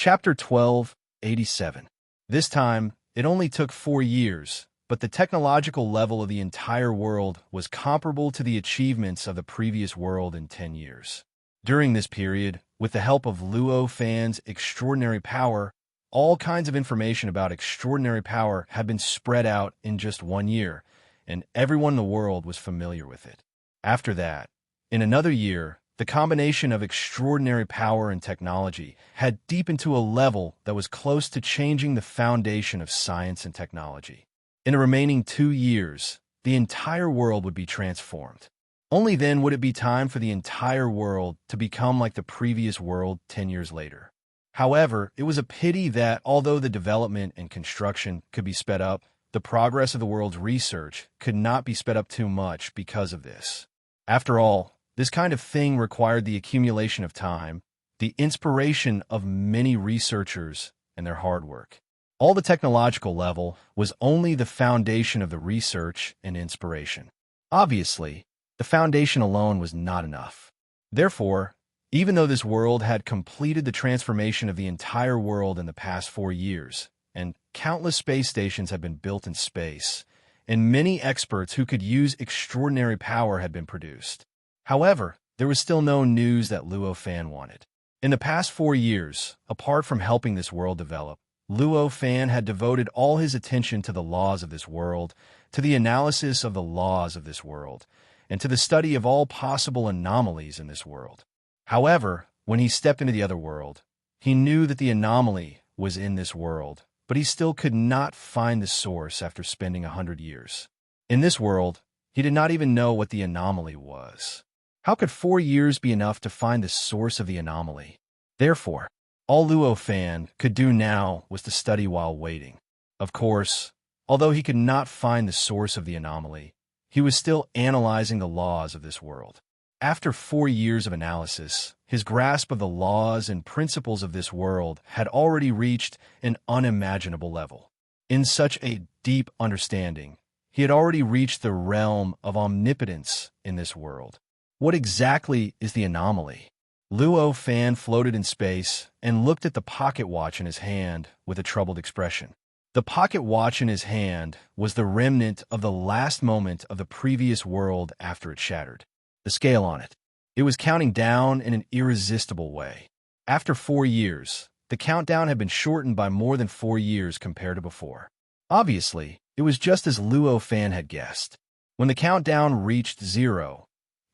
Chapter 1287. This time, it only took 4 years, but the technological level of the entire world was comparable to the achievements of the previous world in 10 years. During this period, with the help of Luo Fan's extraordinary power, all kinds of information about extraordinary power had been spread out in just 1 year, and everyone in the world was familiar with it. After that, in another year, the combination of extraordinary power and technology had deepened to a level that was close to changing the foundation of science and technology. In the remaining 2 years, the entire world would be transformed. Only then would it be time for the entire world to become like the previous world 10 years later. However, it was a pity that, although the development and construction could be sped up, the progress of the world's research could not be sped up too much because of this. After all, this kind of thing required the accumulation of time, the inspiration of many researchers, and their hard work. All the technological level was only the foundation of the research and inspiration. Obviously, the foundation alone was not enough. Therefore, even though this world had completed the transformation of the entire world in the past 4 years, and countless space stations had been built in space, and many experts who could use extraordinary power had been produced. However, there was still no news that Luo Fan wanted. In the past 4 years, apart from helping this world develop, Luo Fan had devoted all his attention to the laws of this world, to the analysis of the laws of this world, and to the study of all possible anomalies in this world. However, when he stepped into the other world, he knew that the anomaly was in this world, but he still could not find the source after spending 100 years. In this world, he did not even know what the anomaly was. How could 4 years be enough to find the source of the anomaly? Therefore, all Luo Fan could do now was to study while waiting. Of course, although he could not find the source of the anomaly, he was still analyzing the laws of this world. After 4 years of analysis, his grasp of the laws and principles of this world had already reached an unimaginable level. In such a deep understanding, he had already reached the realm of omnipotence in this world. What exactly is the anomaly? Luo Fan floated in space and looked at the pocket watch in his hand with a troubled expression. The pocket watch in his hand was the remnant of the last moment of the previous world after it shattered. The scale on it. It was counting down in an irresistible way. After 4 years, the countdown had been shortened by more than 4 years compared to before. Obviously, it was just as Luo Fan had guessed. When the countdown reached 0,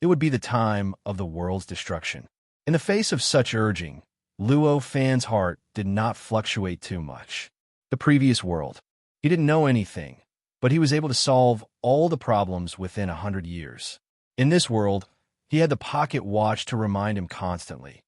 it would be the time of the world's destruction. In the face of such urging, Luo Fan's heart did not fluctuate too much. The previous world. He didn't know anything, but he was able to solve all the problems within 100 years. In this world, he had the pocket watch to remind him constantly.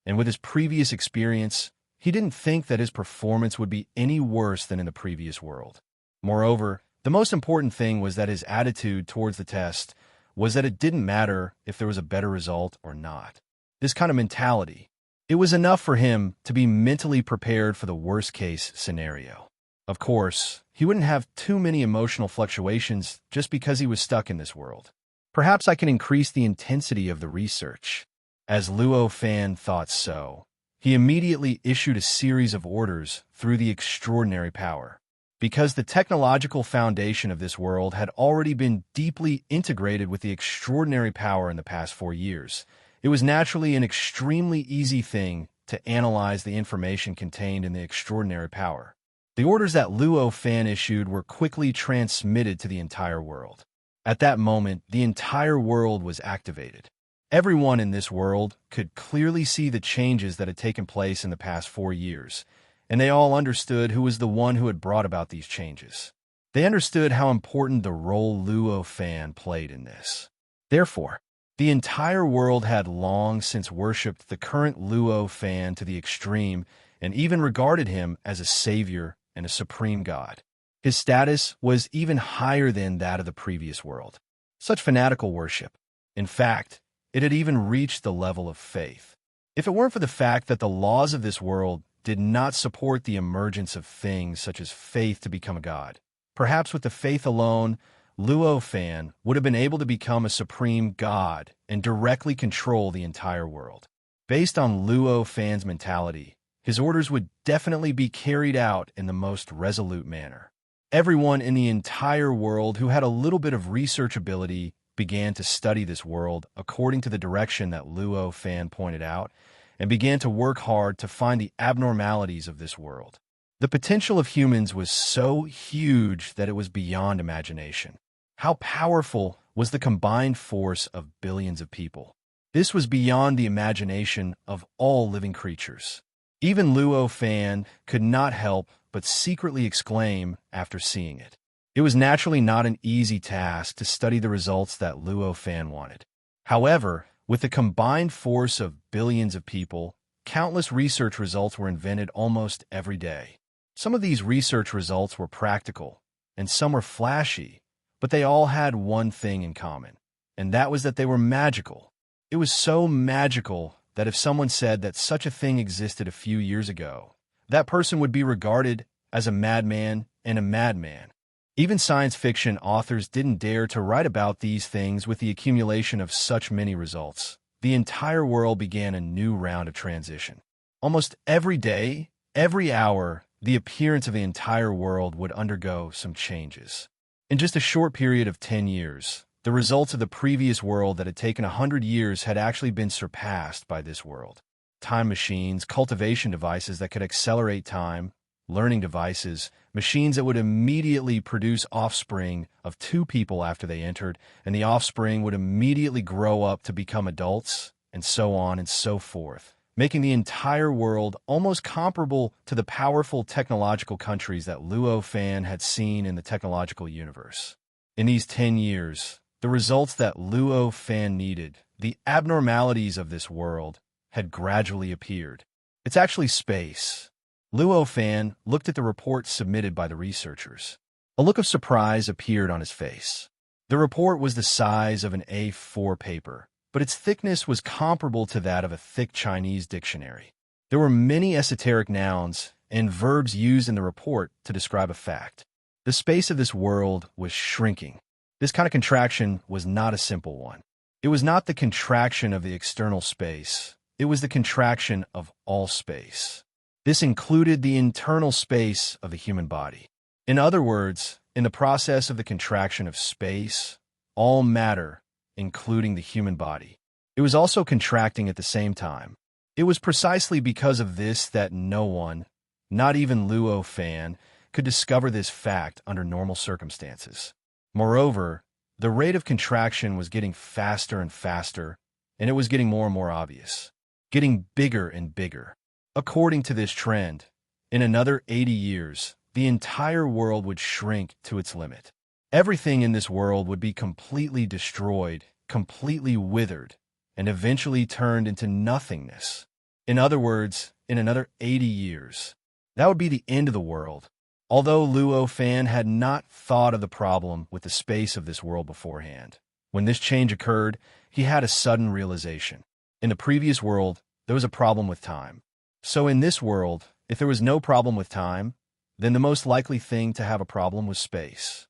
And with his previous experience, he didn't think that his performance would be any worse than in the previous world. Moreover, the most important thing was that his attitude towards the test was that it didn't matter if there was a better result or not. This kind of mentality, it was enough for him to be mentally prepared for the worst-case scenario. Of course, he wouldn't have too many emotional fluctuations just because he was stuck in this world. Perhaps I can increase the intensity of the research. As Luo Fan thought so, he immediately issued a series of orders through the extraordinary power. Because the technological foundation of this world had already been deeply integrated with the extraordinary power in the past 4 years, it was naturally an extremely easy thing to analyze the information contained in the extraordinary power. The orders that Luo Fan issued were quickly transmitted to the entire world. At that moment, the entire world was activated. Everyone in this world could clearly see the changes that had taken place in the past 4 years, and they all understood who was the one who had brought about these changes. They understood how important the role Luo Fan played in this. Therefore, the entire world had long since worshipped the current Luo Fan to the extreme and even regarded him as a savior and a supreme god. His status was even higher than that of the previous world. Such fanatical worship. In fact, it had even reached the level of faith. If it weren't for the fact that the laws of this world did not support the emergence of things such as faith to become a god, perhaps with the faith alone, Luo Fan would have been able to become a supreme god and directly control the entire world. Based on Luo Fan's mentality, his orders would definitely be carried out in the most resolute manner. Everyone in the entire world who had a little bit of research ability began to study this world according to the direction that Luo Fan pointed out, and began to work hard to find the abnormalities of this world. The potential of humans was so huge that it was beyond imagination. How powerful was the combined force of billions of people? This was beyond the imagination of all living creatures. Even Luo Fan could not help but secretly exclaim after seeing it. It was naturally not an easy task to study the results that Luo Fan wanted. However, with the combined force of billions of people, countless research results were invented almost every day. Some of these research results were practical, and some were flashy, but they all had one thing in common, and that was that they were magical. It was so magical that if someone said that such a thing existed a few years ago, that person would be regarded as a madman and a madman. Even science fiction authors didn't dare to write about these things with the accumulation of such many results. The entire world began a new round of transition. Almost every day, every hour, the appearance of the entire world would undergo some changes. In just a short period of 10 years, the results of the previous world that had taken 100 years had actually been surpassed by this world. Time machines, cultivation devices that could accelerate time, learning devices, machines that would immediately produce offspring of two people after they entered, and the offspring would immediately grow up to become adults, and so on and so forth, making the entire world almost comparable to the powerful technological countries that Luo Fan had seen in the technological universe. In these 10 years, the results that Luo Fan needed, the abnormalities of this world, had gradually appeared. It's actually space. Luo Fan looked at the report submitted by the researchers. A look of surprise appeared on his face. The report was the size of an A4 paper, but its thickness was comparable to that of a thick Chinese dictionary. There were many esoteric nouns and verbs used in the report to describe a fact. The space of this world was shrinking. This kind of contraction was not a simple one. It was not the contraction of the external space. It was the contraction of all space. This included the internal space of the human body. In other words, in the process of the contraction of space, all matter, including the human body, it was also contracting at the same time. It was precisely because of this that no one, not even Luo Fan, could discover this fact under normal circumstances. Moreover, the rate of contraction was getting faster and faster, and it was getting more and more obvious, getting bigger and bigger. According to this trend, in another 80 years, the entire world would shrink to its limit. Everything in this world would be completely destroyed, completely withered, and eventually turned into nothingness. In other words, in another 80 years, that would be the end of the world. Although Luo Fan had not thought of the problem with the space of this world beforehand, when this change occurred, he had a sudden realization. In the previous world, there was a problem with time. So in this world, if there was no problem with time, then the most likely thing to have a problem was space.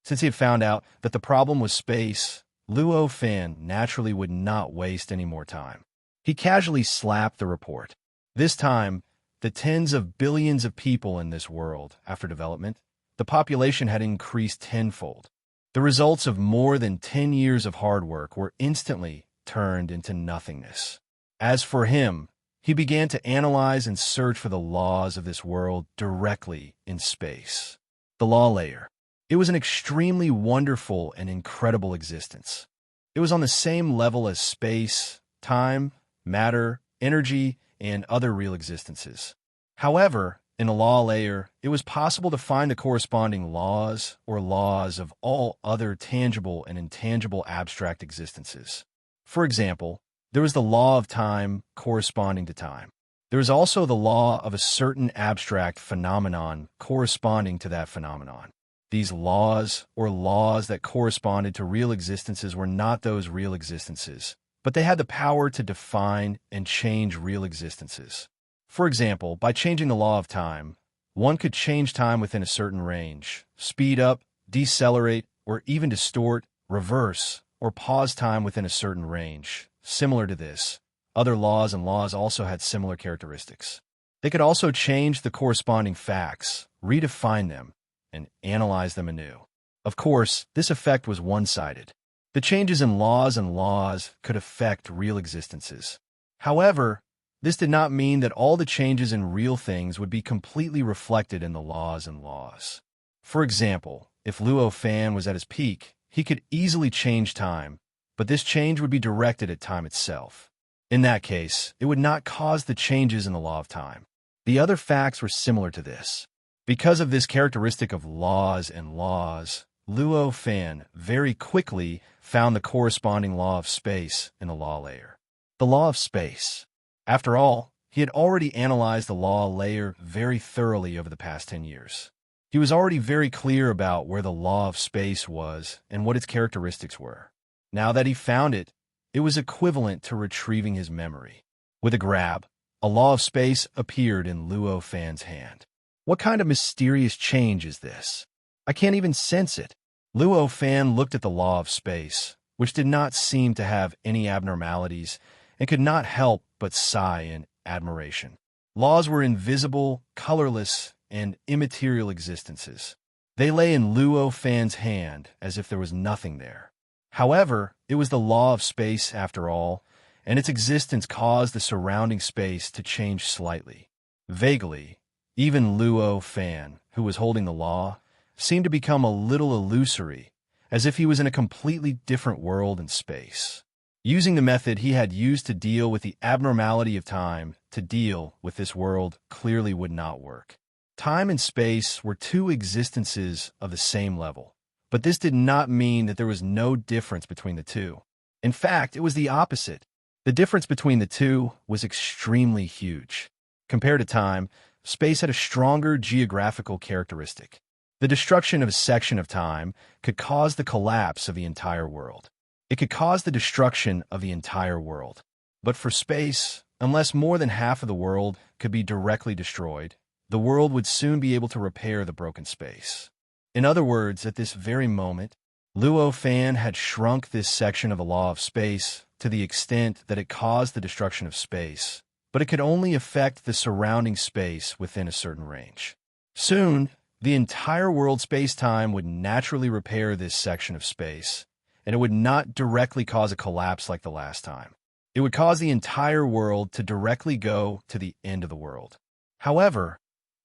Since he had found out that the problem was space, Luo Fan naturally would not waste any more time. He casually slapped the report. This time, the tens of billions of people in this world, after development, the population had increased tenfold. The results of more than 10 years of hard work were instantly turned into nothingness. As for him, he began to analyze and search for the laws of this world directly in space. The law layer. It was an extremely wonderful and incredible existence. It was on the same level as space, time, matter, energy, and other real existences. However, in the law layer, it was possible to find the corresponding laws or laws of all other tangible and intangible abstract existences. For example, there was the law of time corresponding to time. There is also the law of a certain abstract phenomenon corresponding to that phenomenon. These laws or laws that corresponded to real existences were not those real existences, but they had the power to define and change real existences. For example, by changing the law of time, one could change time within a certain range, speed up, decelerate, or even distort, reverse, or pause time within a certain range. Similar to this, other laws and laws also had similar characteristics. They could also change the corresponding facts, redefine them, and analyze them anew. Of course, this effect was one-sided. The changes in laws could affect real existences. However, this did not mean that all the changes in real things would be completely reflected in the laws. For example, if Luo Fan was at his peak, he could easily change time, but this change would be directed at time itself. In that case, it would not cause the changes in the law of time. The other facts were similar to this. Because of this characteristic of laws, Luo Fan very quickly found the corresponding law of space in the law layer. The law of space. After all, he had already analyzed the law layer very thoroughly over the past 10 years. He was already very clear about where the law of space was and what its characteristics were. Now that he found it, it was equivalent to retrieving his memory. With a grab, a law of space appeared in Luo Fan's hand. What kind of mysterious change is this? I can't even sense it. Luo Fan looked at the law of space, which did not seem to have any abnormalities, and could not help but sigh in admiration. Laws were invisible, colorless, and immaterial existences. They lay in Luo Fan's hand as if there was nothing there. However, it was the law of space after all, and its existence caused the surrounding space to change slightly. Vaguely, even Luo Fan, who was holding the law, seemed to become a little illusory, as if he was in a completely different world and space. Using the method he had used to deal with the abnormality of time to deal with this world clearly would not work. Time and space were two existences of the same level, but this did not mean that there was no difference between the two. In fact, it was the opposite. The difference between the two was extremely huge. Compared to time, space had a stronger geographical characteristic. The destruction of a section of time could cause the collapse of the entire world. It could cause the destruction of the entire world. But for space, unless more than half of the world could be directly destroyed, the world would soon be able to repair the broken space. In other words, at this very moment, Luo Fan had shrunk this section of the law of space to the extent that it caused the destruction of space, but it could only affect the surrounding space within a certain range. Soon, the entire world space-time would naturally repair this section of space, and it would not directly cause a collapse like the last time. It would cause the entire world to directly go to the end of the world. However,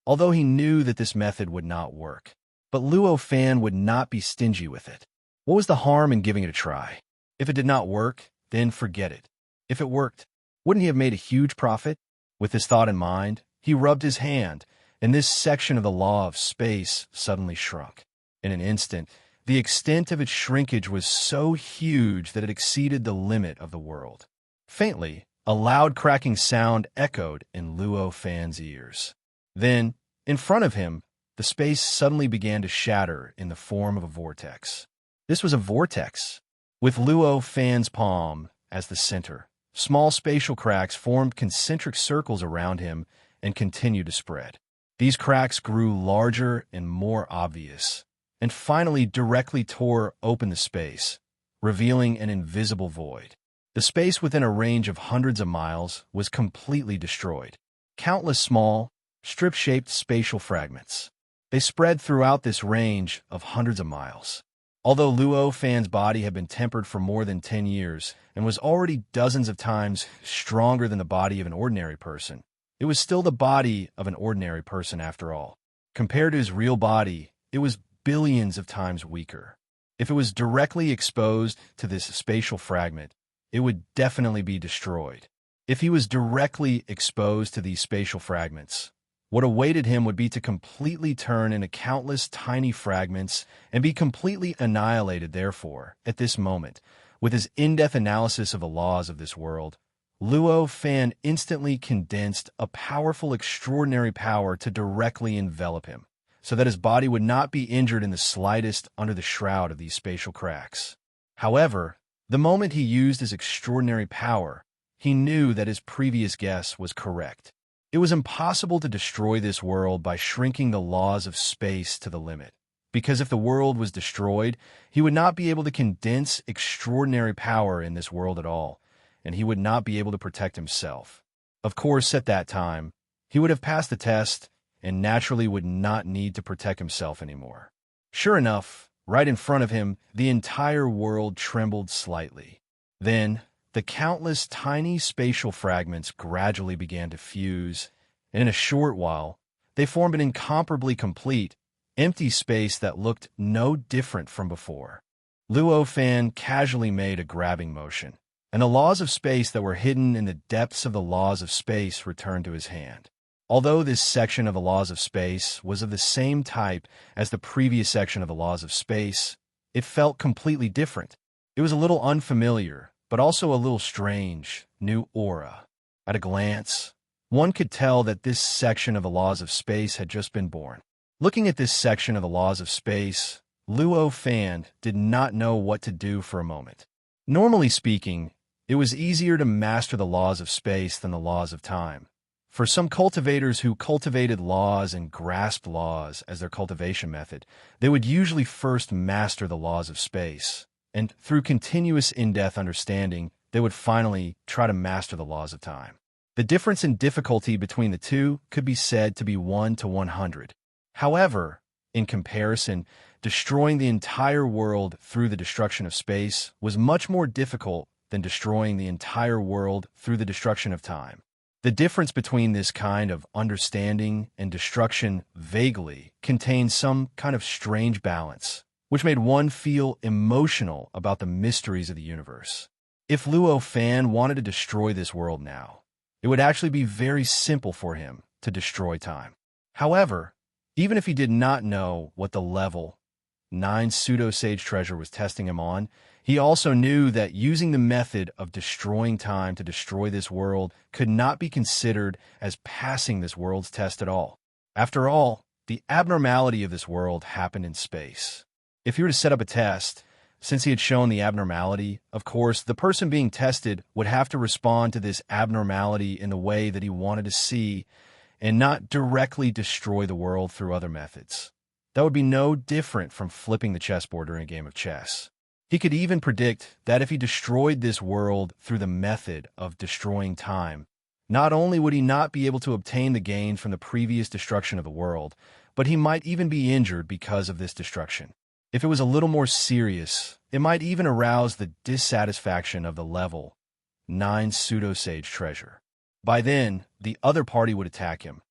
although he knew that this method would not work, but Luo Fan would not be stingy with it. What was the harm in giving it a try? If it did not work, then forget it. If it worked, wouldn't he have made a huge profit? With this thought in mind, he rubbed his hand, and this section of the law of space suddenly shrunk. In an instant, the extent of its shrinkage was so huge that it exceeded the limit of the world. Faintly, a loud cracking sound echoed in Luo Fan's ears. Then, in front of him, the space suddenly began to shatter in the form of a vortex. This was a vortex. With Luo Fan's palm as the center, small spatial cracks formed concentric circles around him and continued to spread. These cracks grew larger and more obvious, and finally directly tore open the space, revealing an invisible void. The space within a range of hundreds of miles was completely destroyed. Countless small, strip-shaped spatial fragments. They spread throughout this range of hundreds of miles. Although Luo Fan's body had been tempered for more than 10 years and was already dozens of times stronger than the body of an ordinary person, it was still the body of an ordinary person after all. Compared to his real body, it was billions of times weaker. If it was directly exposed to this spatial fragment, it would definitely be destroyed. If he was directly exposed to these spatial fragments, what awaited him would be to completely turn into countless tiny fragments and be completely annihilated. Therefore, at this moment, with his in-depth analysis of the laws of this world, Luo Fan instantly condensed a powerful, extraordinary power to directly envelop him, so that his body would not be injured in the slightest under the shroud of these spatial cracks. However, the moment he used his extraordinary power, he knew that his previous guess was correct. It was impossible to destroy this world by shrinking the laws of space to the limit, because if the world was destroyed, he would not be able to condense extraordinary power in this world at all, and he would not be able to protect himself. Of course, at that time, he would have passed the test and naturally would not need to protect himself anymore. Sure enough, right in front of him, the entire world trembled slightly. Then, the countless tiny spatial fragments gradually began to fuse, and in a short while, they formed an incomparably complete, empty space that looked no different from before. Luo Fan casually made a grabbing motion, and the laws of space that were hidden in the depths of the laws of space returned to his hand. Although this section of the laws of space was of the same type as the previous section of the laws of space, it felt completely different. It was a little unfamiliar, but also a little strange, new aura. At a glance, one could tell that this section of the laws of space had just been born. Looking at this section of the laws of space, Luo Fan did not know what to do for a moment. Normally speaking, it was easier to master the laws of space than the laws of time. For some cultivators who cultivated laws and grasped laws as their cultivation method, they would usually first master the laws of space, and through continuous in-depth understanding, they would finally try to master the laws of time. The difference in difficulty between the two could be said to be 1 to 100. However, in comparison, destroying the entire world through the destruction of space was much more difficult than destroying the entire world through the destruction of time. The difference between this kind of understanding and destruction vaguely contained some kind of strange balance, which made one feel emotional about the mysteries of the universe. If Luo Fan wanted to destroy this world now, it would actually be very simple for him to destroy time. However, even if he did not know what the level 9 pseudo-sage treasure was testing him on, he also knew that using the method of destroying time to destroy this world could not be considered as passing this world's test at all. After all, the abnormality of this world happened in space. If he were to set up a test, since he had shown the abnormality, of course, the person being tested would have to respond to this abnormality in the way that he wanted to see and not directly destroy the world through other methods. That would be no different from flipping the chessboard during a game of chess. He could even predict that if he destroyed this world through the method of destroying time, not only would he not be able to obtain the gains from the previous destruction of the world, but he might even be injured because of this destruction. If it was a little more serious, it might even arouse the dissatisfaction of the level 9 pseudo-sage treasure. By then, the other party would attack him,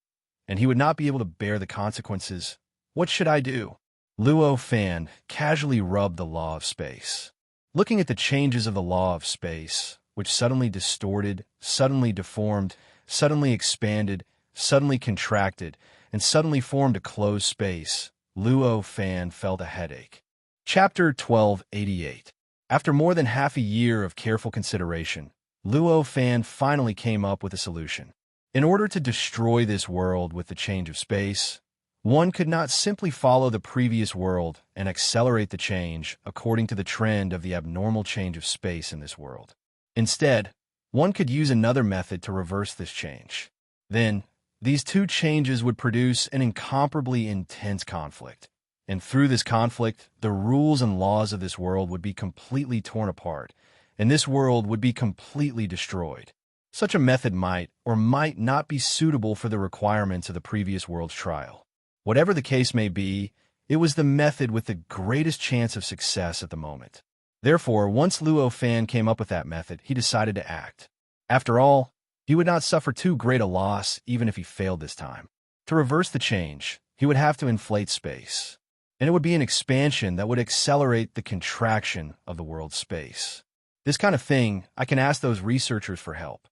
and he would not be able to bear the consequences. What should I do? Luo Fan casually rubbed the law of space. Looking at the changes of the law of space, which suddenly distorted, suddenly deformed, suddenly expanded, suddenly contracted, and suddenly formed a closed space, Luo Fan felt a headache. Chapter 1288. After more than half a year of careful consideration, Luo Fan finally came up with a solution. In order to destroy this world with the change of space, one could not simply follow the previous world and accelerate the change according to the trend of the abnormal change of space in this world. Instead, one could use another method to reverse this change. Then, these two changes would produce an incomparably intense conflict. And through this conflict, the rules and laws of this world would be completely torn apart, and this world would be completely destroyed. Such a method might or might not be suitable for the requirements of the previous world's trial. Whatever the case may be, it was the method with the greatest chance of success at the moment. Therefore, once Luo Fan came up with that method, he decided to act. After all, he would not suffer too great a loss even if he failed this time. To reverse the change, he would have to inflate space, and it would be an expansion that would accelerate the contraction of the world's space. This kind of thing, I can ask those researchers for help.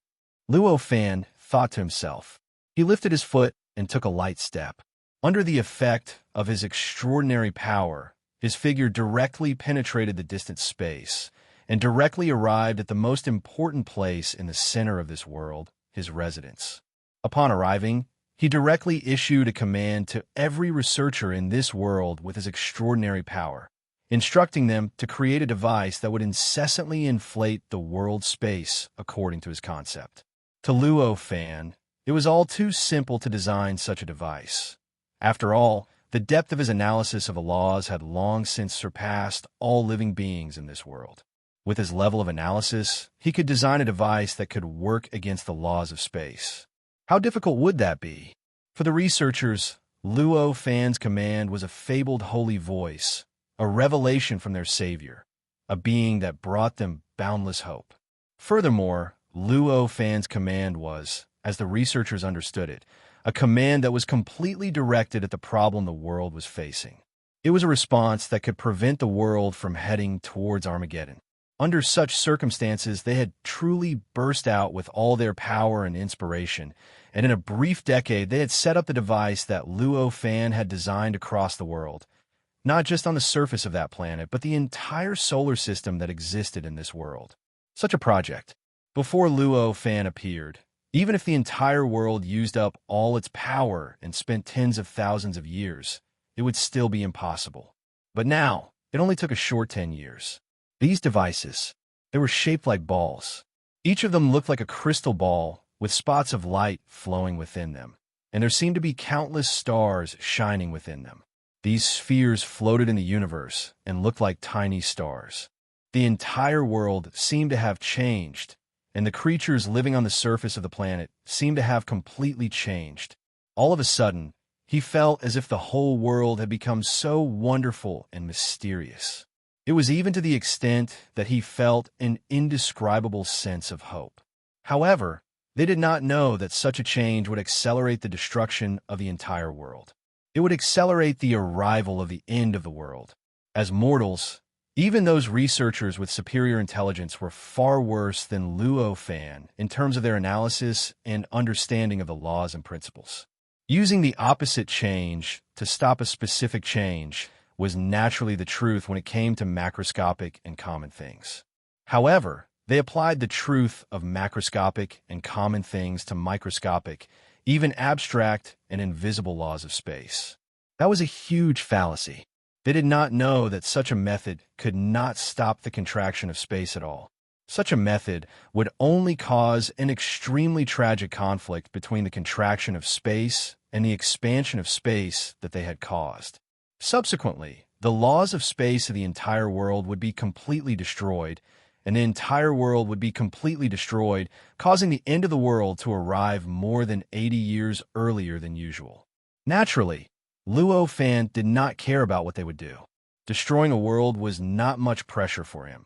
Luo Fan thought to himself. He lifted his foot and took a light step. Under the effect of his extraordinary power, his figure directly penetrated the distant space and directly arrived at the most important place in the center of this world, his residence. Upon arriving, he directly issued a command to every researcher in this world with his extraordinary power, instructing them to create a device that would incessantly inflate the world's space according to his concept. To Luo Fan, it was all too simple to design such a device. After all, the depth of his analysis of the laws had long since surpassed all living beings in this world. With his level of analysis, he could design a device that could work against the laws of space. How difficult would that be? For the researchers, Luo Fan's command was a fabled holy voice, a revelation from their savior, a being that brought them boundless hope. Furthermore, Luo Fan's command was, as the researchers understood it, a command that was completely directed at the problem the world was facing. It was a response that could prevent the world from heading towards Armageddon. Under such circumstances, they had truly burst out with all their power and inspiration, and in a brief decade, they had set up the device that Luo Fan had designed across the world, not just on the surface of that planet, but the entire solar system that existed in this world. Such a project, before Luo Fan appeared, even if the entire world used up all its power and spent tens of thousands of years, it would still be impossible. But now, it only took a short 10 years. These devices, they were shaped like balls. Each of them looked like a crystal ball with spots of light flowing within them, and there seemed to be countless stars shining within them. These spheres floated in the universe and looked like tiny stars. The entire world seemed to have changed, and the creatures living on the surface of the planet seemed to have completely changed. All of a sudden, he felt as if the whole world had become so wonderful and mysterious. It was even to the extent that he felt an indescribable sense of hope. However, they did not know that such a change would accelerate the destruction of the entire world. It would accelerate the arrival of the end of the world. As mortals, even those researchers with superior intelligence were far worse than Luo Fan in terms of their analysis and understanding of the laws and principles. Using the opposite change to stop a specific change was naturally the truth when it came to macroscopic and common things. However, they applied the truth of macroscopic and common things to microscopic, even abstract and invisible laws of space. That was a huge fallacy. They did not know that such a method could not stop the contraction of space at all. Such a method would only cause an extremely tragic conflict between the contraction of space and the expansion of space that they had caused. Subsequently, the laws of space of the entire world would be completely destroyed, and the entire world would be completely destroyed, causing the end of the world to arrive more than 80 years earlier than usual. Naturally, Luo Fan did not care about what they would do. Destroying a world was not much pressure for him.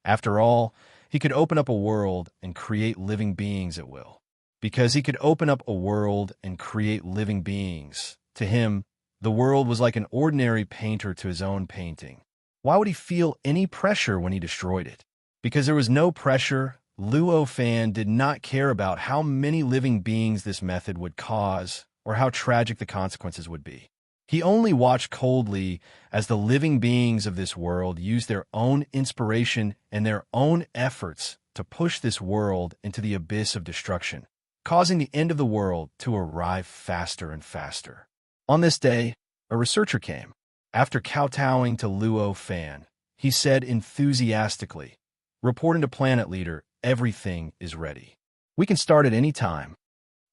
After all, he could open up a world and create living beings at will. Because he could open up a world and create living beings, to him, the world was like an ordinary painter to his own painting. Why would he feel any pressure when he destroyed it? Because there was no pressure, Luo Fan did not care about how many living beings this method would cause or how tragic the consequences would be. He only watched coldly as the living beings of this world used their own inspiration and their own efforts to push this world into the abyss of destruction, causing the end of the world to arrive faster and faster. On this day, a researcher came. After kowtowing to Luo Fan, he said enthusiastically, "Reporting to Planet Leader, everything is ready. We can start at any time."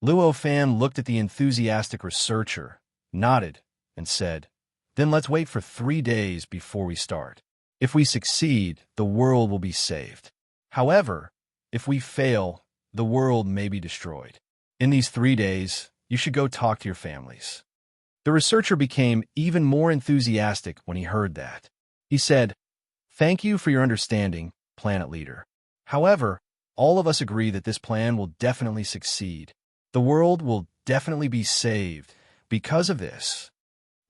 Luo Fan looked at the enthusiastic researcher, nodded, and said, "Then let's wait for 3 days before we start. If we succeed, the world will be saved. However, if we fail, the world may be destroyed. In these 3 days, you should go talk to your families." The researcher became even more enthusiastic when he heard that. He said, "Thank you for your understanding, Planet Leader. However, all of us agree that this plan will definitely succeed. The world will definitely be saved because of this."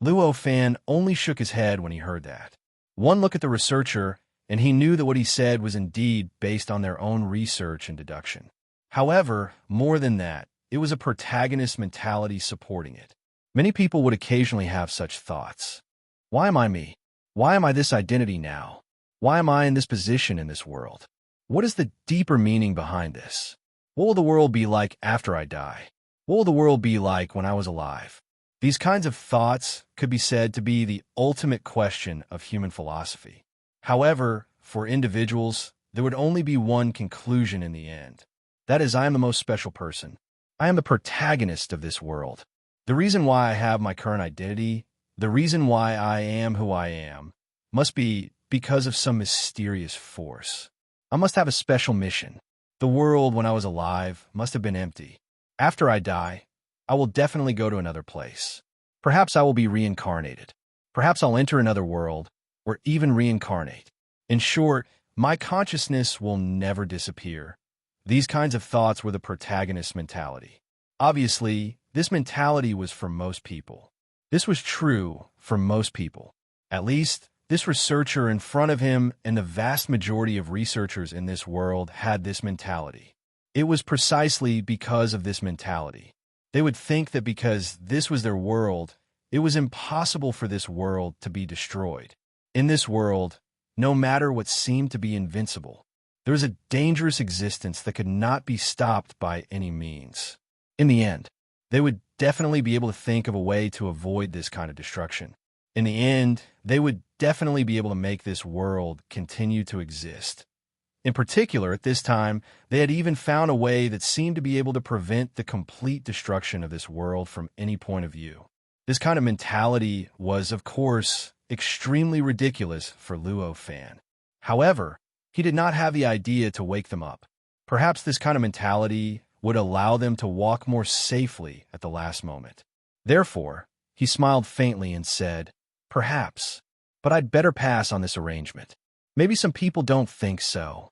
Luo Fan only shook his head when he heard that. One look at the researcher, and he knew that what he said was indeed based on their own research and deduction. However, more than that, it was a protagonist mentality supporting it. Many people would occasionally have such thoughts. Why am I me? Why am I this identity now? Why am I in this position in this world? What is the deeper meaning behind this? What will the world be like after I die? What will the world be like when I was alive? These kinds of thoughts could be said to be the ultimate question of human philosophy. However, for individuals, there would only be one conclusion in the end. That is, I am the most special person. I am the protagonist of this world. The reason why I have my current identity, the reason why I am who I am, must be because of some mysterious force. I must have a special mission. The world, when I was alive, must have been empty. After I die, I will definitely go to another place. Perhaps I will be reincarnated. Perhaps I'll enter another world, or even reincarnate. In short, my consciousness will never disappear. These kinds of thoughts were the protagonist's mentality. Obviously, this mentality was for most people. This was true for most people. At least, this researcher in front of him and the vast majority of researchers in this world had this mentality. It was precisely because of this mentality. They would think that because this was their world, it was impossible for this world to be destroyed. In this world, no matter what seemed to be invincible, there was a dangerous existence that could not be stopped by any means. In the end, they would definitely be able to think of a way to avoid this kind of destruction. In the end, they would definitely be able to make this world continue to exist. In particular, at this time, they had even found a way that seemed to be able to prevent the complete destruction of this world from any point of view. This kind of mentality was, of course, extremely ridiculous for Luo Fan. However, he did not have the idea to wake them up. Perhaps this kind of mentality would allow them to walk more safely at the last moment. Therefore, he smiled faintly and said, "Perhaps, but I'd better pass on this arrangement. Maybe some people don't think so."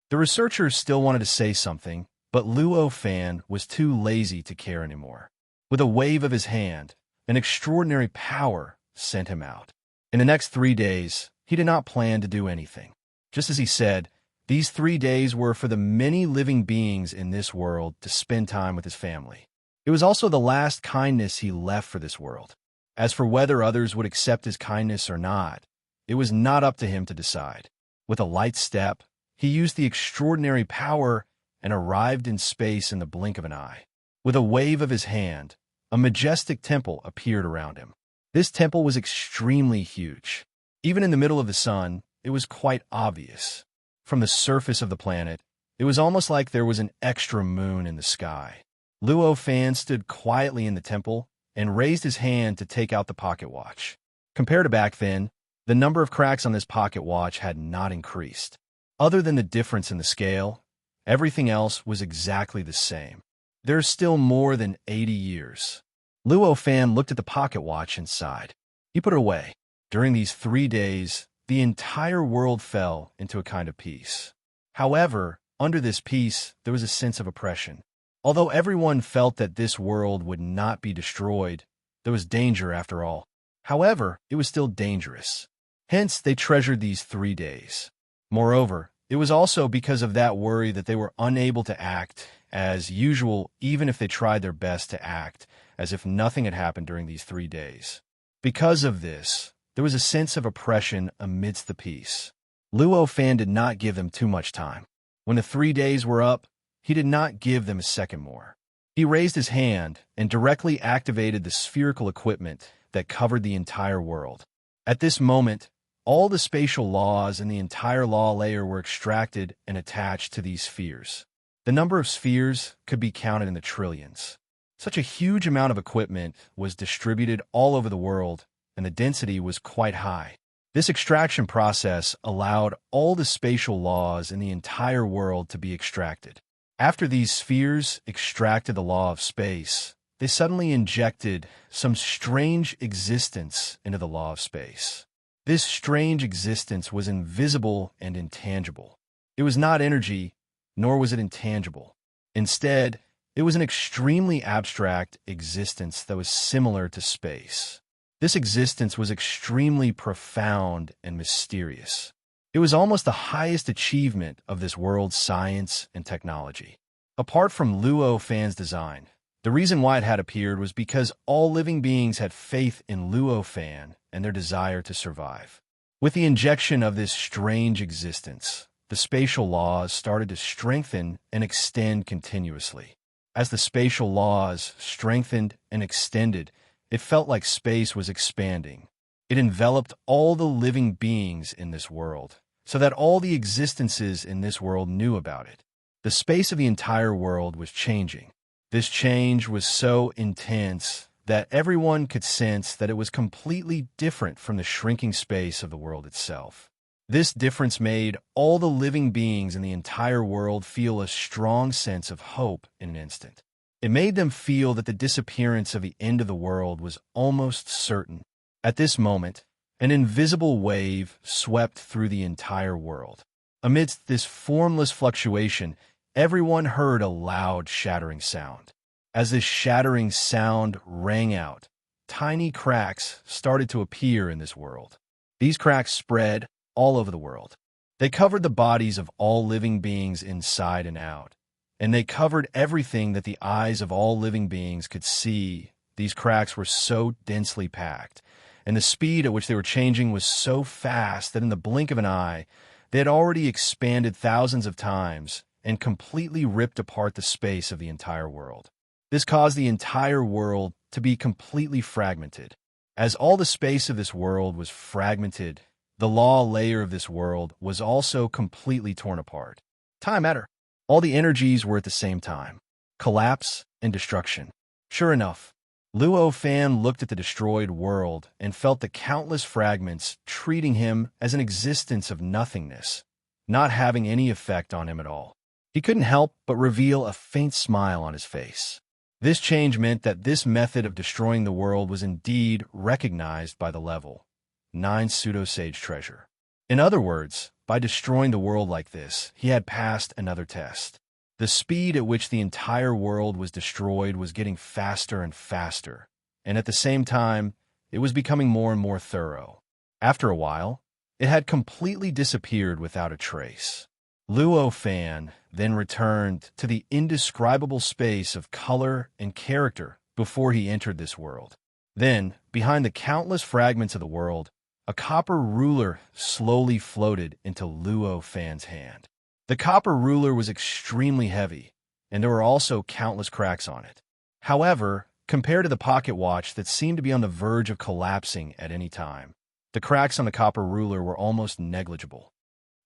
The researchers still wanted to say something, but Luo Fan was too lazy to care anymore. With a wave of his hand, an extraordinary power sent him out. In the next 3 days, he did not plan to do anything. Just as he said, these 3 days were for the many living beings in this world to spend time with his family. It was also the last kindness he left for this world. As for whether others would accept his kindness or not, it was not up to him to decide. With a light step, he used the extraordinary power and arrived in space in the blink of an eye. With a wave of his hand, a majestic temple appeared around him. This temple was extremely huge. Even in the middle of the sun, it was quite obvious. From the surface of the planet, it was almost like there was an extra moon in the sky. Luo Fan stood quietly in the temple and raised his hand to take out the pocket watch. Compared to back then, the number of cracks on this pocket watch had not increased. Other than the difference in the scale, everything else was exactly the same. There's still more than 80 years. Luo Fan looked at the pocket watch and sighed. He put it away. During these 3 days, the entire world fell into a kind of peace. However, under this peace, there was a sense of oppression. Although everyone felt that this world would not be destroyed, there was danger after all. However, it was still dangerous. Hence, they treasured these 3 days. Moreover, it was also because of that worry that they were unable to act as usual, even if they tried their best to act as if nothing had happened during these 3 days. Because of this, there was a sense of oppression amidst the peace. Luo Fan did not give them too much time. When the 3 days were up, he did not give them a second more. He raised his hand and directly activated the spherical equipment that covered the entire world. At this moment, all the spatial laws in the entire law layer were extracted and attached to these spheres. The number of spheres could be counted in the trillions. Such a huge amount of equipment was distributed all over the world, and the density was quite high. This extraction process allowed all the spatial laws in the entire world to be extracted. After these spheres extracted the law of space, they suddenly injected some strange existence into the law of space. This strange existence was invisible and intangible. It was not energy, nor was it intangible. Instead, it was an extremely abstract existence that was similar to space. This existence was extremely profound and mysterious. It was almost the highest achievement of this world's science and technology. Apart from Luo Fan's design, the reason why it had appeared was because all living beings had faith in Luo Fan and their desire to survive. With the injection of this strange existence, the spatial laws started to strengthen and extend continuously. As the spatial laws strengthened and extended, it felt like space was expanding. It enveloped all the living beings in this world, so that all the existences in this world knew about it. The space of the entire world was changing. This change was so intense that everyone could sense that it was completely different from the shrinking space of the world itself. This difference made all the living beings in the entire world feel a strong sense of hope in an instant. It made them feel that the disappearance of the end of the world was almost certain. At this moment, an invisible wave swept through the entire world. Amidst this formless fluctuation, everyone heard a loud, shattering sound. As this shattering sound rang out, tiny cracks started to appear in this world. These cracks spread all over the world. They covered the bodies of all living beings inside and out, and they covered everything that the eyes of all living beings could see. These cracks were so densely packed, and the speed at which they were changing was so fast that in the blink of an eye, they had already expanded thousands of times and completely ripped apart the space of the entire world. This caused the entire world to be completely fragmented. As all the space of this world was fragmented, the law layer of this world was also completely torn apart. Time matter. All the energies were at the same time. Collapse and destruction. Sure enough, Luo Fan looked at the destroyed world and felt the countless fragments treating him as an existence of nothingness, not having any effect on him at all. He couldn't help but reveal a faint smile on his face. This change meant that this method of destroying the world was indeed recognized by the level 9 pseudo-sage treasure. In other words, by destroying the world like this, he had passed another test. The speed at which the entire world was destroyed was getting faster and faster, and at the same time, it was becoming more and more thorough. After a while, it had completely disappeared without a trace. Luo Fan then returned to the indescribable space of color and character before he entered this world. Then, behind the countless fragments of the world, a copper ruler slowly floated into Luo Fan's hand. The copper ruler was extremely heavy, and there were also countless cracks on it. However, compared to the pocket watch that seemed to be on the verge of collapsing at any time, the cracks on the copper ruler were almost negligible.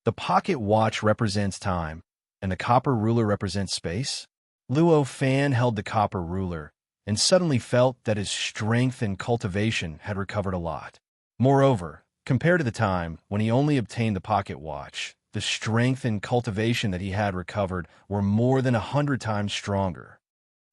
The pocket watch represents time, and the copper ruler represents space. Luo Fan held the copper ruler and suddenly felt that his strength and cultivation had recovered a lot. Moreover, compared to the time when he only obtained the pocket watch, the strength and cultivation that he had recovered were more than 100 times stronger.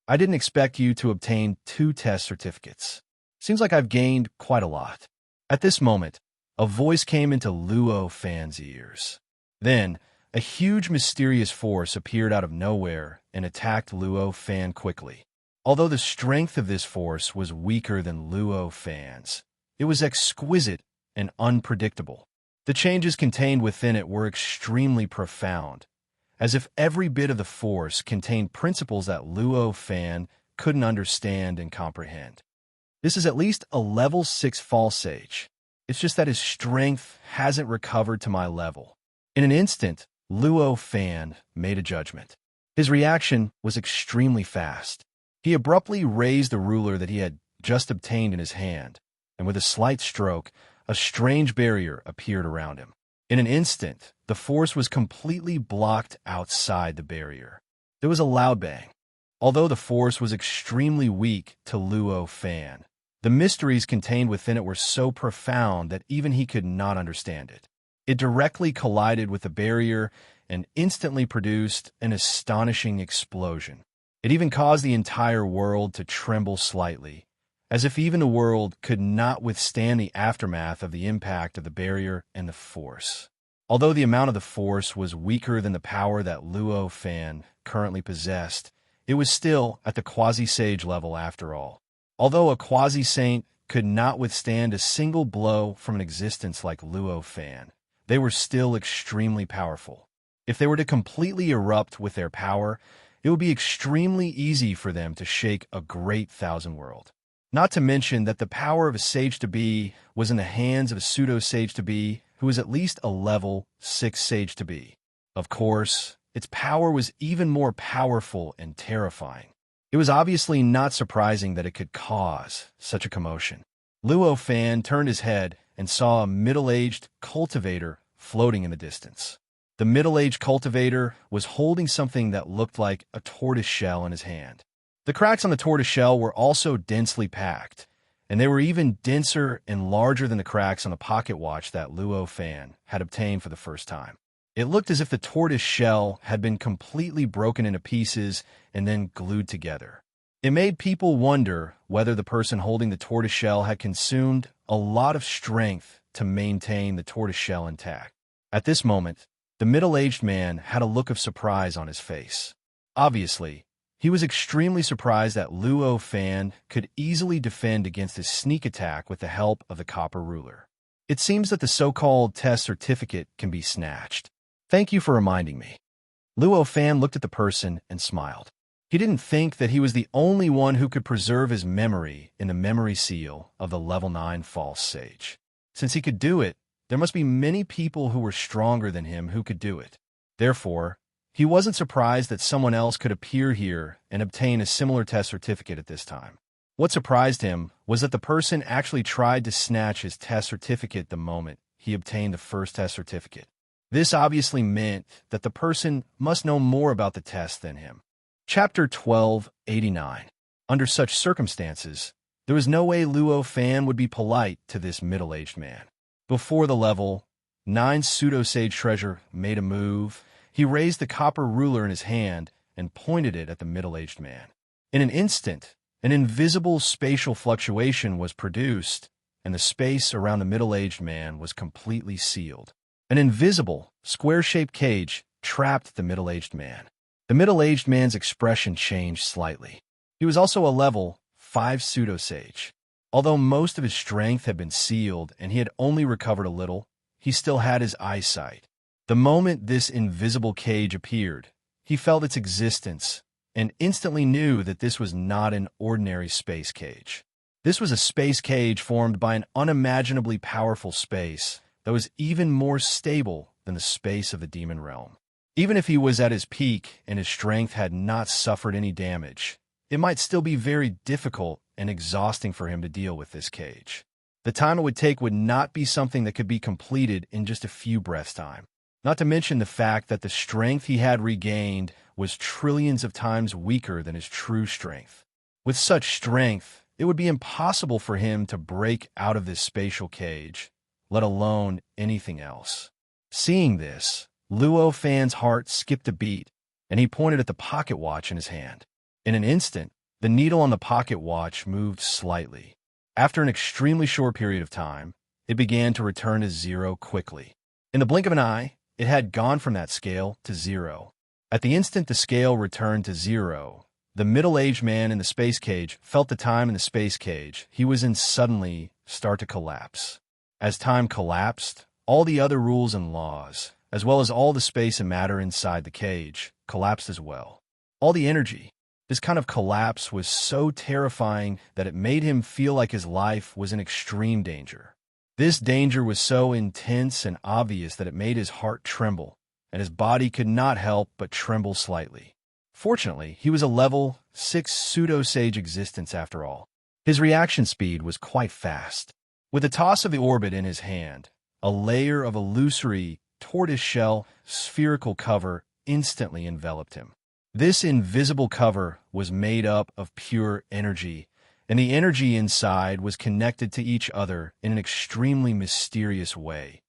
I didn't expect you to obtain 2 test certificates. Seems like I've gained quite a lot. At this moment, a voice came into Luo Fan's ears. Then, a huge mysterious force appeared out of nowhere and attacked Luo Fan quickly. Although the strength of this force was weaker than Luo Fan's, it was exquisite and unpredictable. The changes contained within it were extremely profound, as if every bit of the force contained principles that Luo Fan couldn't understand and comprehend. This is at least a level 6 false sage. It's just that his strength hasn't recovered to my level. In an instant, Luo Fan made a judgment. His reaction was extremely fast. He abruptly raised the ruler that he had just obtained in his hand, and with a slight stroke, a strange barrier appeared around him. In an instant, the force was completely blocked outside the barrier. There was a loud bang. Although the force was extremely weak to Luo Fan, the mysteries contained within it were so profound that even he could not understand it. It directly collided with the barrier and instantly produced an astonishing explosion. It even caused the entire world to tremble slightly, as if even the world could not withstand the aftermath of the impact of the barrier and the force. Although the amount of the force was weaker than the power that Luo Fan currently possessed, it was still at the quasi-sage level after all. Although a quasi-saint could not withstand a single blow from an existence like Luo Fan, they were still extremely powerful. If they were to completely erupt with their power, it would be extremely easy for them to shake a great thousand world. Not to mention that the power of a sage-to-be was in the hands of a pseudo-sage-to-be who was at least a level 6 sage-to-be. Of course, its power was even more powerful and terrifying. It was obviously not surprising that it could cause such a commotion. Luo Fan turned his head and saw a middle-aged cultivator floating in the distance. The middle-aged cultivator was holding something that looked like a tortoise shell in his hand. The cracks on the tortoise shell were also densely packed, and they were even denser and larger than the cracks on the pocket watch that Luo Fan had obtained for the first time. It looked as if the tortoise shell had been completely broken into pieces and then glued together. It made people wonder whether the person holding the tortoiseshell had consumed a lot of strength to maintain the tortoiseshell intact. At this moment, the middle-aged man had a look of surprise on his face. Obviously, he was extremely surprised that Luo Fan could easily defend against his sneak attack with the help of the copper ruler. It seems that the so-called test certificate can be snatched. Thank you for reminding me. Luo Fan looked at the person and smiled. He didn't think that he was the only one who could preserve his memory in the memory seal of the level 9 false sage. Since he could do it, there must be many people who were stronger than him who could do it. Therefore, he wasn't surprised that someone else could appear here and obtain a similar test certificate at this time. What surprised him was that the person actually tried to snatch his test certificate the moment he obtained the first test certificate. This obviously meant that the person must know more about the test than him. Chapter 1289. Under such circumstances, there was no way Luo Fan would be polite to this middle-aged man. Before the level 9 pseudo-sage treasure made a move, he raised the copper ruler in his hand and pointed it at the middle-aged man. In an instant, an invisible spatial fluctuation was produced, and the space around the middle-aged man was completely sealed. An invisible, square-shaped cage trapped the middle-aged man. The middle-aged man's expression changed slightly. He was also a level 5 pseudo-sage. Although most of his strength had been sealed and he had only recovered a little, he still had his eyesight. The moment this invisible cage appeared, he felt its existence and instantly knew that this was not an ordinary space cage. This was a space cage formed by an unimaginably powerful space that was even more stable than the space of the demon realm. Even if he was at his peak and his strength had not suffered any damage, it might still be very difficult and exhausting for him to deal with this cage. The time it would take would not be something that could be completed in just a few breaths' time. Not to mention the fact that the strength he had regained was trillions of times weaker than his true strength. With such strength, it would be impossible for him to break out of this spatial cage, let alone anything else. Seeing this, Luo Fan's heart skipped a beat, and he pointed at the pocket watch in his hand. In an instant, the needle on the pocket watch moved slightly. After an extremely short period of time, it began to return to 0 quickly. In the blink of an eye, it had gone from that scale to 0. At the instant the scale returned to 0, the middle-aged man in the space cage felt the time in the space cage he was in suddenly start to collapse. As time collapsed, all the other rules and laws, as well as all the space and matter inside the cage, collapsed as well. All the energy. This kind of collapse was so terrifying that it made him feel like his life was in extreme danger. This danger was so intense and obvious that it made his heart tremble, and his body could not help but tremble slightly. Fortunately, he was a level 6 pseudo-sage existence after all. His reaction speed was quite fast. With a toss of the orbit in his hand, a layer of illusory, tortoise-shell, spherical cover instantly enveloped him. This invisible cover was made up of pure energy, and the energy inside was connected to each other in an extremely mysterious way,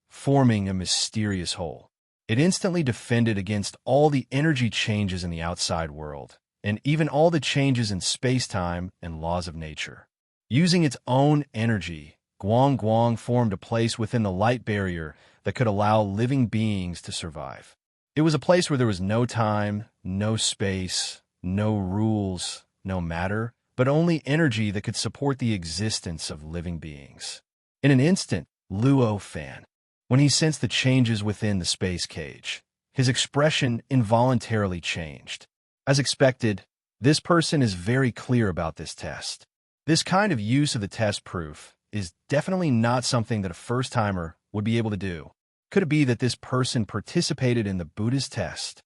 forming a mysterious whole. It instantly defended against all the energy changes in the outside world, and even all the changes in space-time and laws of nature. Using its own energy, Guang Guang formed a place within the light barrier that could allow living beings to survive. It was a place where there was no time, no space, no rules, no matter, but only energy that could support the existence of living beings. In an instant, Luo Fan, when he sensed the changes within the space cage, his expression involuntarily changed. As expected, this person is very clear about this test. This kind of use of the test proof is definitely not something that a first-timer would be able to do. Could it be that this person participated in the Buddha's test?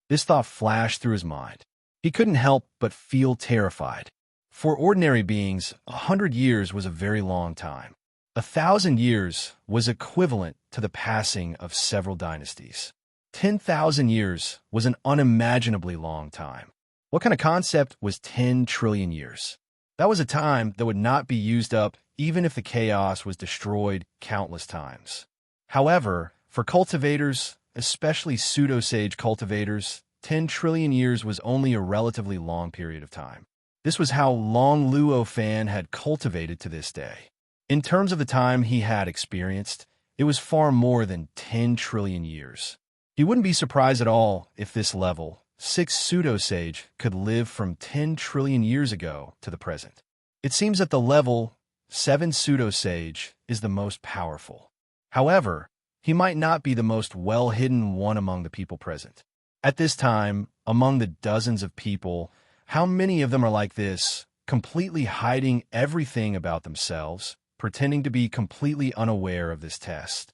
This thought flashed through his mind. He couldn't help but feel terrified. For ordinary beings, 100 years was a very long time. 1,000 years was equivalent to the passing of several dynasties. 10,000 years was an unimaginably long time. What kind of concept was 10 trillion years? That was a time that would not be used up even if the chaos was destroyed countless times. However, for cultivators, especially pseudo-sage cultivators, 10 trillion years was only a relatively long period of time. This was how long Luo Fan had cultivated to this day. In terms of the time he had experienced, it was far more than 10 trillion years. He wouldn't be surprised at all if this level, 6 pseudo-sage, could live from 10 trillion years ago to the present. It seems that the level 7 pseudo-sage is the most powerful. However, he might not be the most well-hidden one among the people present. At this time, among the dozens of people, how many of them are like this, completely hiding everything about themselves, pretending to be completely unaware of this test?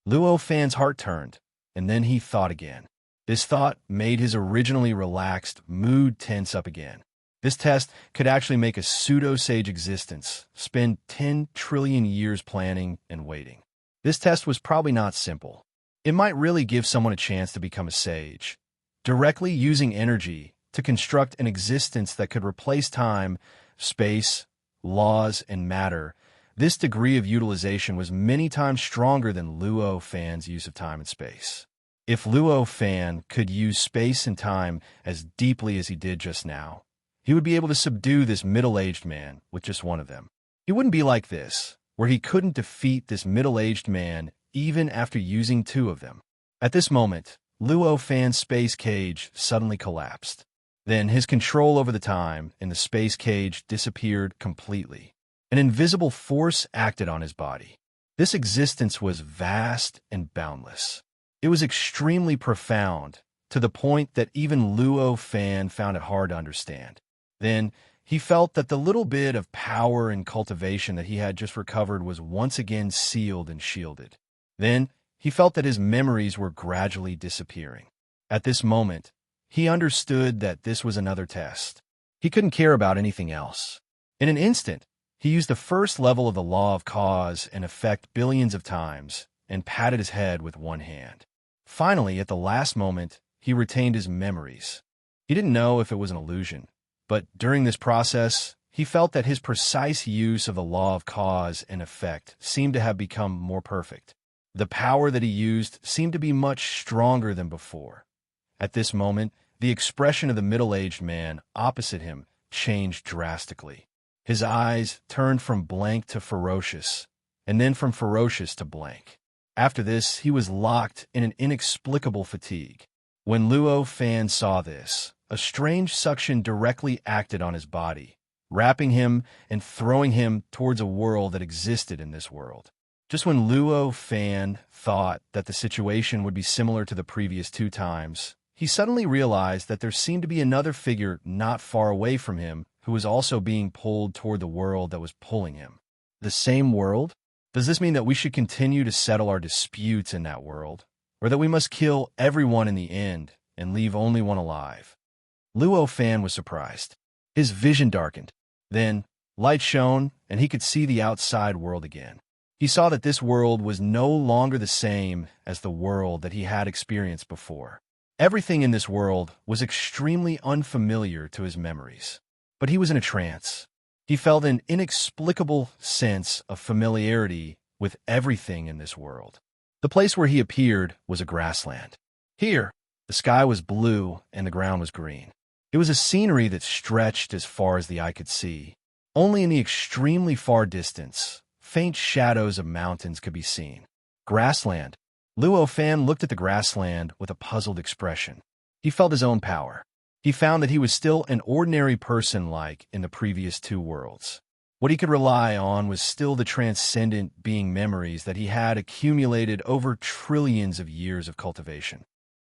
Luo Fan's heart turned, and then he thought again. This thought made his originally relaxed mood tense up again. This test could actually make a pseudo-sage existence spend 10 trillion years planning and waiting. This test was probably not simple. It might really give someone a chance to become a sage, directly using energy to construct an existence that could replace time, space, laws, and matter. This degree of utilization was many times stronger than Luo Fan's use of time and space. If Luo Fan could use space and time as deeply as he did just now, he would be able to subdue this middle-aged man with just one of them. He wouldn't be like this, where he couldn't defeat this middle-aged man even after using 2 of them. At this moment, Luo Fan's space cage suddenly collapsed. Then his control over the time in the space cage disappeared completely. An invisible force acted on his body. This existence was vast and boundless. It was extremely profound, to the point that even Luo Fan found it hard to understand. Then he felt that the little bit of power and cultivation that he had just recovered was once again sealed and shielded. Then he felt that his memories were gradually disappearing. At this moment, he understood that this was another test. He couldn't care about anything else. In an instant, he used the first level of the law of cause and effect billions of times and patted his head with one hand. Finally, at the last moment, he retained his memories. He didn't know if it was an illusion, but during this process, he felt that his precise use of the law of cause and effect seemed to have become more perfect. The power that he used seemed to be much stronger than before. At this moment, the expression of the middle-aged man opposite him changed drastically. His eyes turned from blank to ferocious, and then from ferocious to blank. After this, he was locked in an inexplicable fatigue. When Luo Fan saw this, a strange suction directly acted on his body, wrapping him and throwing him towards a world that existed in this world. Just when Luo Fan thought that the situation would be similar to the previous 2 times, he suddenly realized that there seemed to be another figure not far away from him who was also being pulled toward the world that was pulling him. The same world? Does this mean that we should continue to settle our disputes in that world, or that we must kill everyone in the end and leave only one alive? Luo Fan was surprised. His vision darkened. Then, light shone, and he could see the outside world again. He saw that this world was no longer the same as the world that he had experienced before. Everything in this world was extremely unfamiliar to his memories. But he was in a trance. He felt an inexplicable sense of familiarity with everything in this world. The place where he appeared was a grassland. Here, the sky was blue and the ground was green. It was a scenery that stretched as far as the eye could see. Only in the extremely far distance, faint shadows of mountains could be seen. Grassland. Luo Fan looked at the grassland with a puzzled expression. He felt his own power. He found that he was still an ordinary person like in the previous 2 worlds. What he could rely on was still the transcendent being memories that he had accumulated over trillions of years of cultivation.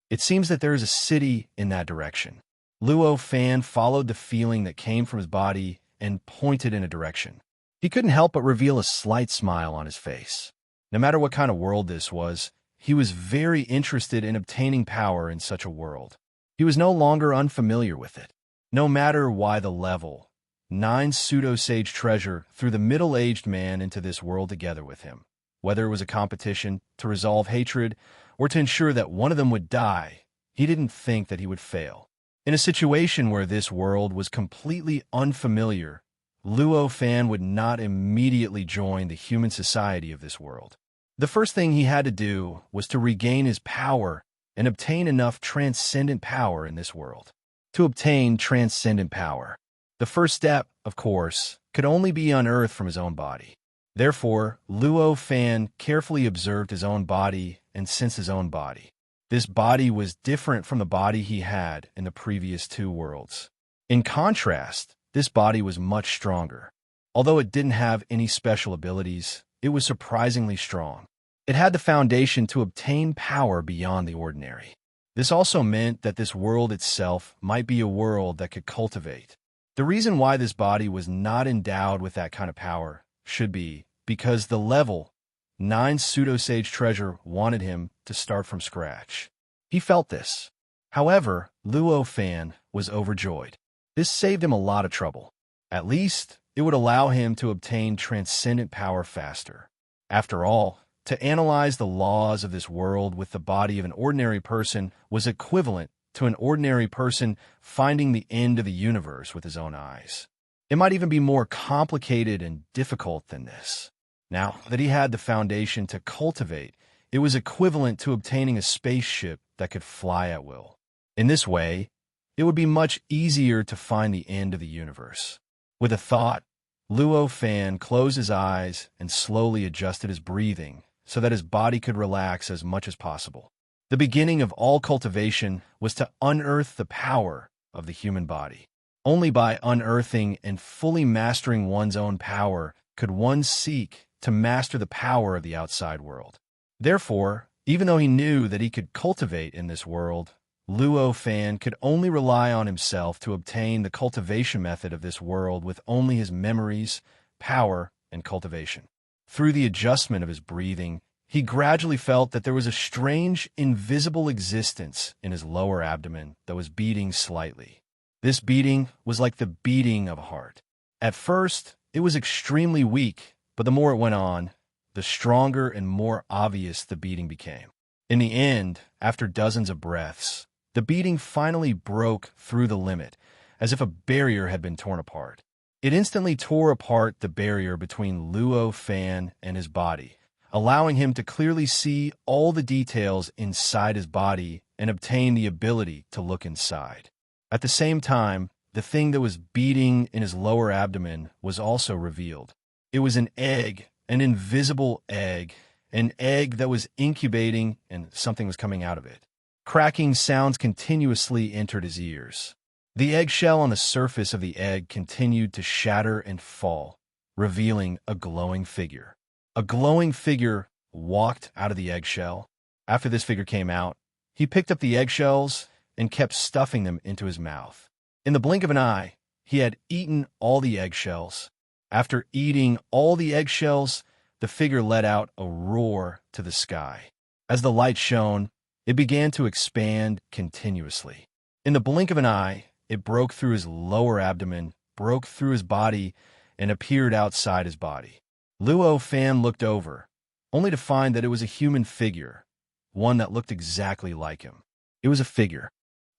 It seems that there is a city in that direction. Luo Fan followed the feeling that came from his body and pointed in a direction. He couldn't help but reveal a slight smile on his face. No matter what kind of world this was, he was very interested in obtaining power in such a world. He was no longer unfamiliar with it. No matter why the level, 9 pseudo-sage treasure threw the middle-aged man into this world together with him. Whether it was a competition to resolve hatred or to ensure that one of them would die, he didn't think that he would fail. In a situation where this world was completely unfamiliar, Luo Fan would not immediately join the human society of this world. The first thing he had to do was to regain his power and obtain enough transcendent power in this world. To obtain transcendent power, The first step, of course, could only be unearthed from his own body. Therefore, Luo Fan carefully observed his own body and sensed his own body. This body was different from the body he had in the previous two worlds. In contrast, this body was much stronger. Although it didn't have any special abilities, it was surprisingly strong. It had the foundation to obtain power beyond the ordinary. This also meant that this world itself might be a world that could cultivate. The reason why this body was not endowed with that kind of power should be because the level 9 pseudo-sage treasure wanted him to start from scratch. He felt this. However, Luo Fan was overjoyed. This saved him a lot of trouble. At least, it would allow him to obtain transcendent power faster. After all, to analyze the laws of this world with the body of an ordinary person was equivalent to an ordinary person finding the end of the universe with his own eyes. It might even be more complicated and difficult than this. Now that he had the foundation to cultivate, it was equivalent to obtaining a spaceship that could fly at will. In this way, it would be much easier to find the end of the universe. With a thought, Luo Fan closed his eyes and slowly adjusted his breathing so that his body could relax as much as possible. The beginning of all cultivation was to unearth the power of the human body. Only by unearthing and fully mastering one's own power could one seek to master the power of the outside world. Therefore, even though he knew that he could cultivate in this world, Luo Fan could only rely on himself to obtain the cultivation method of this world with only his memories, power, and cultivation. Through the adjustment of his breathing, he gradually felt that there was a strange, invisible existence in his lower abdomen that was beating slightly. This beating was like the beating of a heart. At first, it was extremely weak, but the more it went on, the stronger and more obvious the beating became. In the end, after dozens of breaths, the beating finally broke through the limit, as if a barrier had been torn apart. It instantly tore apart the barrier between Luo Fan and his body, allowing him to clearly see all the details inside his body and obtain the ability to look inside. At the same time, the thing that was beating in his lower abdomen was also revealed. It was an egg, an invisible egg, an egg that was incubating and something was coming out of it. Cracking sounds continuously entered his ears. The eggshell on the surface of the egg continued to shatter and fall, revealing a glowing figure. A glowing figure walked out of the eggshell. After this figure came out, he picked up the eggshells and kept stuffing them into his mouth. In the blink of an eye, he had eaten all the eggshells. After eating all the eggshells, the figure let out a roar to the sky. As the light shone, it began to expand continuously. In the blink of an eye, it broke through his lower abdomen, broke through his body, and appeared outside his body. Luo Fan looked over, only to find that it was a human figure, one that looked exactly like him. It was a figure,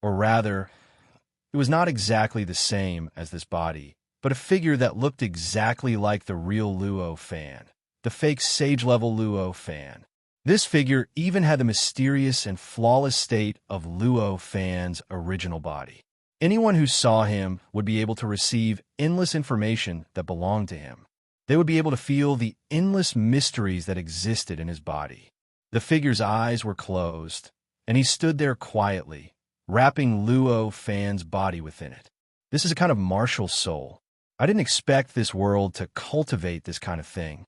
or rather, it was not exactly the same as this body, but a figure that looked exactly like the real Luo Fan, the fake sage-level Luo Fan. This figure even had the mysterious and flawless state of Luo Fan's original body. Anyone who saw him would be able to receive endless information that belonged to him. They would be able to feel the endless mysteries that existed in his body. The figure's eyes were closed, and he stood there quietly, wrapping Luo Fan's body within it. This is a kind of martial soul. I didn't expect this world to cultivate this kind of thing.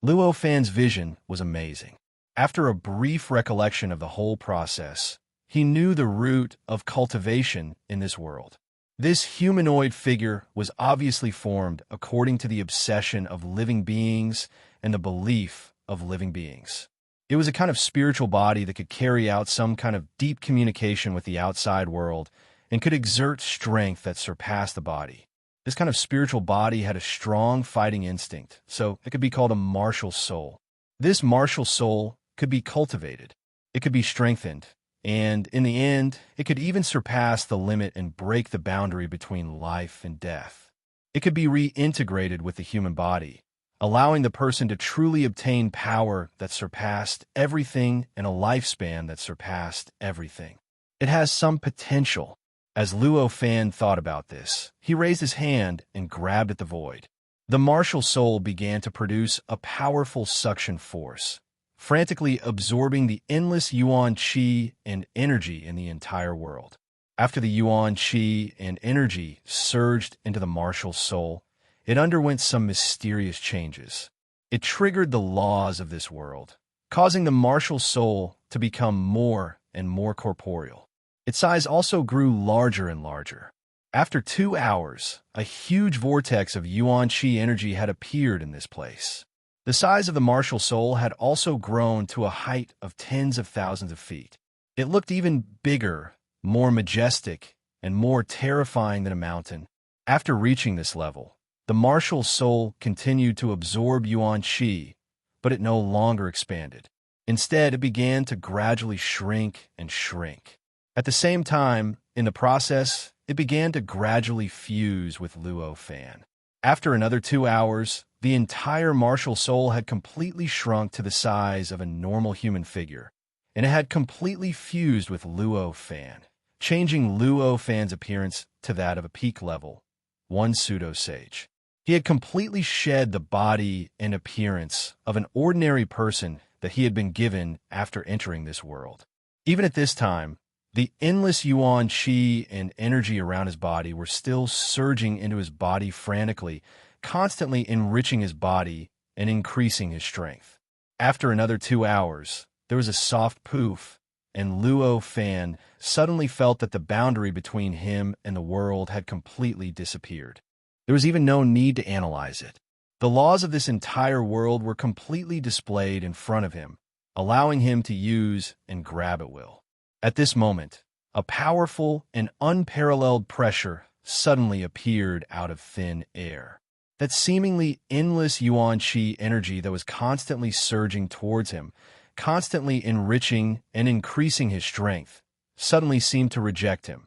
Luo Fan's vision was amazing. After a brief recollection of the whole process, he knew the root of cultivation in this world. This humanoid figure was obviously formed according to the obsession of living beings and the belief of living beings. It was a kind of spiritual body that could carry out some kind of deep communication with the outside world and could exert strength that surpassed the body. This kind of spiritual body had a strong fighting instinct, so it could be called a martial soul. This martial soul could be cultivated. It could be strengthened. And in the end, it could even surpass the limit and break the boundary between life and death. It could be reintegrated with the human body, allowing the person to truly obtain power that surpassed everything and a lifespan that surpassed everything. It has some potential. As Luo Fan thought about this, he raised his hand and grabbed at the void. The martial soul began to produce a powerful suction force, frantically absorbing the endless yuan qi and energy in the entire world. After the yuan qi and energy surged into the martial soul, it underwent some mysterious changes. It triggered the laws of this world, causing the martial soul to become more and more corporeal. Its size also grew larger and larger. After 2 hours, a huge vortex of yuan qi energy had appeared in this place. The size of the martial soul had also grown to a height of tens of thousands of feet. It looked even bigger, more majestic, and more terrifying than a mountain. After reaching this level, the martial soul continued to absorb yuan qi, but it no longer expanded. Instead, it began to gradually shrink and shrink. At the same time, in the process, it began to gradually fuse with Luo Fan. After another 2 hours, the entire martial soul had completely shrunk to the size of a normal human figure, and it had completely fused with Luo Fan, changing Luo Fan's appearance to that of a peak level, one pseudo-sage. He had completely shed the body and appearance of an ordinary person that he had been given after entering this world. Even at this time, the endless yuan qi and energy around his body were still surging into his body frantically, constantly enriching his body and increasing his strength. After another 2 hours, there was a soft poof, and Luo Fan suddenly felt that the boundary between him and the world had completely disappeared. There was even no need to analyze it. The laws of this entire world were completely displayed in front of him, allowing him to use and grab at will. At this moment, a powerful and unparalleled pressure suddenly appeared out of thin air. That seemingly endless yuan qi energy that was constantly surging towards him, constantly enriching and increasing his strength, suddenly seemed to reject him,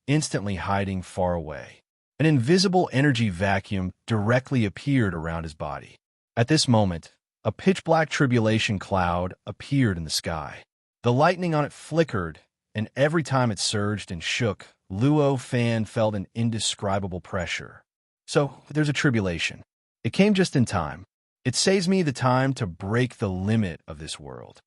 instantly hiding far away. An invisible energy vacuum directly appeared around his body. At this moment, a pitch-black tribulation cloud appeared in the sky. The lightning on it flickered, and every time it surged and shook, Luo Fan felt an indescribable pressure. So, there's a tribulation. It came just in time. It saves me the time to break the limit of this world.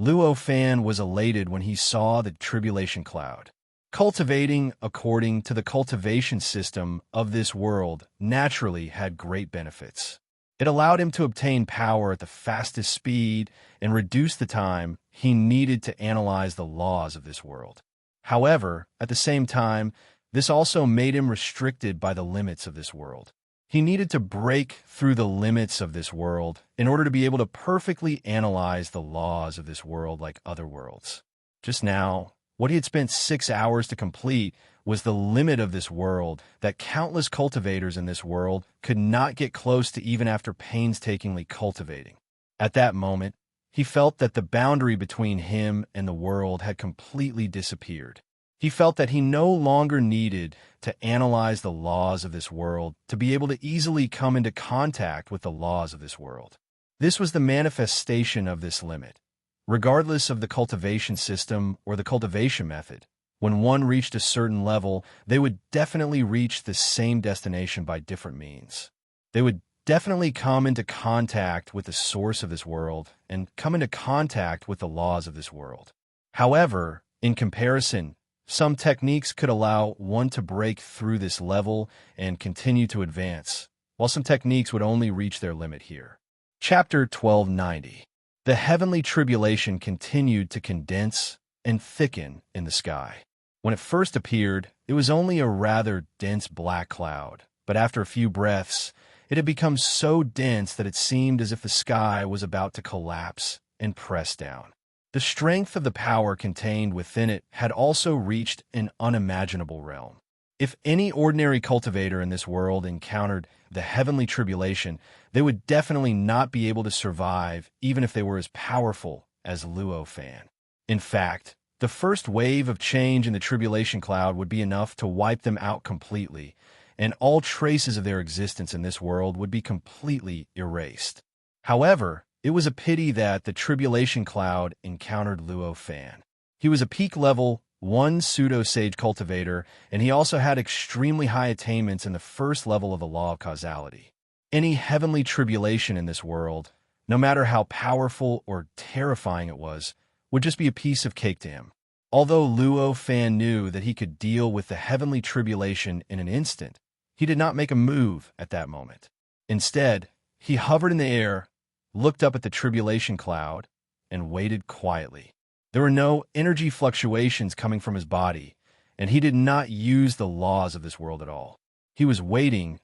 Luo Fan was elated when he saw the tribulation cloud. Cultivating according to the cultivation system of this world naturally had great benefits. It allowed him to obtain power at the fastest speed and reduce the time he needed to analyze the laws of this world. However, at the same time, this also made him restricted by the limits of this world. He needed to break through the limits of this world in order to be able to perfectly analyze the laws of this world like other worlds. Just now, what he had spent 6 hours to complete was the limit of this world that countless cultivators in this world could not get close to even after painstakingly cultivating. At that moment, he felt that the boundary between him and the world had completely disappeared. He felt that he no longer needed to analyze the laws of this world to be able to easily come into contact with the laws of this world. This was the manifestation of this limit. Regardless of the cultivation system or the cultivation method, when one reached a certain level, they would definitely reach the same destination by different means. They would definitely come into contact with the source of this world and come into contact with the laws of this world. However, in comparison, some techniques could allow one to break through this level and continue to advance, while some techniques would only reach their limit here. Chapter 1290. The heavenly tribulation continued to condense and thicken in the sky. When it first appeared, it was only a rather dense black cloud, but after a few breaths, it had become so dense that it seemed as if the sky was about to collapse and press down. The strength of the power contained within it had also reached an unimaginable realm. If any ordinary cultivator in this world encountered the heavenly tribulation, they would definitely not be able to survive even if they were as powerful as Luo Fan. In fact, the first wave of change in the tribulation cloud would be enough to wipe them out completely, and all traces of their existence in this world would be completely erased. However, it was a pity that the tribulation cloud encountered Luo Fan. He was a peak level, one pseudo-sage cultivator, and he also had extremely high attainments in the first level of the law of causality. Any heavenly tribulation in this world, no matter how powerful or terrifying it was, would just be a piece of cake to him. Although Luo Fan knew that he could deal with the heavenly tribulation in an instant, he did not make a move at that moment. Instead, he hovered in the air, looked up at the tribulation cloud, and waited quietly. There were no energy fluctuations coming from his body, and he did not use the laws of this world at all. He was waiting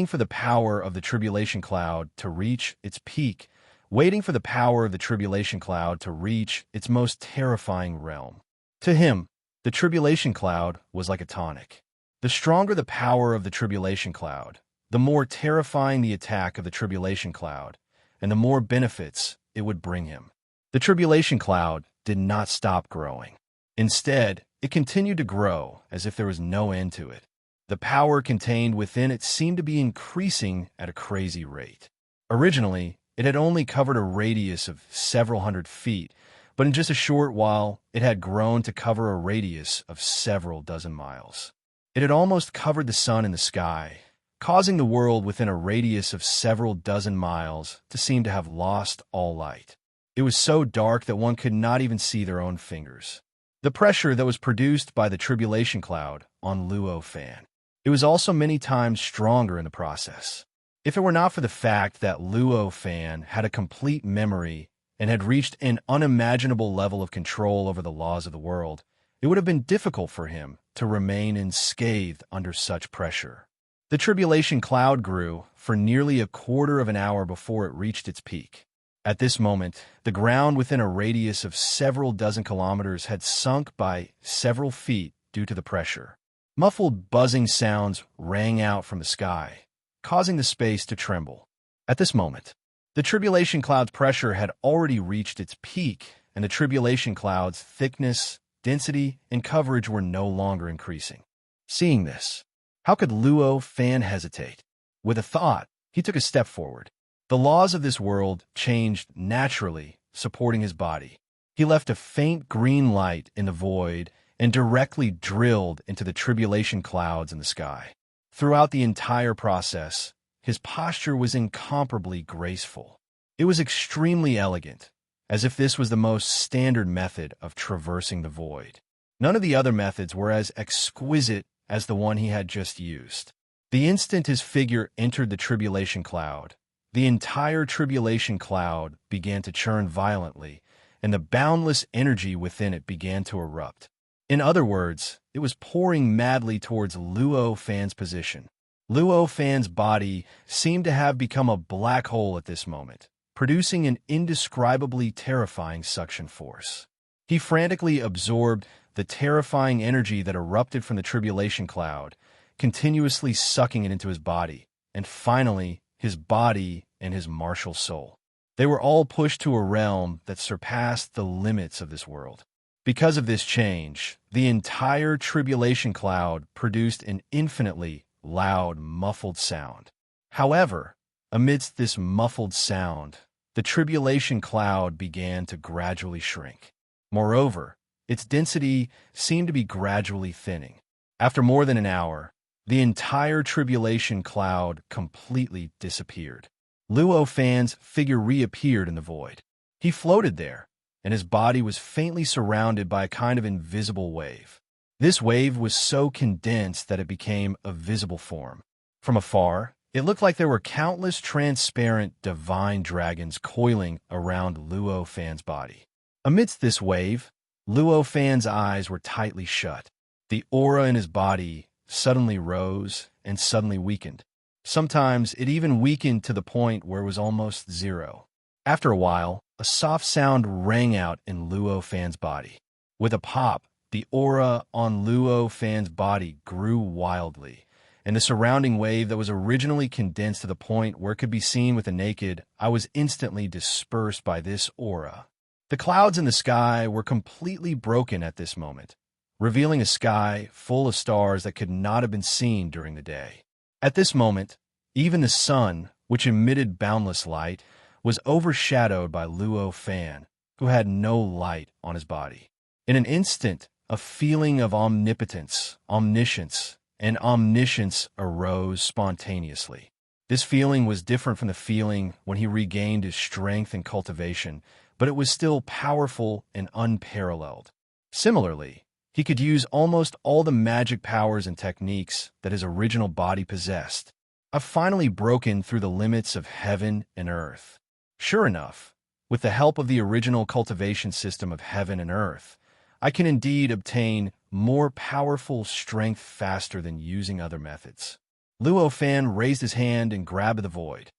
for the power of the tribulation cloud to reach its peak, waiting for the power of the tribulation cloud to reach its most terrifying realm. To him, the tribulation cloud was like a tonic. The stronger the power of the tribulation cloud, the more terrifying the attack of the tribulation cloud, and the more benefits it would bring him. The tribulation cloud did not stop growing. Instead, it continued to grow as if there was no end to it. The power contained within it seemed to be increasing at a crazy rate. Originally, it had only covered a radius of several hundred feet, but in just a short while, it had grown to cover a radius of several dozen miles. It had almost covered the sun in the sky, causing the world within a radius of several dozen miles to seem to have lost all light. It was so dark that one could not even see their own fingers. The pressure that was produced by the tribulation cloud on Luo Fan, it was also many times stronger in the process. If it were not for the fact that Luo Fan had a complete memory and had reached an unimaginable level of control over the laws of the world, it would have been difficult for him to remain unscathed under such pressure. The tribulation cloud grew for nearly a quarter of an hour before it reached its peak. At this moment, the ground within a radius of several dozen kilometers had sunk by several feet due to the pressure. Muffled buzzing sounds rang out from the sky, causing the space to tremble. At this moment, the tribulation cloud's pressure had already reached its peak, and the tribulation cloud's thickness, density, and coverage were no longer increasing. Seeing this, how could Luo Fan hesitate? With a thought, he took a step forward. The laws of this world changed naturally, supporting his body. He left a faint green light in the void and directly drilled into the tribulation clouds in the sky. Throughout the entire process, his posture was incomparably graceful. It was extremely elegant, as if this was the most standard method of traversing the void. None of the other methods were as exquisite as the one he had just used. The instant his figure entered the tribulation cloud, the entire tribulation cloud began to churn violently, and the boundless energy within it began to erupt. In other words, it was pouring madly towards Luo Fan's position. Luo Fan's body seemed to have become a black hole at this moment, producing an indescribably terrifying suction force. He frantically absorbed the terrifying energy that erupted from the tribulation cloud, continuously sucking it into his body, and finally, his body and his martial soul. They were all pushed to a realm that surpassed the limits of this world. Because of this change, the entire tribulation cloud produced an infinitely loud, muffled sound. However, amidst this muffled sound, the tribulation cloud began to gradually shrink. Moreover, its density seemed to be gradually thinning. After more than an hour, the entire tribulation cloud completely disappeared. Luo Fan's figure reappeared in the void. He floated there, and his body was faintly surrounded by a kind of invisible wave. This wave was so condensed that it became a visible form. From afar, it looked like there were countless transparent divine dragons coiling around Luo Fan's body. Amidst this wave, Luo Fan's eyes were tightly shut. The aura in his body suddenly rose and suddenly weakened. Sometimes it even weakened to the point where it was almost zero. After a while, a soft sound rang out in Luo Fan's body. With a pop, the aura on Luo Fan's body grew wildly, and the surrounding wave that was originally condensed to the point where it could be seen with the naked eye was instantly dispersed by this aura. The clouds in the sky were completely broken at this moment, revealing a sky full of stars that could not have been seen during the day. At this moment, even the sun, which emitted boundless light, was overshadowed by Luo Fan, who had no light on his body. In an instant, a feeling of omnipotence, omniscience, and omniscience arose spontaneously. This feeling was different from the feeling when he regained his strength and cultivation, but it was still powerful and unparalleled. Similarly, he could use almost all the magic powers and techniques that his original body possessed. I've finally broken through the limits of heaven and earth. Sure enough, with the help of the original cultivation system of heaven and earth, I can indeed obtain more powerful strength faster than using other methods. Luo Fan raised his hand and grabbed the void.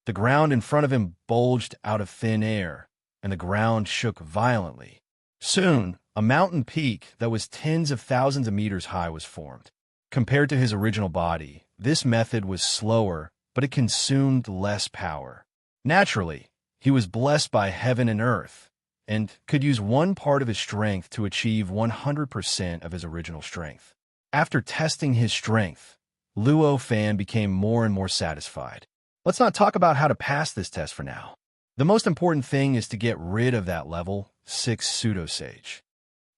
The ground in front of him bulged out of thin air, and the ground shook violently. Soon, a mountain peak that was tens of thousands of meters high was formed. Compared to his original body, this method was slower, but it consumed less power. Naturally, he was blessed by heaven and earth, and could use one part of his strength to achieve 100% of his original strength. After testing his strength, Luo Fan became more and more satisfied. Let's not talk about how to pass this test for now. The most important thing is to get rid of that level 6 pseudo-sage.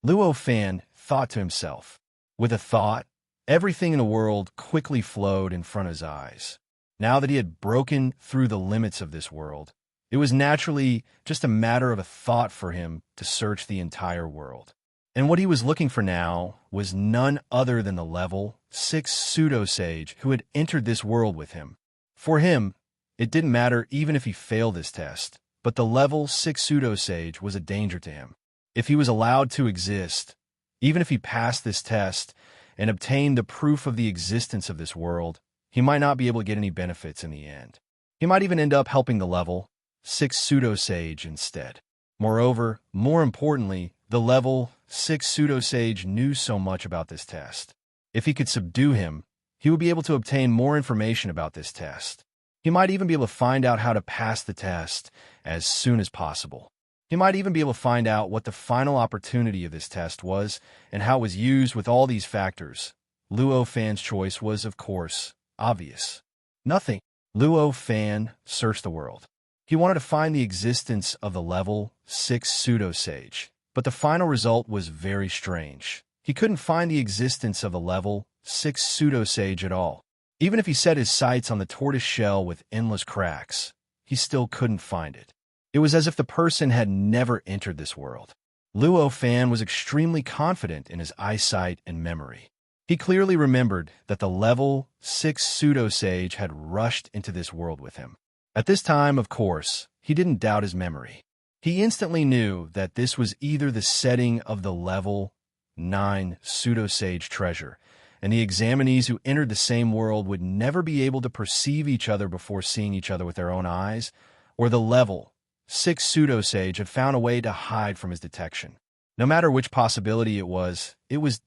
Luo Fan thought to himself. With a thought, everything in the world quickly flowed in front of his eyes. Now that he had broken through the limits of this world, it was naturally just a matter of a thought for him to search the entire world. And what he was looking for now was none other than the level 6 pseudo-sage who had entered this world with him. For him, it didn't matter even if he failed this test, but the level 6 pseudo-sage was a danger to him. If he was allowed to exist, even if he passed this test and obtained the proof of the existence of this world, he might not be able to get any benefits in the end. He might even end up helping the level 6 pseudo-sage instead. Moreover, more importantly, the level 6 pseudo-sage knew so much about this test. If he could subdue him, he would be able to obtain more information about this test. He might even be able to find out how to pass the test as soon as possible. He might even be able to find out what the final opportunity of this test was and how it was used. With all these factors, Luo Fan's choice was, of course, obvious. Nothing. Luo Fan searched the world. He wanted to find the existence of the level 6 pseudo-sage, but the final result was very strange. He couldn't find the existence of the level 6 pseudo-sage at all. Even if he set his sights on the tortoise shell with endless cracks, he still couldn't find it. It was as if the person had never entered this world. Luo Fan was extremely confident in his eyesight and memory. He clearly remembered that the level 6 pseudo-sage had rushed into this world with him. At this time, of course, he didn't doubt his memory. He instantly knew that this was either the setting of the level 9 pseudo-sage treasure, and the examinees who entered the same world would never be able to perceive each other before seeing each other with their own eyes, or the level 6 pseudo-sage had found a way to hide from his detection. No matter which possibility it was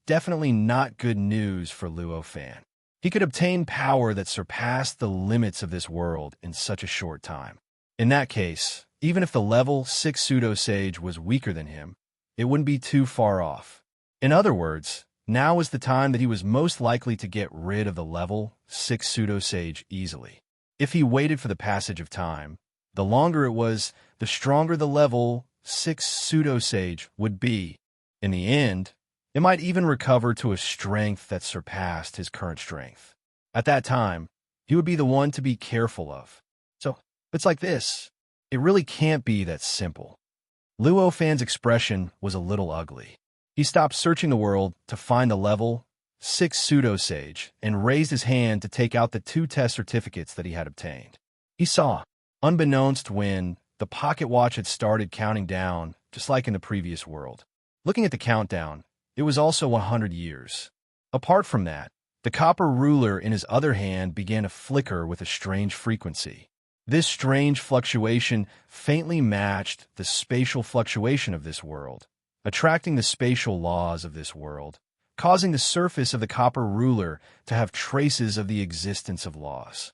definitely not good news for Luo Fan. He could obtain power that surpassed the limits of this world in such a short time. In that case, even if the level 6 pseudo-sage was weaker than him, it wouldn't be too far off. In other words, now was the time that he was most likely to get rid of the level 6 pseudo-sage easily. If he waited for the passage of time, the longer it was, the stronger the level 6 pseudo-sage would be. In the end, it might even recover to a strength that surpassed his current strength. At that time, he would be the one to be careful of. So, it's like this. It really can't be that simple. Luo Fan's expression was a little ugly. He stopped searching the world to find the level 6 pseudo-sage and raised his hand to take out the 2 test certificates that he had obtained. He saw, unbeknownst when, the pocket watch had started counting down, just like in the previous world. Looking at the countdown, it was also 100 years. Apart from that, the copper ruler in his other hand began to flicker with a strange frequency. This strange fluctuation faintly matched the spatial fluctuation of this world, attracting the spatial laws of this world, causing the surface of the copper ruler to have traces of the existence of laws.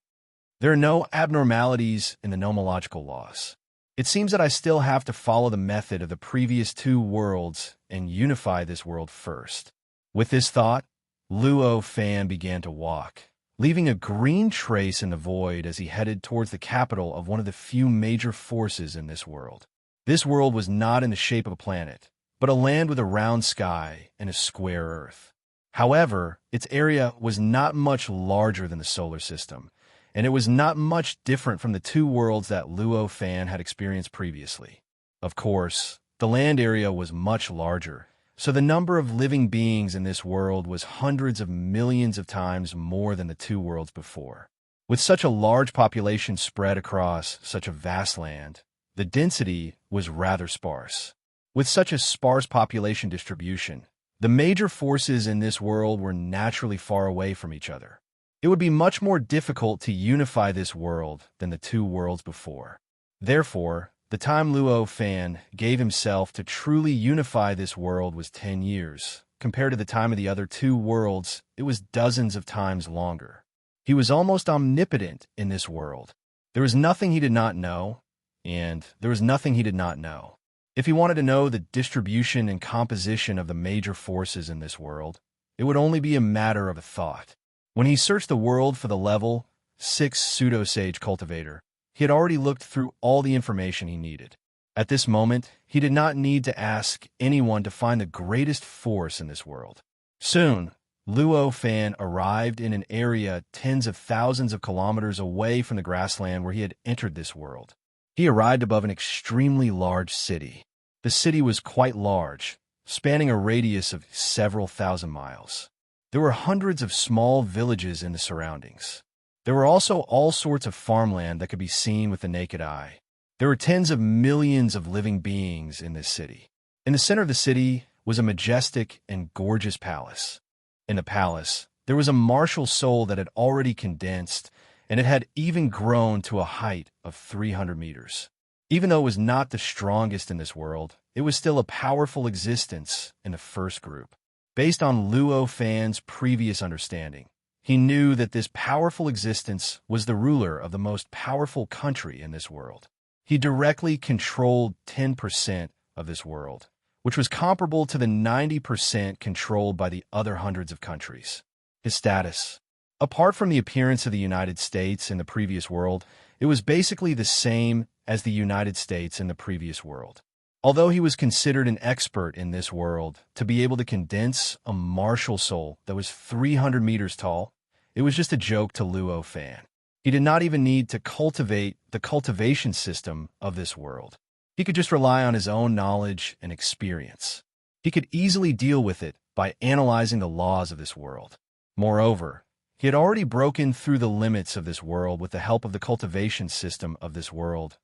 There are no abnormalities in the nomological laws. It seems that I still have to follow the method of the previous 2 worlds and unify this world first. With this thought, Luo Fan began to walk, leaving a green trace in the void as he headed towards the capital of one of the few major forces in this world. This world was not in the shape of a planet, but a land with a round sky and a square Earth. However, its area was not much larger than the solar system, and it was not much different from the two worlds that Luo Fan had experienced previously. Of course, the land area was much larger, so the number of living beings in this world was hundreds of millions of times more than the two worlds before. With such a large population spread across such a vast land, the density was rather sparse. With such a sparse population distribution, the major forces in this world were naturally far away from each other. It would be much more difficult to unify this world than the two worlds before. Therefore, the time Luo Fan gave himself to truly unify this world was 10 years. Compared to the time of the other two worlds, it was dozens of times longer. He was almost omnipotent in this world. There was nothing he did not know, and there was nothing he did not know. If he wanted to know the distribution and composition of the major forces in this world, it would only be a matter of a thought. When he searched the world for the level 6 pseudo-sage cultivator, he had already looked through all the information he needed. At this moment, he did not need to ask anyone to find the greatest force in this world. Soon, Luo Fan arrived in an area tens of thousands of kilometers away from the grassland where he had entered this world. He arrived above an extremely large city. The city was quite large, spanning a radius of several thousand miles. There were hundreds of small villages in the surroundings. There were also all sorts of farmland that could be seen with the naked eye. There were tens of millions of living beings in this city. In the center of the city was a majestic and gorgeous palace. In the palace, there was a martial soul that had already condensed, and it had even grown to a height of 300 meters. Even though it was not the strongest in this world, it was still a powerful existence in the first group. Based on Luo Fan's previous understanding, he knew that this powerful existence was the ruler of the most powerful country in this world. He directly controlled 10% of this world, which was comparable to the 90% controlled by the other hundreds of countries. His status. Apart from the appearance of the United States in the previous world, it was basically the same as the United States in the previous world. Although he was considered an expert in this world, to be able to condense a martial soul that was 300 meters tall, it was just a joke to Luo Fan. He did not even need to cultivate the cultivation system of this world. He could just rely on his own knowledge and experience. He could easily deal with it by analyzing the laws of this world. Moreover, he had already broken through the limits of this world with the help of the cultivation system of this world.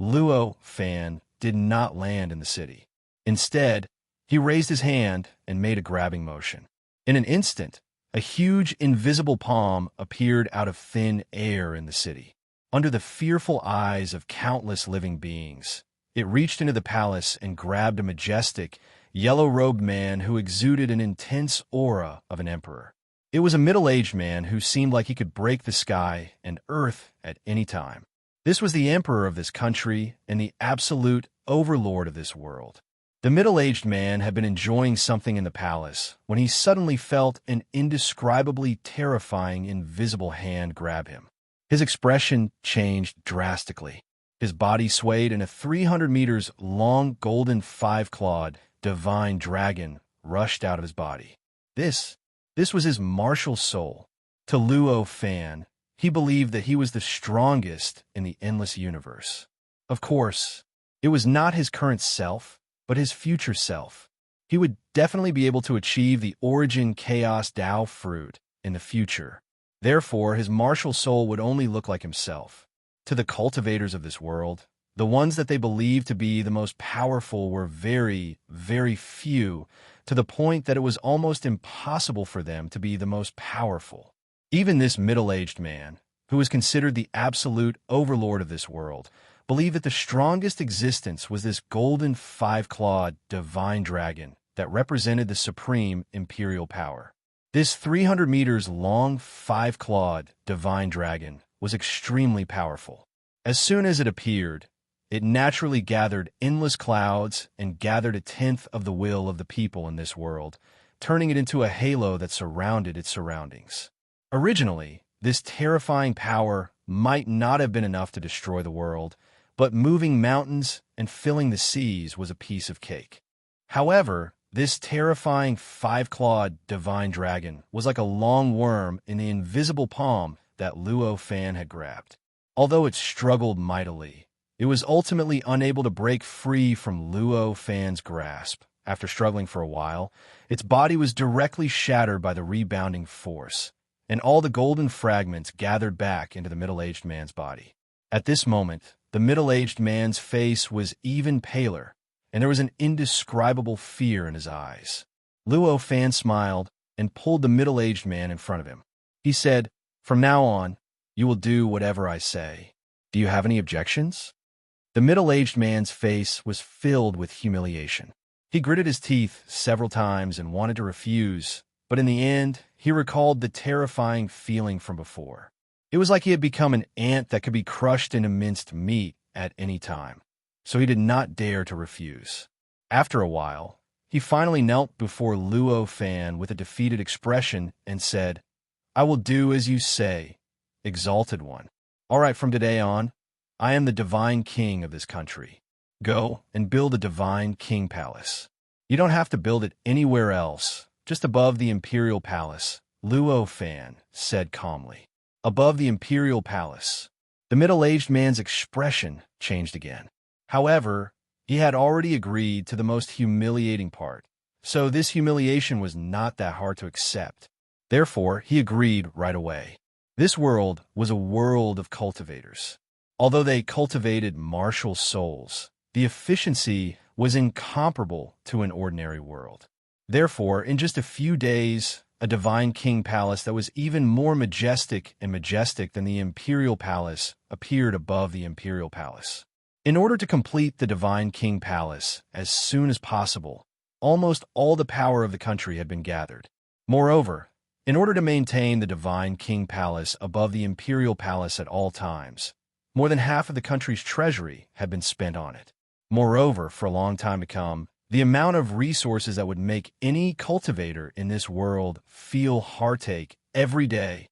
Luo Fan did not land in the city. Instead, he raised his hand and made a grabbing motion. In an instant, a huge invisible palm appeared out of thin air in the city. Under the fearful eyes of countless living beings, it reached into the palace and grabbed a majestic, yellow-robed man who exuded an intense aura of an emperor. It was a middle-aged man who seemed like he could break the sky and earth at any time. This was the emperor of this country and the absolute overlord of this world. The middle-aged man had been enjoying something in the palace when he suddenly felt an indescribably terrifying invisible hand grab him. His expression changed drastically. His body swayed and a 300 meters long golden five-clawed divine dragon rushed out of his body. This was his martial soul. To Luo Fan, he believed that he was the strongest in the endless universe. Of course, it was not his current self, but his future self. He would definitely be able to achieve the origin chaos Tao fruit in the future. Therefore, his martial soul would only look like himself. To the cultivators of this world, the ones that they believed to be the most powerful were very, very few, to the point that it was almost impossible for them to be the most powerful. Even this middle-aged man, who was considered the absolute overlord of this world, believed that the strongest existence was this golden five-clawed divine dragon that represented the supreme imperial power. This 300 meters long five-clawed divine dragon was extremely powerful. As soon as it appeared, it naturally gathered endless clouds and gathered a tenth of the will of the people in this world, turning it into a halo that surrounded its surroundings. Originally, this terrifying power might not have been enough to destroy the world, but moving mountains and filling the seas was a piece of cake. However, this terrifying five-clawed divine dragon was like a long worm in the invisible palm that Luo Fan had grabbed. Although it struggled mightily, it was ultimately unable to break free from Luo Fan's grasp. After struggling for a while, its body was directly shattered by the rebounding force, and all the golden fragments gathered back into the middle-aged man's body. At this moment, the middle-aged man's face was even paler, and there was an indescribable fear in his eyes. Luo Fan smiled and pulled the middle-aged man in front of him. He said, "From now on, you will do whatever I say. Do you have any objections?" The middle-aged man's face was filled with humiliation. He gritted his teeth several times and wanted to refuse, but in the end, he recalled the terrifying feeling from before. It was like he had become an ant that could be crushed into minced meat at any time, so he did not dare to refuse. After a while, he finally knelt before Luo Fan with a defeated expression and said, "I will do as you say, Exalted One. All right, from today on, I am the Divine King of this country. Go and build a Divine King Palace. You don't have to build it anywhere else, just above the Imperial Palace," Luo Fan said calmly. Above the Imperial Palace. The middle-aged man's expression changed again. However, he had already agreed to the most humiliating part, so this humiliation was not that hard to accept. Therefore, he agreed right away. This world was a world of cultivators. Although they cultivated martial souls, the efficiency was incomparable to an ordinary world. Therefore, in just a few days, a Divine King Palace that was even more majestic than the Imperial Palace appeared above the Imperial Palace. In order to complete the Divine King Palace as soon as possible, almost all the power of the country had been gathered. Moreover, in order to maintain the Divine King Palace above the Imperial Palace at all times, more than half of the country's treasury had been spent on it. Moreover, for a long time to come, the amount of resources that would make any cultivator in this world feel heartache every day.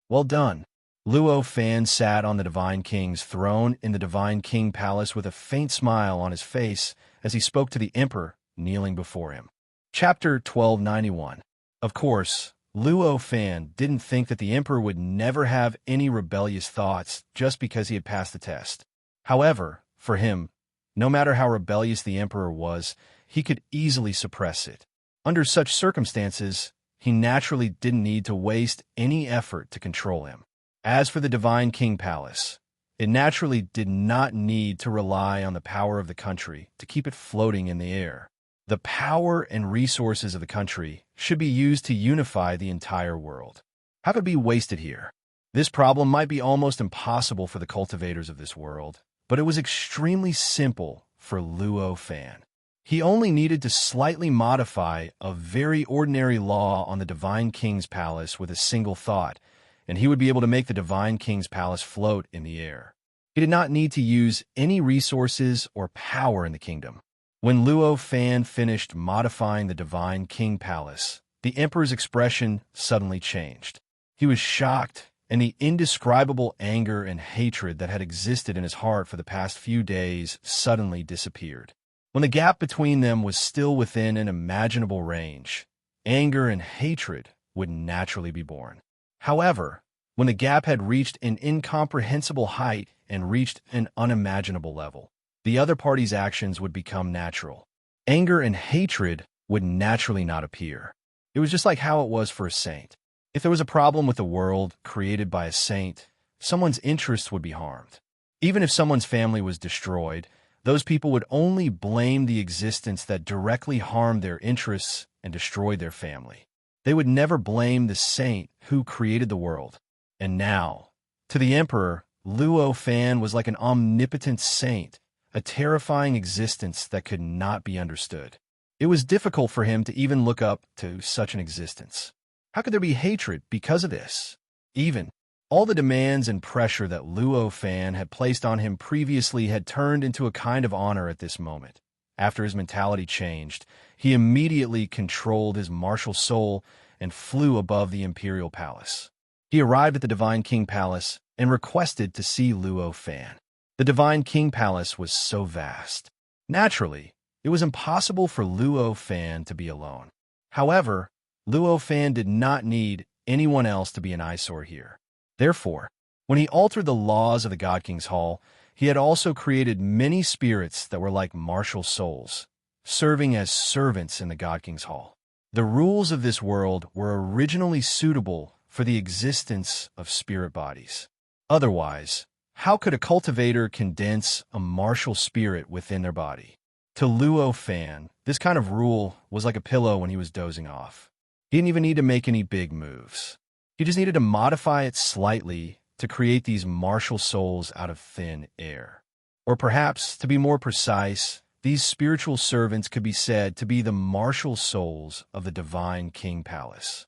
Well done. Luo Fan sat on the Divine King's throne in the Divine King Palace with a faint smile on his face as he spoke to the Emperor kneeling before him. Chapter 1291. Of course, Luo Fan didn't think that the Emperor would never have any rebellious thoughts just because he had passed the test. However, for him, no matter how rebellious the Emperor was, he could easily suppress it. Under such circumstances, he naturally didn't need to waste any effort to control him. As for the Divine King Palace, it naturally did not need to rely on the power of the country to keep it floating in the air. The power and resources of the country should be used to unify the entire world. How could it be wasted here? This problem might be almost impossible for the cultivators of this world, but it was extremely simple for Luo Fan. He only needed to slightly modify a very ordinary law on the Divine King's Palace with a single thought, and he would be able to make the Divine King's Palace float in the air. He did not need to use any resources or power in the kingdom. When Luo Fan finished modifying the Divine King Palace, the Emperor's expression suddenly changed. He was shocked, and the indescribable anger and hatred that had existed in his heart for the past few days suddenly disappeared. When the gap between them was still within an imaginable range, anger and hatred would naturally be born. However, when the gap had reached an incomprehensible height and reached an unimaginable level, the other party's actions would become natural. Anger and hatred would naturally not appear. It was just like how it was for a saint. If there was a problem with the world created by a saint, someone's interests would be harmed. Even if someone's family was destroyed, those people would only blame the existence that directly harmed their interests and destroyed their family. They would never blame the saint who created the world. And now, to the Emperor, Luo Fan was like an omnipotent saint, a terrifying existence that could not be understood. It was difficult for him to even look up to such an existence. How could there be hatred because of this? Even all the demands and pressure that Luo Fan had placed on him previously had turned into a kind of honor at this moment. After his mentality changed, he immediately controlled his martial soul and flew above the Imperial Palace. He arrived at the Divine King Palace and requested to see Luo Fan. The Divine King Palace was so vast. Naturally, It was impossible for Luo Fan to be alone. However, Luo Fan did not need anyone else to be an eyesore here. Therefore, when he altered the laws of the God King's Hall, he had also created many spirits that were like martial souls, serving as servants in the God King's Hall. The rules of this world were originally suitable for the existence of spirit bodies. Otherwise, how could a cultivator condense a martial spirit within their body? To Luo Fan, this kind of rule was like a pillow when he was dozing off. He didn't even need to make any big moves. He just needed to modify it slightly to create these martial souls out of thin air. Or perhaps, to be more precise, these spiritual servants could be said to be the martial souls of the divine king palace.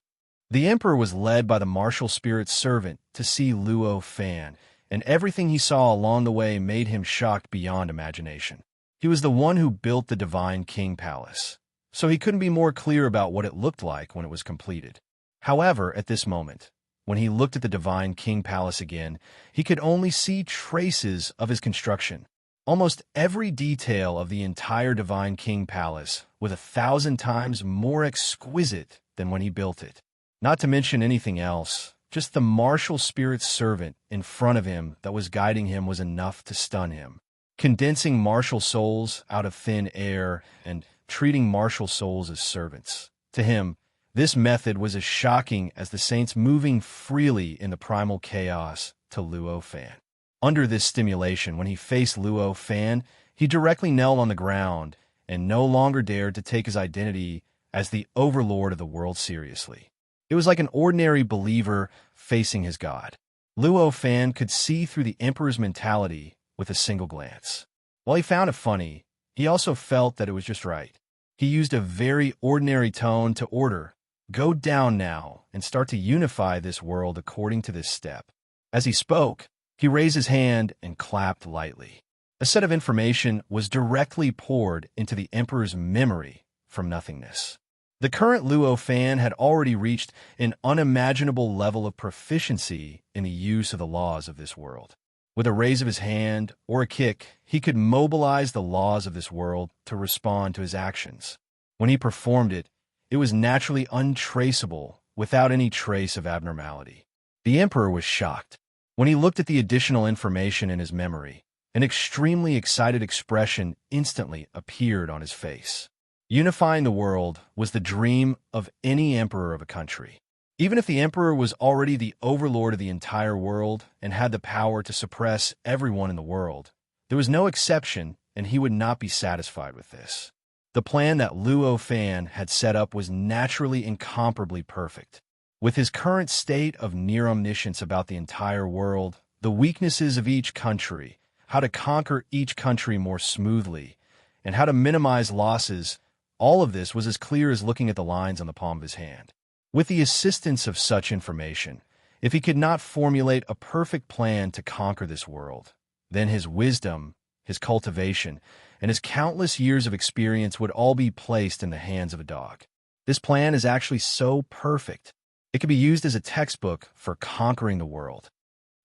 The emperor was led by the martial spirit servant to see Luo Fan, and everything he saw along the way made him shocked beyond imagination. He was the one who built the divine king palace, so he couldn't be more clear about what it looked like when it was completed. However, at this moment, when he looked at the divine king palace again, he could only see traces of his construction. Almost every detail of the entire divine king palace was 1,000 times more exquisite than when he built it. Not to mention anything else, just the martial spirit servant in front of him that was guiding him was enough to stun him. Condensing martial souls out of thin air and treating martial souls as servants. To him, this method was as shocking as the saints moving freely in the primal chaos to Luo Fan. Under this stimulation, when he faced Luo Fan, he directly knelt on the ground and no longer dared to take his identity as the overlord of the world seriously. It was like an ordinary believer facing his God. Luo Fan could see through the emperor's mentality with a single glance. While he found it funny, he also felt that it was just right. He used a very ordinary tone to order, "Go down now and start to unify this world according to this step." As he spoke, he raised his hand and clapped lightly. A set of information was directly poured into the emperor's memory from nothingness. The current Luo Fan had already reached an unimaginable level of proficiency in the use of the laws of this world. With a raise of his hand or a kick, he could mobilize the laws of this world to respond to his actions. When he performed it, it was naturally untraceable without any trace of abnormality. The emperor was shocked. When he looked at the additional information in his memory, an extremely excited expression instantly appeared on his face. Unifying the world was the dream of any emperor of a country. Even if the emperor was already the overlord of the entire world and had the power to suppress everyone in the world, there was no exception, and he would not be satisfied with this. The plan that Luo Fan had set up was naturally incomparably perfect. With his current state of near omniscience about the entire world, the weaknesses of each country, how to conquer each country more smoothly, and how to minimize losses, all of this was as clear as looking at the lines on the palm of his hand. With the assistance of such information, if he could not formulate a perfect plan to conquer this world, then his wisdom, his cultivation, and his countless years of experience would all be placed in the hands of a dog. This plan is actually so perfect, it could be used as a textbook for conquering the world.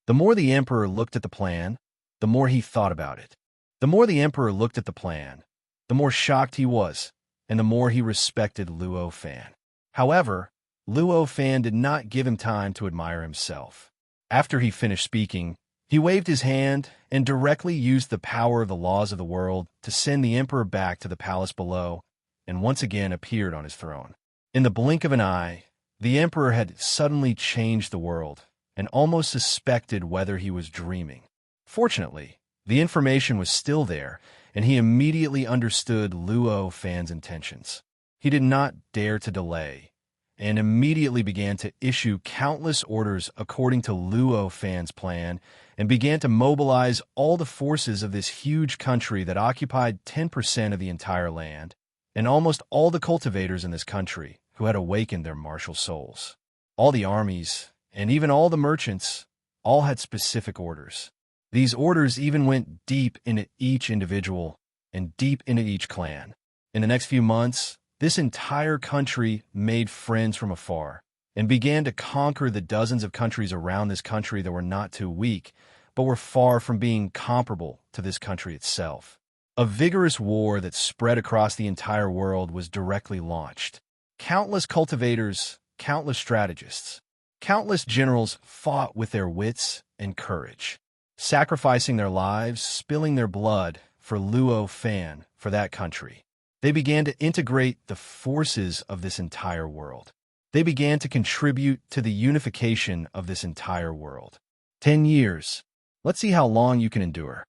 The more the emperor looked at the plan, the more he thought about it. The more the emperor looked at the plan, the more shocked he was, and the more he respected Luo Fan. However, Luo Fan did not give him time to admire himself. After he finished speaking, he waved his hand and directly used the power of the laws of the world to send the emperor back to the palace below and once again appeared on his throne. In the blink of an eye, the emperor had suddenly changed the world and almost suspected whether he was dreaming. Fortunately, the information was still there, and he immediately understood Luo Fan's intentions. He did not dare to delay, and immediately began to issue countless orders according to Luo Fan's plan, and began to mobilize all the forces of this huge country that occupied 10% of the entire land, and almost all the cultivators in this country who had awakened their martial souls. All the armies, and even all the merchants, all had specific orders. These orders even went deep into each individual and deep into each clan. In the next few months, this entire country made friends from afar and began to conquer the dozens of countries around this country that were not too weak, but were far from being comparable to this country itself. A vigorous war that spread across the entire world was directly launched. Countless cultivators, countless strategists, countless generals fought with their wits and courage, sacrificing their lives, spilling their blood for Luo Fan, for that country. They began to integrate the forces of this entire world. They began to contribute to the unification of this entire world. 10 years. Let's see how long you can endure.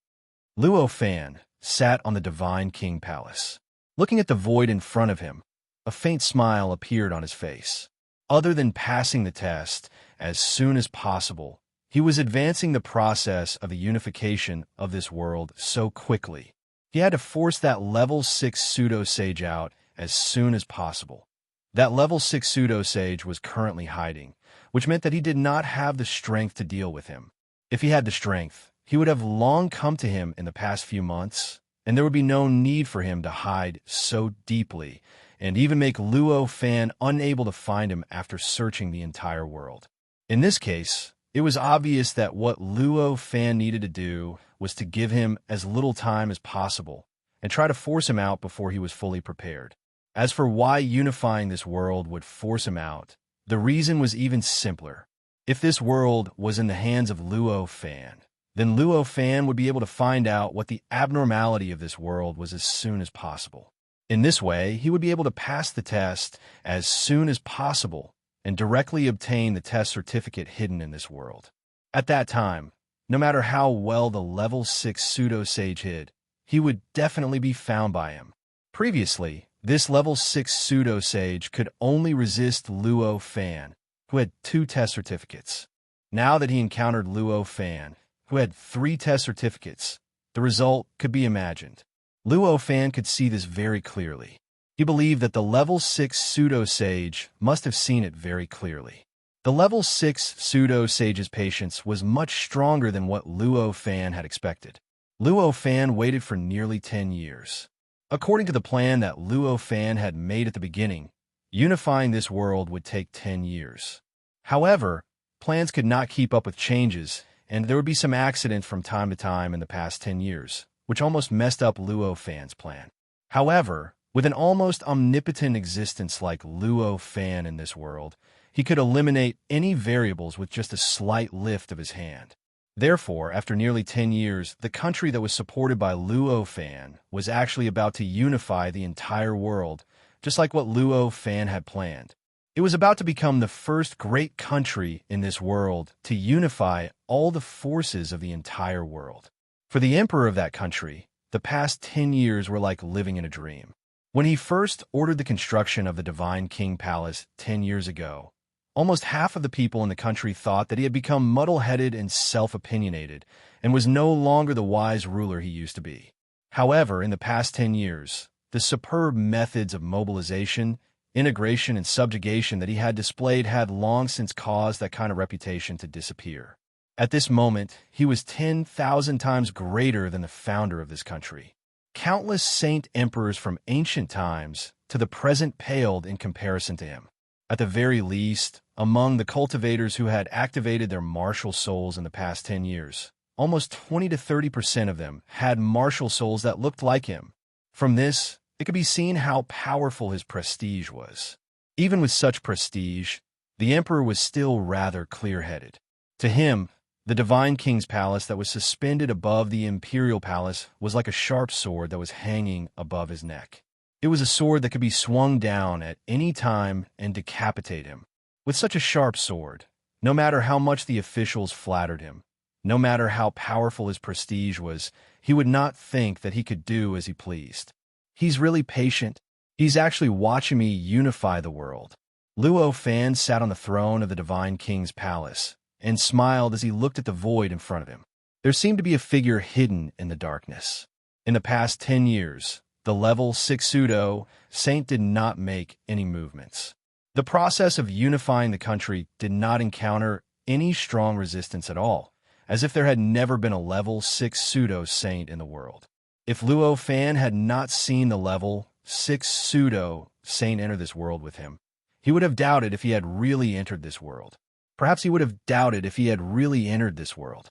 Luo Fan sat on the Divine King Palace. Looking at the void in front of him, a faint smile appeared on his face. Other than passing the test as soon as possible, he was advancing the process of the unification of this world so quickly. He had to force that level 6 pseudo-sage out as soon as possible. That level 6 pseudo-sage was currently hiding, which meant that he did not have the strength to deal with him. If he had the strength, he would have long come to him in the past few months, and there would be no need for him to hide so deeply and even make Luo Fan unable to find him after searching the entire world. In this case, it was obvious that what Luo Fan needed to do was to give him as little time as possible and try to force him out before he was fully prepared. As for why unifying this world would force him out, the reason was even simpler. If this world was in the hands of Luo Fan, then Luo Fan would be able to find out what the abnormality of this world was as soon as possible. In this way, he would be able to pass the test as soon as possible and directly obtain the test certificate hidden in this world. At that time, no matter how well the level 6 pseudo-sage hid, he would definitely be found by him. Previously, this level 6 pseudo-sage could only resist Luo Fan, who had 2 test certificates. Now that he encountered Luo Fan, who had 3 test certificates, the result could be imagined. Luo Fan could see this very clearly. He believed that the level 6 pseudo-sage must have seen it very clearly. The level 6 pseudo-sage's patience was much stronger than what Luo Fan had expected. Luo Fan waited for nearly 10 years. According to the plan that Luo Fan had made at the beginning, unifying this world would take 10 years. However, plans could not keep up with changes, and there would be some accidents from time to time in the past 10 years, which almost messed up Luo Fan's plan. However, with an almost omnipotent existence like Luo Fan in this world, he could eliminate any variables with just a slight lift of his hand. Therefore, after nearly 10 years, the country that was supported by Luo Fan was actually about to unify the entire world, just like what Luo Fan had planned. It was about to become the first great country in this world to unify all the forces of the entire world. For the emperor of that country, the past 10 years were like living in a dream. When he first ordered the construction of the Divine King Palace 10 years ago, almost half of the people in the country thought that he had become muddle-headed and self-opinionated and was no longer the wise ruler he used to be. However, in the past 10 years, the superb methods of mobilization, integration, and subjugation that he had displayed had long since caused that kind of reputation to disappear. At this moment, he was 10,000 times greater than the founder of this country. Countless saint emperors from ancient times to the present paled in comparison to him. At the very least, among the cultivators who had activated their martial souls in the past 10 years, almost 20 to 30% of them had martial souls that looked like him. From this, it could be seen how powerful his prestige was. Even with such prestige, the emperor was still rather clear-headed. To him, the Divine King's palace that was suspended above the imperial palace was like a sharp sword that was hanging above his neck. It was a sword that could be swung down at any time and decapitate him. With such a sharp sword, no matter how much the officials flattered him, no matter how powerful his prestige was, he would not think that he could do as he pleased. He's really patient. He's actually watching me unify the world. Luo Fan sat on the throne of the Divine King's palace and smiled as he looked at the void in front of him. There seemed to be a figure hidden in the darkness. In the past 10 years, the level 6 pseudo-saint did not make any movements. The process of unifying the country did not encounter any strong resistance at all, as if there had never been a level 6 pseudo-saint in the world. If Luo Fan had not seen the level 6 pseudo-saint enter this world with him, he would have doubted if he had really entered this world. Perhaps he would have doubted if he had really entered this world.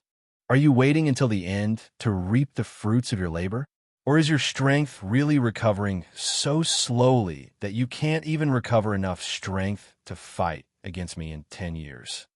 Are you waiting until the end to reap the fruits of your labor? Or is your strength really recovering so slowly that you can't even recover enough strength to fight against me in 10 years?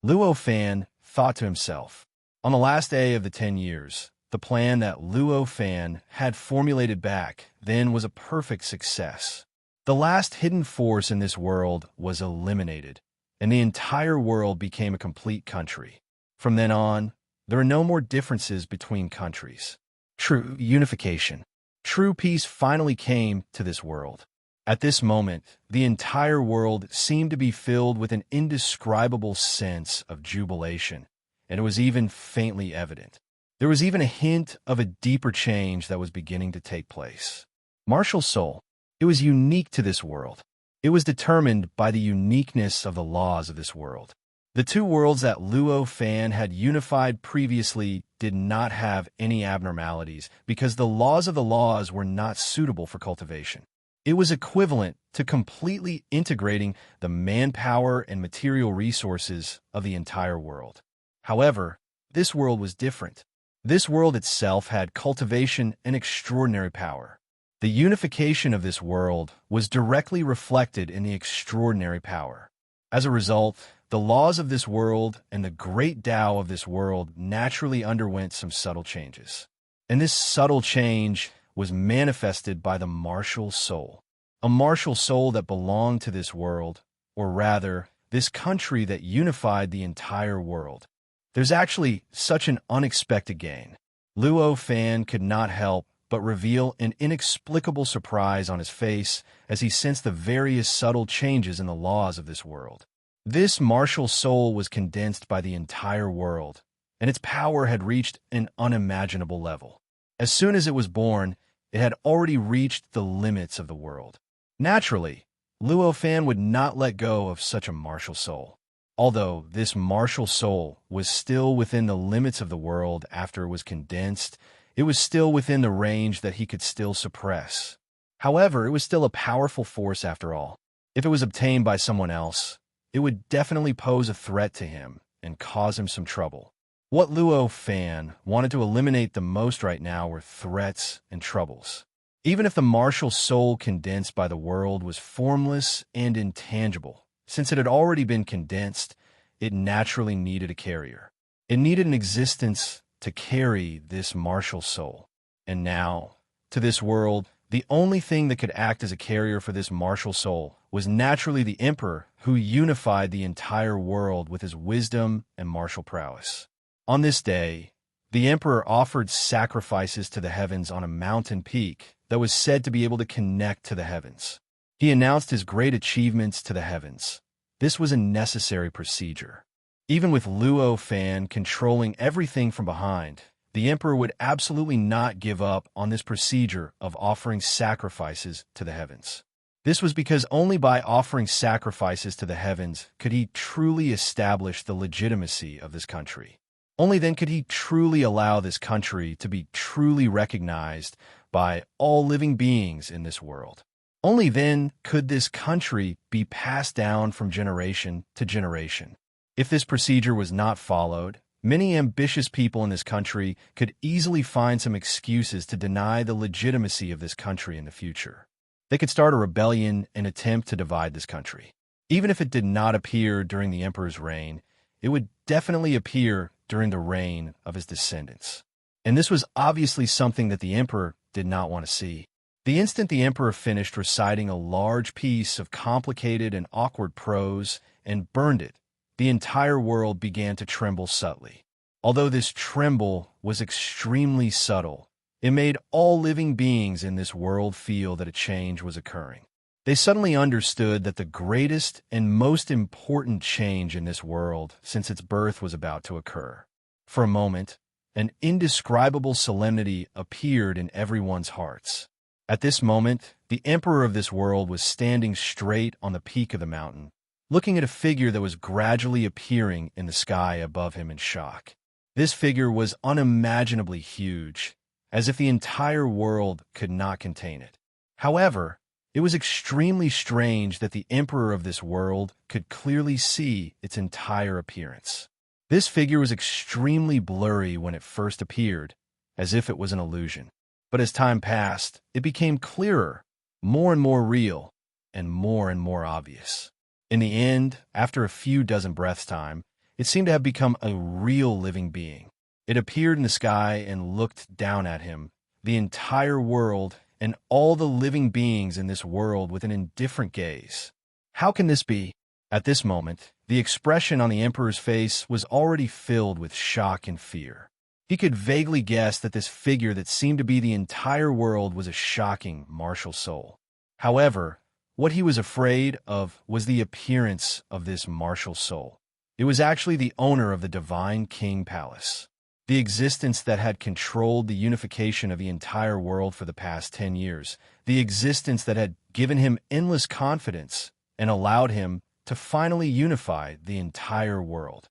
Luo Fan thought to himself. On the last day of the 10 years, the plan that Luo Fan had formulated back then was a perfect success. The last hidden force in this world was eliminated, and the entire world became a complete country. From then on, there are no more differences between countries. True unification. True peace finally came to this world. At this moment, the entire world seemed to be filled with an indescribable sense of jubilation, and it was even faintly evident. There was even a hint of a deeper change that was beginning to take place. Martial soul. It was unique to this world. It was determined by the uniqueness of the laws of this world. The two worlds that Luo Fan had unified previously did not have any abnormalities because the laws of the laws were not suitable for cultivation. It was equivalent to completely integrating the manpower and material resources of the entire world. However, this world was different. This world itself had cultivation and extraordinary power. The unification of this world was directly reflected in the extraordinary power. As a result, the laws of this world and the great Tao of this world naturally underwent some subtle changes. And this subtle change was manifested by the martial soul. A martial soul that belonged to this world, or rather, this country that unified the entire world. There's actually such an unexpected gain. Luo Fan could not help but reveal an inexplicable surprise on his face as he sensed the various subtle changes in the laws of this world. This martial soul was condensed by the entire world, and its power had reached an unimaginable level. As soon as it was born, it had already reached the limits of the world. Naturally, Luo Fan would not let go of such a martial soul. Although this martial soul was still within the limits of the world after it was condensed, it was still within the range that he could still suppress. However, it was still a powerful force after all. If it was obtained by someone else, it would definitely pose a threat to him and cause him some trouble. What Luo Fan wanted to eliminate the most right now were threats and troubles. Even if the martial soul condensed by the world was formless and intangible, since it had already been condensed, it naturally needed a carrier. It needed an existence to carry this martial soul. And now, to this world, the only thing that could act as a carrier for this martial soul was naturally the Emperor, who unified the entire world with his wisdom and martial prowess. On this day, the Emperor offered sacrifices to the heavens on a mountain peak that was said to be able to connect to the heavens. He announced his great achievements to the heavens. This was a necessary procedure. Even with Luo Fan controlling everything from behind, the Emperor would absolutely not give up on this procedure of offering sacrifices to the heavens. This was because only by offering sacrifices to the heavens could he truly establish the legitimacy of this country. Only then could he truly allow this country to be truly recognized by all living beings in this world. Only then could this country be passed down from generation to generation. If this procedure was not followed, many ambitious people in this country could easily find some excuses to deny the legitimacy of this country in the future. They could start a rebellion and attempt to divide this country. Even if it did not appear during the Emperor's reign, it would definitely appear during the reign of his descendants. And this was obviously something that the Emperor did not want to see. The instant the Emperor finished reciting a large piece of complicated and awkward prose and burned it, the entire world began to tremble subtly. Although this tremble was extremely subtle, it made all living beings in this world feel that a change was occurring. They suddenly understood that the greatest and most important change in this world since its birth was about to occur. For a moment, an indescribable solemnity appeared in everyone's hearts. At this moment, the Emperor of this world was standing straight on the peak of the mountain, looking at a figure that was gradually appearing in the sky above him in shock. This figure was unimaginably huge, as if the entire world could not contain it. However, it was extremely strange that the Emperor of this world could clearly see its entire appearance. This figure was extremely blurry when it first appeared, as if it was an illusion. But as time passed, it became clearer, more and more real, and more obvious. In the end, after a few dozen breaths' time, it seemed to have become a real living being. It appeared in the sky and looked down at him, the entire world and all the living beings in this world with an indifferent gaze. How can this be? At this moment, the expression on the emperor's face was already filled with shock and fear. He could vaguely guess that this figure that seemed to be the entire world was a shocking martial soul. However, what he was afraid of was the appearance of this martial soul. It was actually the owner of the Divine King Palace, the existence that had controlled the unification of the entire world for the past 10 years, the existence that had given him endless confidence and allowed him to finally unify the entire world.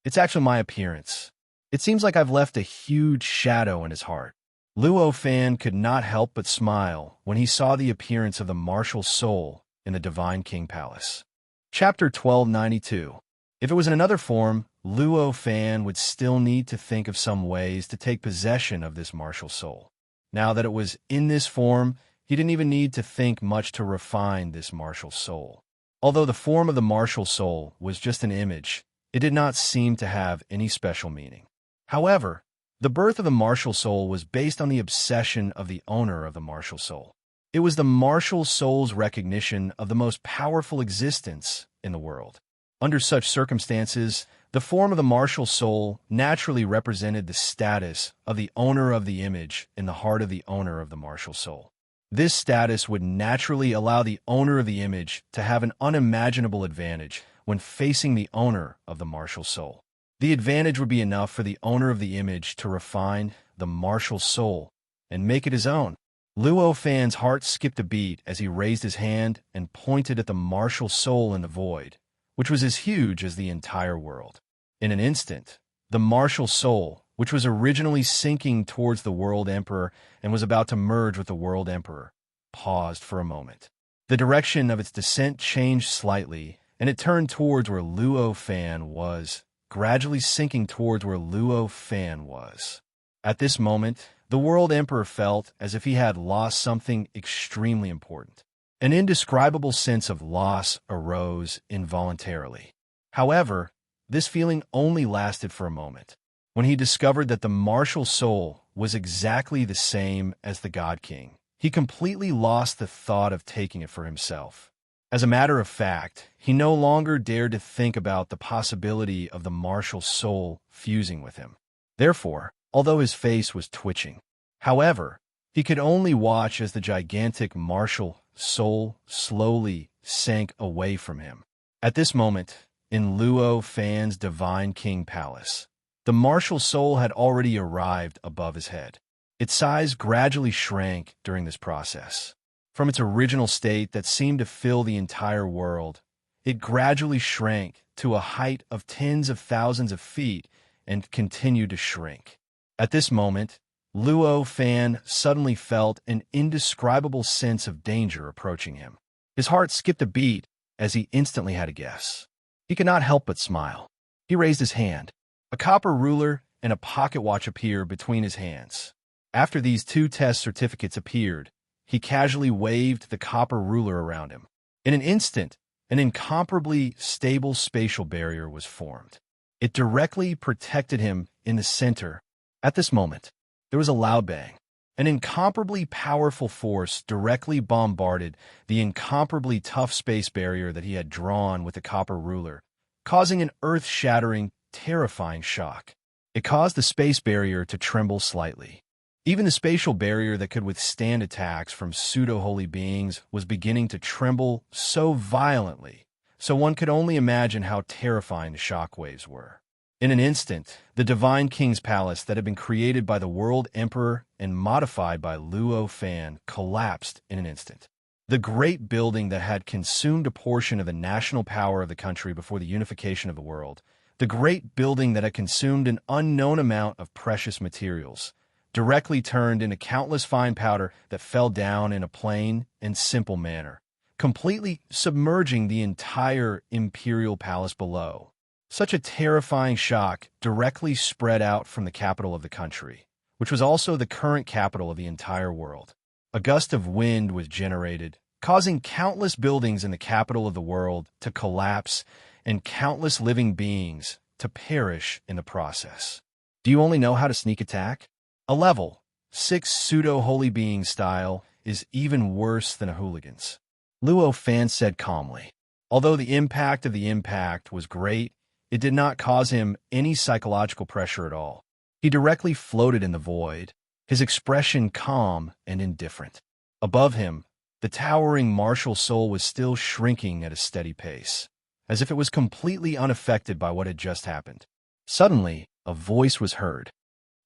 It's actually my appearance. It seems like I've left a huge shadow in his heart. Luo Fan could not help but smile when he saw the appearance of the martial soul in the Divine King Palace. Chapter 1292. If it was in another form, Luo Fan would still need to think of some ways to take possession of this martial soul. Now that it was in this form, he didn't even need to think much to refine this martial soul. Although the form of the martial soul was just an image, it did not seem to have any special meaning. However, the birth of the martial soul was based on the obsession of the owner of the martial soul. It was the martial soul's recognition of the most powerful existence in the world. Under such circumstances, the form of the martial soul naturally represented the status of the owner of the image in the heart of the owner of the martial soul. This status would naturally allow the owner of the image to have an unimaginable advantage when facing the owner of the martial soul. The advantage would be enough for the owner of the image to refine the martial soul and make it his own. Luo Fan's heart skipped a beat as he raised his hand and pointed at the martial soul in the void, which was as huge as the entire world. In an instant, the martial soul, which was originally sinking towards the World Emperor and was about to merge with the World Emperor, paused for a moment. The direction of its descent changed slightly, and it turned towards where Luo Fan was, gradually sinking towards where Luo Fan was. At this moment, the World Emperor felt as if he had lost something extremely important. An indescribable sense of loss arose involuntarily. However, this feeling only lasted for a moment. When he discovered that the martial soul was exactly the same as the God King, he completely lost the thought of taking it for himself. As a matter of fact, he no longer dared to think about the possibility of the martial soul fusing with him. Therefore, although his face was twitching, however, he could only watch as the gigantic martial soul slowly sank away from him. At this moment, in Luo Fan's Divine King Palace, the martial soul had already arrived above his head. Its size gradually shrank during this process. From its original state that seemed to fill the entire world, it gradually shrank to a height of tens of thousands of feet and continued to shrink. At this moment, Luo Fan suddenly felt an indescribable sense of danger approaching him. His heart skipped a beat as he instantly had a guess. He could not help but smile. He raised his hand. A copper ruler and a pocket watch appeared between his hands. After these two test certificates appeared, he casually waved the copper ruler around him. In an instant, an incomparably stable spatial barrier was formed. It directly protected him in the center. At this moment, there was a loud bang. An incomparably powerful force directly bombarded the incomparably tough space barrier that he had drawn with the copper ruler, causing an earth-shattering, terrifying shock. It caused the space barrier to tremble slightly. Even the spatial barrier that could withstand attacks from pseudo-holy beings was beginning to tremble so violently, so one could only imagine how terrifying the shockwaves were. In an instant, the Divine King's Palace that had been created by the World Emperor and modified by Luo Fan collapsed in an instant. The great building that had consumed a portion of the national power of the country before the unification of the world, the great building that had consumed an unknown amount of precious materials, directly turned into countless fine powder that fell down in a plain and simple manner, completely submerging the entire imperial palace below. Such a terrifying shock directly spread out from the capital of the country, which was also the current capital of the entire world. A gust of wind was generated, causing countless buildings in the capital of the world to collapse and countless living beings to perish in the process. Do you only know how to sneak attack? A level 6 pseudo-holy being style is even worse than a hooligan's, Luo Fan said calmly. Although the impact of the impact was great, it did not cause him any psychological pressure at all. He directly floated in the void, his expression calm and indifferent. Above him, the towering martial soul was still shrinking at a steady pace, as if it was completely unaffected by what had just happened. Suddenly, a voice was heard.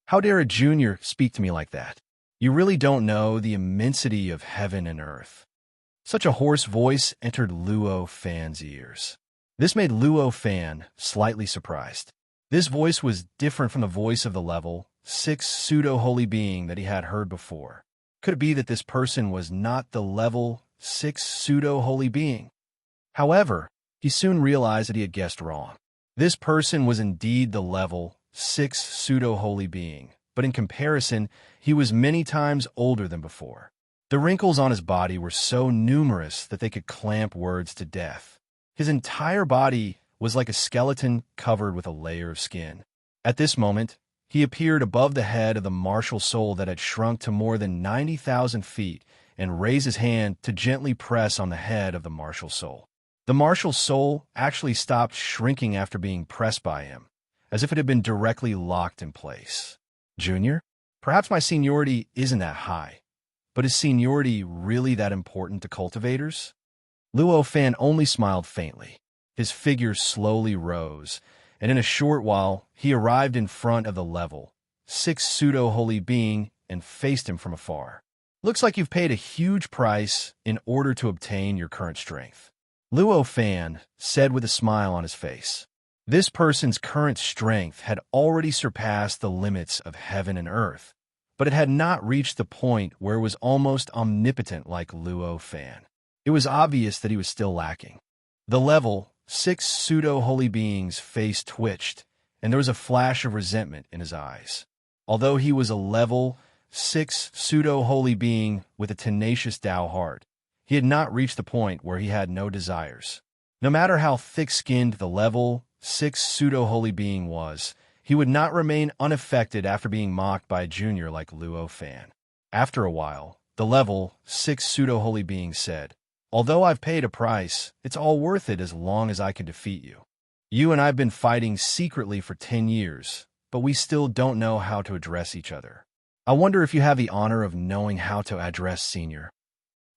"How dare a junior speak to me like that? You really don't know the immensity of heaven and earth." Such a hoarse voice entered Luo Fan's ears. This made Luo Fan slightly surprised. This voice was different from the voice of the level 6 pseudo-holy being that he had heard before. Could it be that this person was not the level 6 pseudo-holy being? However, he soon realized that he had guessed wrong. This person was indeed the level 6 pseudo-holy being, but in comparison, he was many times older than before. The wrinkles on his body were so numerous that they could clamp words to death. His entire body was like a skeleton covered with a layer of skin. At this moment, he appeared above the head of the martial soul that had shrunk to more than 90,000 feet and raised his hand to gently press on the head of the martial soul. The martial soul actually stopped shrinking after being pressed by him, as if it had been directly locked in place. "Junior, perhaps my seniority isn't that high, but is seniority really that important to cultivators?" Luo Fan only smiled faintly. His figure slowly rose, and in a short while, he arrived in front of the level 6 pseudo-holy being and faced him from afar. "Looks like you've paid a huge price in order to obtain your current strength," Luo Fan said with a smile on his face. This person's current strength had already surpassed the limits of heaven and earth, but it had not reached the point where it was almost omnipotent like Luo Fan. It was obvious that he was still lacking. The level 6 pseudo-holy being's face twitched, and there was a flash of resentment in his eyes. Although he was a level 6 pseudo-holy being with a tenacious Tao heart, he had not reached the point where he had no desires. No matter how thick-skinned the level 6 pseudo-holy being was, he would not remain unaffected after being mocked by a junior like Luo Fan. After a while, the level 6 pseudo-holy being said, "Although I've paid a price, it's all worth it as long as I can defeat you. You and I have been fighting secretly for 10 years, but we still don't know how to address each other. I wonder if you have the honor of knowing how to address senior."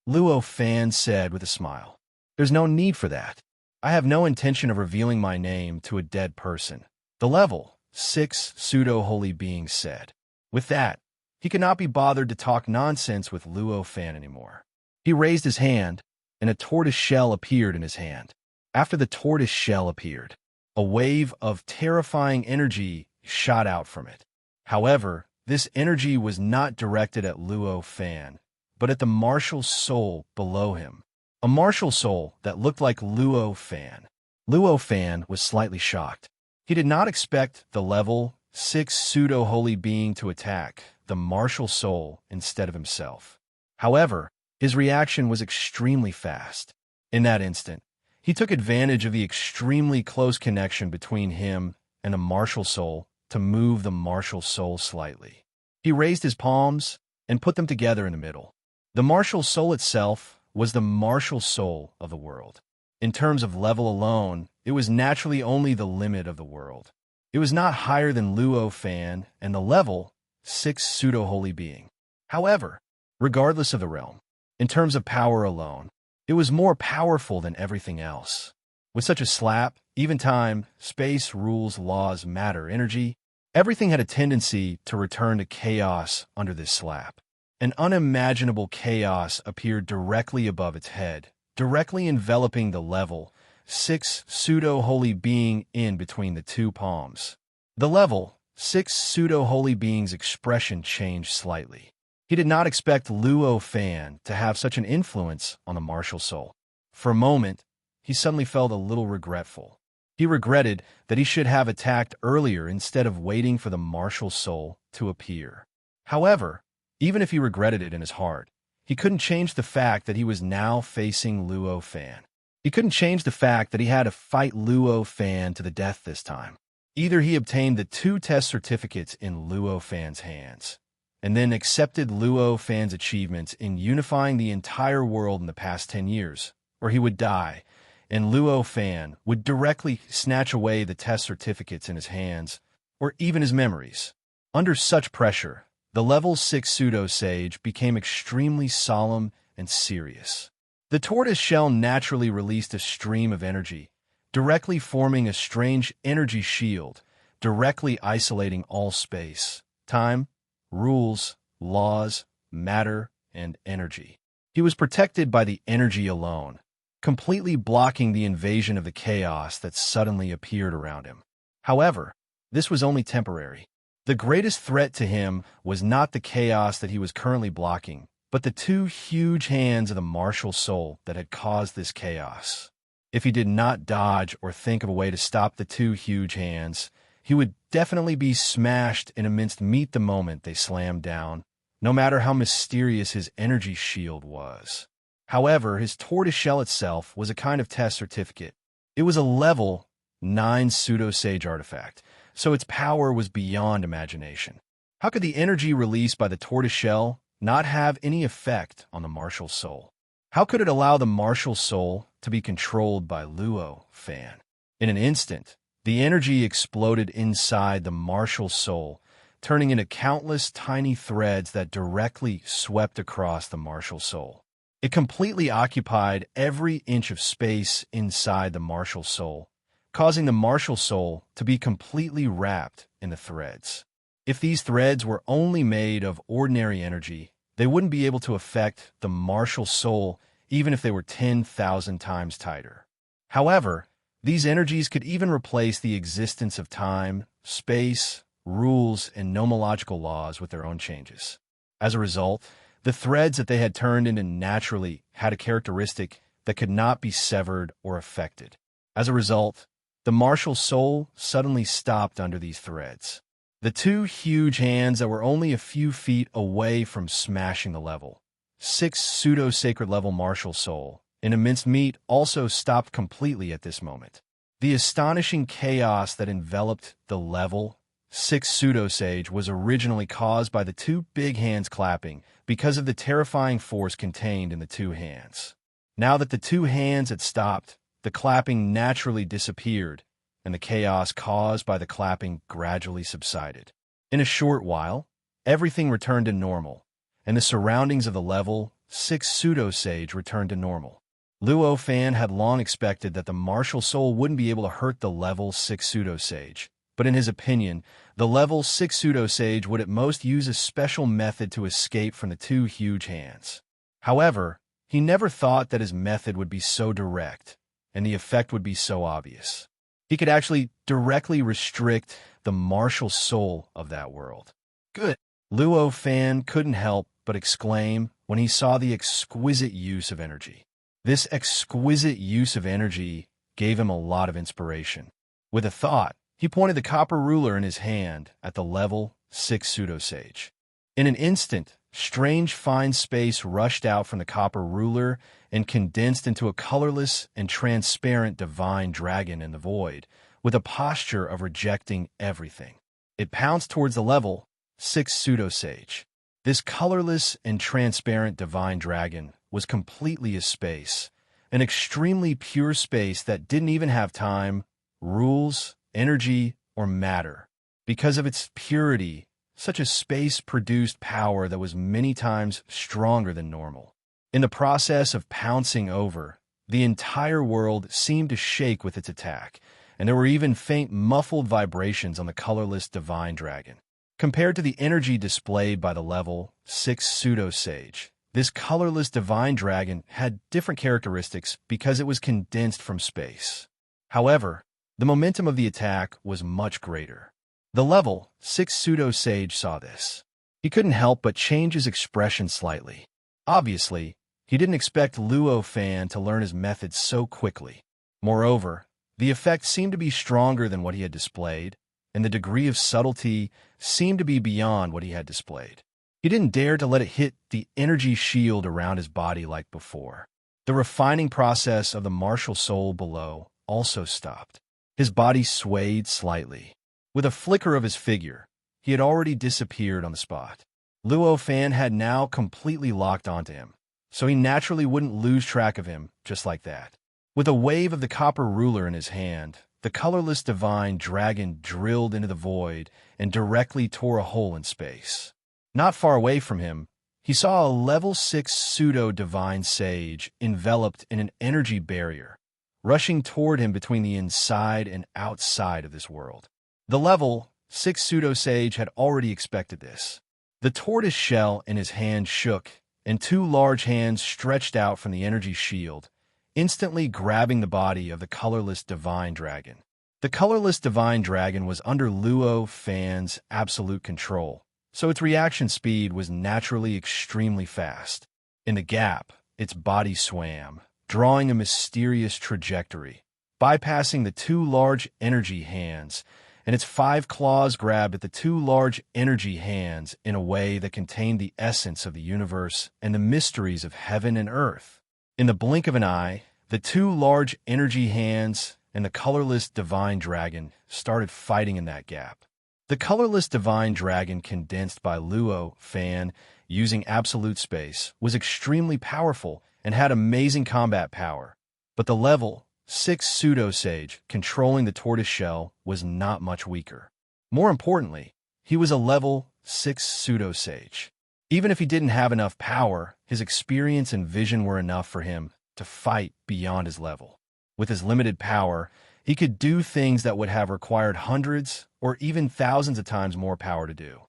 Luo Fan said with a smile. "There's no need for that. I have no intention of revealing my name to a dead person," the level 6 pseudo-holy being said. With that, he could not be bothered to talk nonsense with Luo Fan anymore. He raised his hand, and a tortoise shell appeared in his hand. After the tortoise shell appeared, a wave of terrifying energy shot out from it. However, this energy was not directed at Luo Fan, but at the martial soul below him. A martial soul that looked like Luo Fan. Luo Fan was slightly shocked. He did not expect the level 6 pseudo-holy being to attack the martial soul instead of himself. However, his reaction was extremely fast. In that instant, he took advantage of the extremely close connection between him and the martial soul to move the martial soul slightly. He raised his palms and put them together in the middle. The martial soul itself was the martial soul of the world. In terms of level alone, it was naturally only the limit of the world. It was not higher than Luo Fan and the level 6 pseudo-holy being. However, regardless of the realm, in terms of power alone, it was more powerful than everything else. With such a slap, even time, space, rules, laws, matter, energy, everything had a tendency to return to chaos under this slap. An unimaginable chaos appeared directly above its head, directly enveloping the level 6 pseudo-holy being in between the two palms. The level 6 pseudo-holy being's expression changed slightly. He did not expect Luo Fan to have such an influence on the martial soul. For a moment, he suddenly felt a little regretful. He regretted that he should have attacked earlier instead of waiting for the martial soul to appear. However, even if he regretted it in his heart, he couldn't change the fact that he was now facing Luo Fan. He couldn't change the fact that he had to fight Luo Fan to the death this time. Either he obtained the 2 test certificates in Luo Fan's hands, and then accepted Luo Fan's achievements in unifying the entire world in the past 10 years, or he would die, and Luo Fan would directly snatch away the test certificates in his hands, or even his memories. Under such pressure, the level 6 pseudo-sage became extremely solemn and serious. The tortoise shell naturally released a stream of energy, directly forming a strange energy shield, directly isolating all space, time, rules, laws, matter, and energy. He was protected by the energy alone, completely blocking the invasion of the chaos that suddenly appeared around him. However, this was only temporary. The greatest threat to him was not the chaos that he was currently blocking, but the 2 huge hands of the martial soul that had caused this chaos. If he did not dodge or think of a way to stop the 2 huge hands, he would definitely be smashed in a minced meat the moment they slammed down, no matter how mysterious his energy shield was. However, his tortoise shell itself was a kind of test certificate. It was a level 9 pseudo-sage artifact, so its power was beyond imagination. How could the energy released by the tortoise shell not have any effect on the martial soul? How could it allow the martial soul to be controlled by Luo Fan? In an instant, the energy exploded inside the martial soul, turning into countless tiny threads that directly swept across the martial soul. It completely occupied every inch of space inside the martial soul, causing the martial soul to be completely wrapped in the threads. If these threads were only made of ordinary energy, they wouldn't be able to affect the martial soul even if they were 10,000 times tighter. However, these energies could even replace the existence of time, space, rules, and nomological laws with their own changes. As a result, the threads that they had turned into naturally had a characteristic that could not be severed or affected. As a result, the martial soul suddenly stopped under these threads. The 2 huge hands that were only a few feet away from smashing the level 6 pseudo-sacred level martial soul in a minced meat also stopped completely at this moment. The astonishing chaos that enveloped the level 6 pseudo-sage was originally caused by the 2 big hands clapping because of the terrifying force contained in the 2 hands. Now that the 2 hands had stopped, the clapping naturally disappeared, and the chaos caused by the clapping gradually subsided. In a short while, everything returned to normal, and the surroundings of the level 6 pseudo-sage returned to normal. Luo Fan had long expected that the martial soul wouldn't be able to hurt the level 6 pseudo-sage, but in his opinion, the level 6 pseudo-sage would at most use a special method to escape from the 2 huge hands. However, he never thought that his method would be so direct, and the effect would be so obvious. He could actually directly restrict the martial soul of that world. Good. Luo Fan couldn't help but exclaim when he saw the exquisite use of energy. This exquisite use of energy gave him a lot of inspiration. With a thought, he pointed the copper ruler in his hand at the level 6 pseudo-sage. In an instant, strange fine space rushed out from the copper ruler and condensed into a colorless and transparent divine dragon in the void, with a posture of rejecting everything. It pounced towards the level 6 pseudo-sage. This colorless and transparent divine dragon was completely a space, an extremely pure space that didn't even have time, rules, energy, or matter. Because of its purity, such a space produced power that was many times stronger than normal. In the process of pouncing over, the entire world seemed to shake with its attack, and there were even faint muffled vibrations on the colorless divine dragon. Compared to the energy displayed by the level 6 pseudo-sage, this colorless divine dragon had different characteristics because it was condensed from space. However, the momentum of the attack was much greater. The level 6 pseudo-sage saw this. He couldn't help but change his expression slightly. Obviously, he didn't expect Luo Fan to learn his methods so quickly. Moreover, the effect seemed to be stronger than what he had displayed, and the degree of subtlety seemed to be beyond what he had displayed. He didn't dare to let it hit the energy shield around his body like before. The refining process of the martial soul below also stopped. His body swayed slightly. With a flicker of his figure, he had already disappeared on the spot. Luo Fan had now completely locked onto him, so he naturally wouldn't lose track of him just like that. With a wave of the copper ruler in his hand, the colorless divine dragon drilled into the void and directly tore a hole in space. Not far away from him, he saw a level 6 pseudo-divine sage enveloped in an energy barrier, rushing toward him between the inside and outside of this world. The level 6 pseudo-sage had already expected this. The tortoise shell in his hand shook, and two large hands stretched out from the energy shield, instantly grabbing the body of the colorless divine dragon. The colorless divine dragon was under Luo Fan's absolute control, so its reaction speed was naturally extremely fast. In the gap, its body swam, drawing a mysterious trajectory, bypassing the two large energy hands, and its 5 claws grabbed at the two large energy hands in a way that contained the essence of the universe and the mysteries of heaven and earth. In the blink of an eye, the two large energy hands and the colorless divine dragon started fighting in that gap. The colorless divine dragon, condensed by Luo Fan using absolute space, was extremely powerful and had amazing combat power, but the level 6 pseudo-sage controlling the tortoise shell was not much weaker. More importantly, he was a level 6 pseudo-sage. Even if he didn't have enough power, his experience and vision were enough for him to fight beyond his level. With his limited power, he could do things that would have required hundreds or even thousands of times more power to do.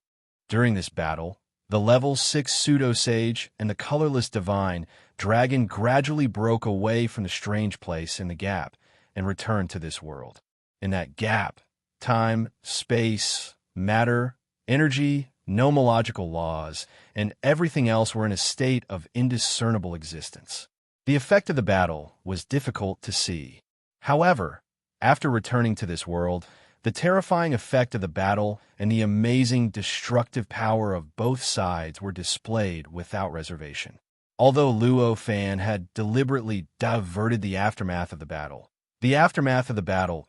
During this battle, the level 6 pseudo-sage and the colorless divine dragon gradually broke away from the strange place in the gap and returned to this world. In that gap, time, space, matter, energy, nomological laws, and everything else were in a state of indiscernible existence. The effect of the battle was difficult to see. However, after returning to this world, the terrifying effect of the battle and the amazing destructive power of both sides were displayed without reservation. Although Luo Fan had deliberately diverted the aftermath of the battle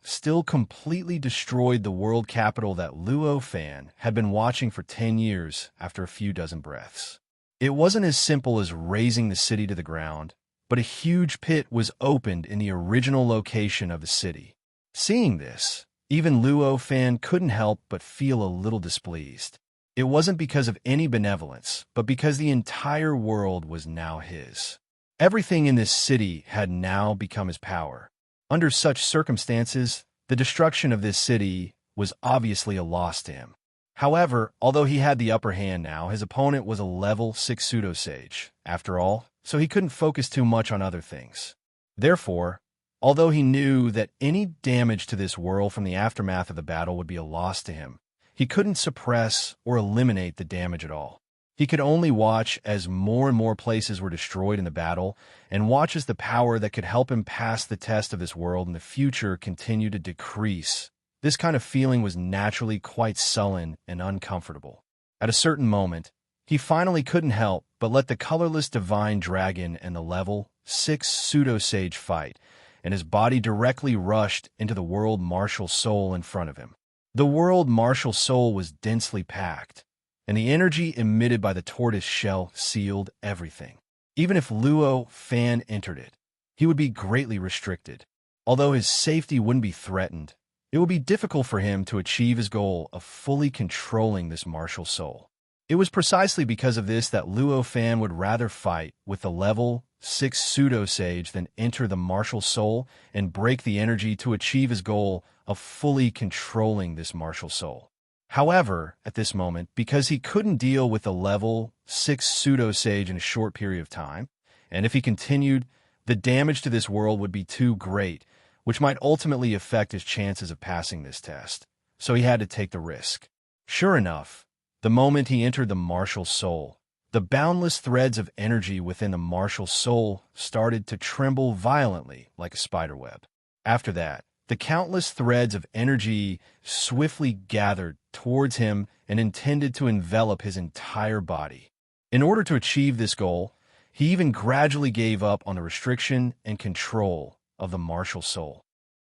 still completely destroyed the world capital that Luo Fan had been watching for 10 years after a few dozen breaths. It wasn't as simple as razing the city to the ground, but a huge pit was opened in the original location of the city. Seeing this, even Luo Fan couldn't help but feel a little displeased. It wasn't because of any benevolence, but because the entire world was now his. Everything in this city had now become his power. Under such circumstances, the destruction of this city was obviously a loss to him. However, although he had the upper hand now, his opponent was a level 6 pseudo-sage, after all, so he couldn't focus too much on other things. Therefore, although he knew that any damage to this world from the aftermath of the battle would be a loss to him, he couldn't suppress or eliminate the damage at all. He could only watch as more and more places were destroyed in the battle, and watch as the power that could help him pass the test of this world in the future continue to decrease. This kind of feeling was naturally quite sullen and uncomfortable. At a certain moment, he finally couldn't help but let the colorless divine dragon and the level 6 pseudo-sage fight, and his body directly rushed into the world martial soul in front of him. The world martial soul was densely packed, and the energy emitted by the tortoise shell sealed everything. Even if Luo Fan entered it, he would be greatly restricted. Although his safety wouldn't be threatened, it would be difficult for him to achieve his goal of fully controlling this martial soul. It was precisely because of this that Luo Fan would rather fight with the level 6 pseudo-sage than enter the martial soul and break the energy to achieve his goal of fully controlling this martial soul. However, at this moment, because he couldn't deal with the level 6 pseudo-sage in a short period of time, and if he continued, the damage to this world would be too great, which might ultimately affect his chances of passing this test. So he had to take the risk. Sure enough, the moment he entered the martial soul, the boundless threads of energy within the martial soul started to tremble violently like a spiderweb. After that, the countless threads of energy swiftly gathered towards him and intended to envelop his entire body. In order to achieve this goal, he even gradually gave up on the restriction and control of the martial soul.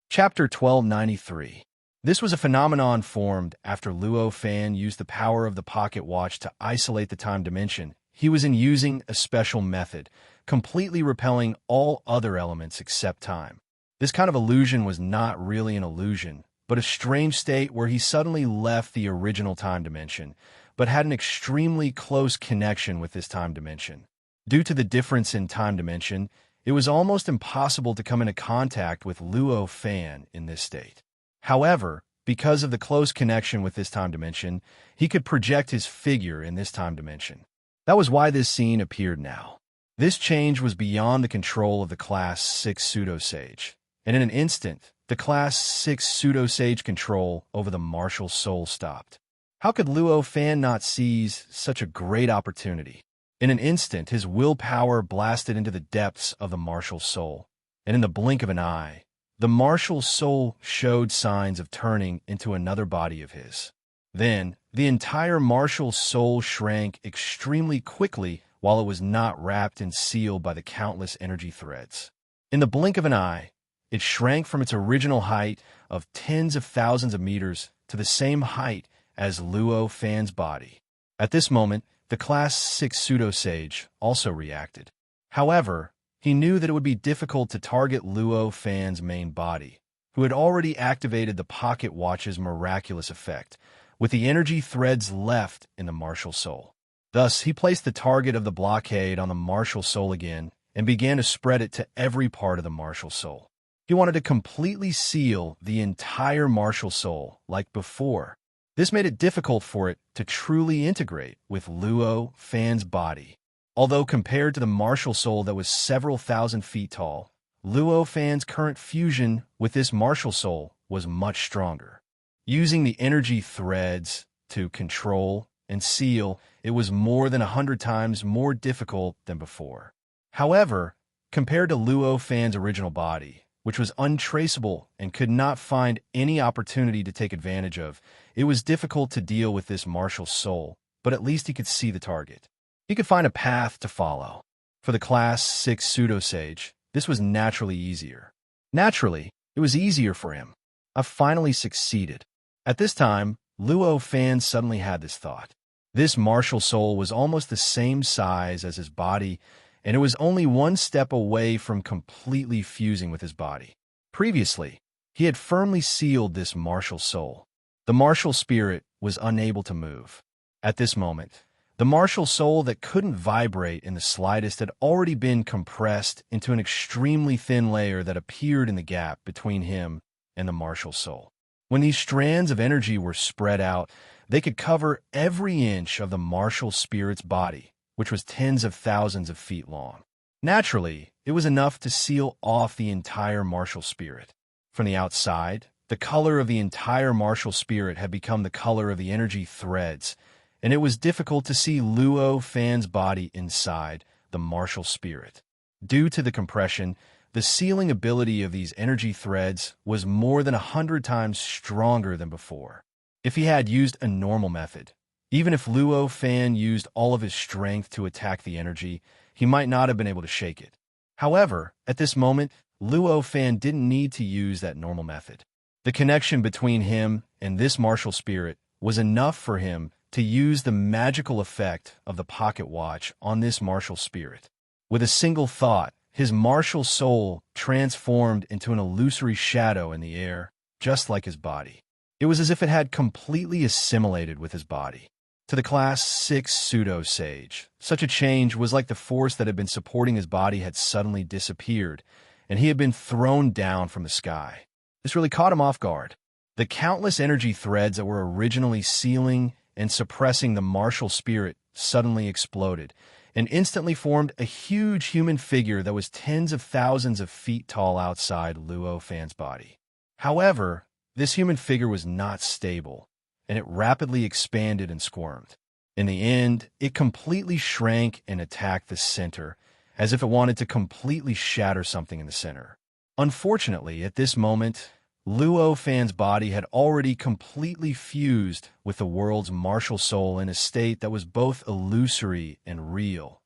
Chapter 1293. This was a phenomenon formed after Luo Fan used the power of the pocket watch to isolate the time dimension. He was using a special method, completely repelling all other elements except time. This kind of illusion was not really an illusion, but a strange state where he suddenly left the original time dimension, but had an extremely close connection with this time dimension. Due to the difference in time dimension, it was almost impossible to come into contact with Luo Fan in this state. However, because of the close connection with this time dimension, he could project his figure in this time dimension. That was why this scene appeared now. This change was beyond the control of the Class 6 Pseudo-Sage, and in an instant, the Class 6 Pseudo-Sage control over the martial soul stopped. How could Luo Fan not seize such a great opportunity? In an instant, his willpower blasted into the depths of the martial soul, and in the blink of an eye, the martial soul showed signs of turning into another body of his. Then, the entire martial soul shrank extremely quickly while it was not wrapped and sealed by the countless energy threads. In the blink of an eye, it shrank from its original height of tens of thousands of meters to the same height as Luo Fan's body. At this moment, the Class 6 Pseudo-Sage also reacted. However, he knew that it would be difficult to target Luo Fan's main body, who had already activated the pocket watch's miraculous effect, with the energy threads left in the martial soul. Thus, he placed the target of the blockade on the martial soul again and began to spread it to every part of the martial soul. He wanted to completely seal the entire martial soul like before. This made it difficult for it to truly integrate with Luo Fan's body. Although compared to the martial soul that was several thousand feet tall, Luo Fan's current fusion with this martial soul was much stronger. Using the energy threads to control and seal, it was more than 100 times more difficult than before. However, compared to Luo Fan's original body, which was untraceable and could not find any opportunity to take advantage of, it was difficult to deal with this martial soul, but at least he could see the target. He could find a path to follow. For the Class 6 Pseudo-Sage, this was naturally easier. Naturally, it was easier for him. I've finally succeeded. At this time, Luo Fan suddenly had this thought. This martial soul was almost the same size as his body, and it was only one step away from completely fusing with his body. Previously, he had firmly sealed this martial soul. The martial spirit was unable to move. At this moment, the martial soul that couldn't vibrate in the slightest had already been compressed into an extremely thin layer that appeared in the gap between him and the martial soul. When these strands of energy were spread out, they could cover every inch of the martial spirit's body, which was tens of thousands of feet long. Naturally, it was enough to seal off the entire martial spirit. From the outside, the color of the entire martial spirit had become the color of the energy threads, and it was difficult to see Luo Fan's body inside the martial spirit. Due to the compression, the sealing ability of these energy threads was more than 100 times stronger than before. If he had used a normal method, even if Luo Fan used all of his strength to attack the energy, he might not have been able to shake it. However, at this moment, Luo Fan didn't need to use that normal method. The connection between him and this martial spirit was enough for him to use the magical effect of the pocket watch on this martial spirit. With a single thought, his martial soul transformed into an illusory shadow in the air, just like his body. It was as if it had completely assimilated with his body. To the Class 6 Pseudo-Sage, such a change was like the force that had been supporting his body had suddenly disappeared, and he had been thrown down from the sky. This really caught him off guard. The countless energy threads that were originally sealing and suppressing the martial spirit suddenly exploded, and instantly formed a huge human figure that was tens of thousands of feet tall outside Luo Fan's body. However, this human figure was not stable, and it rapidly expanded and squirmed. In the end, it completely shrank and attacked the center, as if it wanted to completely shatter something in the center. Unfortunately, at this moment, Luo Fan's body had already completely fused with the world's martial soul in a state that was both illusory and real.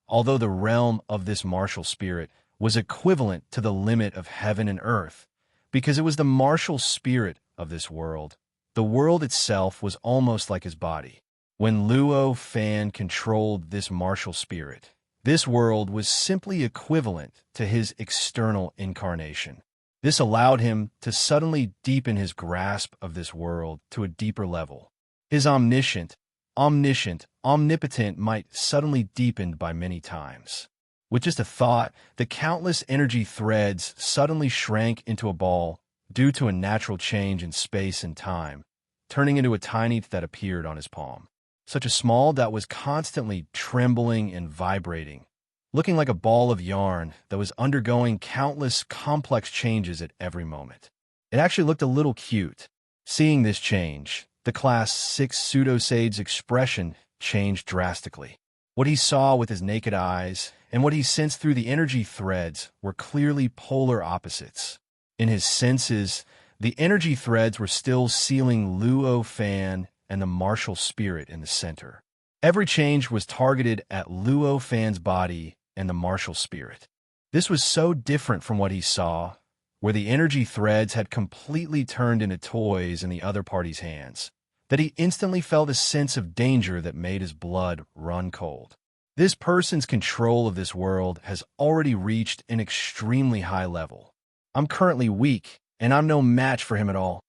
Although the realm of this martial spirit was equivalent to the limit of heaven and earth, because it was the martial spirit of this world, the world itself was almost like his body. When Luo Fan controlled this martial spirit, this world was simply equivalent to his external incarnation. This allowed him to suddenly deepen his grasp of this world to a deeper level. His omniscient, omnipotent might suddenly deepened by many times. With just a thought, the countless energy threads suddenly shrank into a ball due to a natural change in space and time, turning into a tiny that appeared on his palm. Such a small that was constantly trembling and vibrating, looking like a ball of yarn that was undergoing countless complex changes at every moment. It actually looked a little cute. Seeing this change, the Class 6 Pseudo-Sage's expression changed drastically. What he saw with his naked eyes and what he sensed through the energy threads were clearly polar opposites. In his senses, the energy threads were still sealing Luo Fan and the martial spirit in the center. Every change was targeted at Luo Fan's body and the martial spirit. This was so different from what he saw, where the energy threads had completely turned into toys in the other party's hands, that he instantly felt a sense of danger that made his blood run cold. This person's control of this world has already reached an extremely high level. I'm currently weak, and I'm no match for him at all.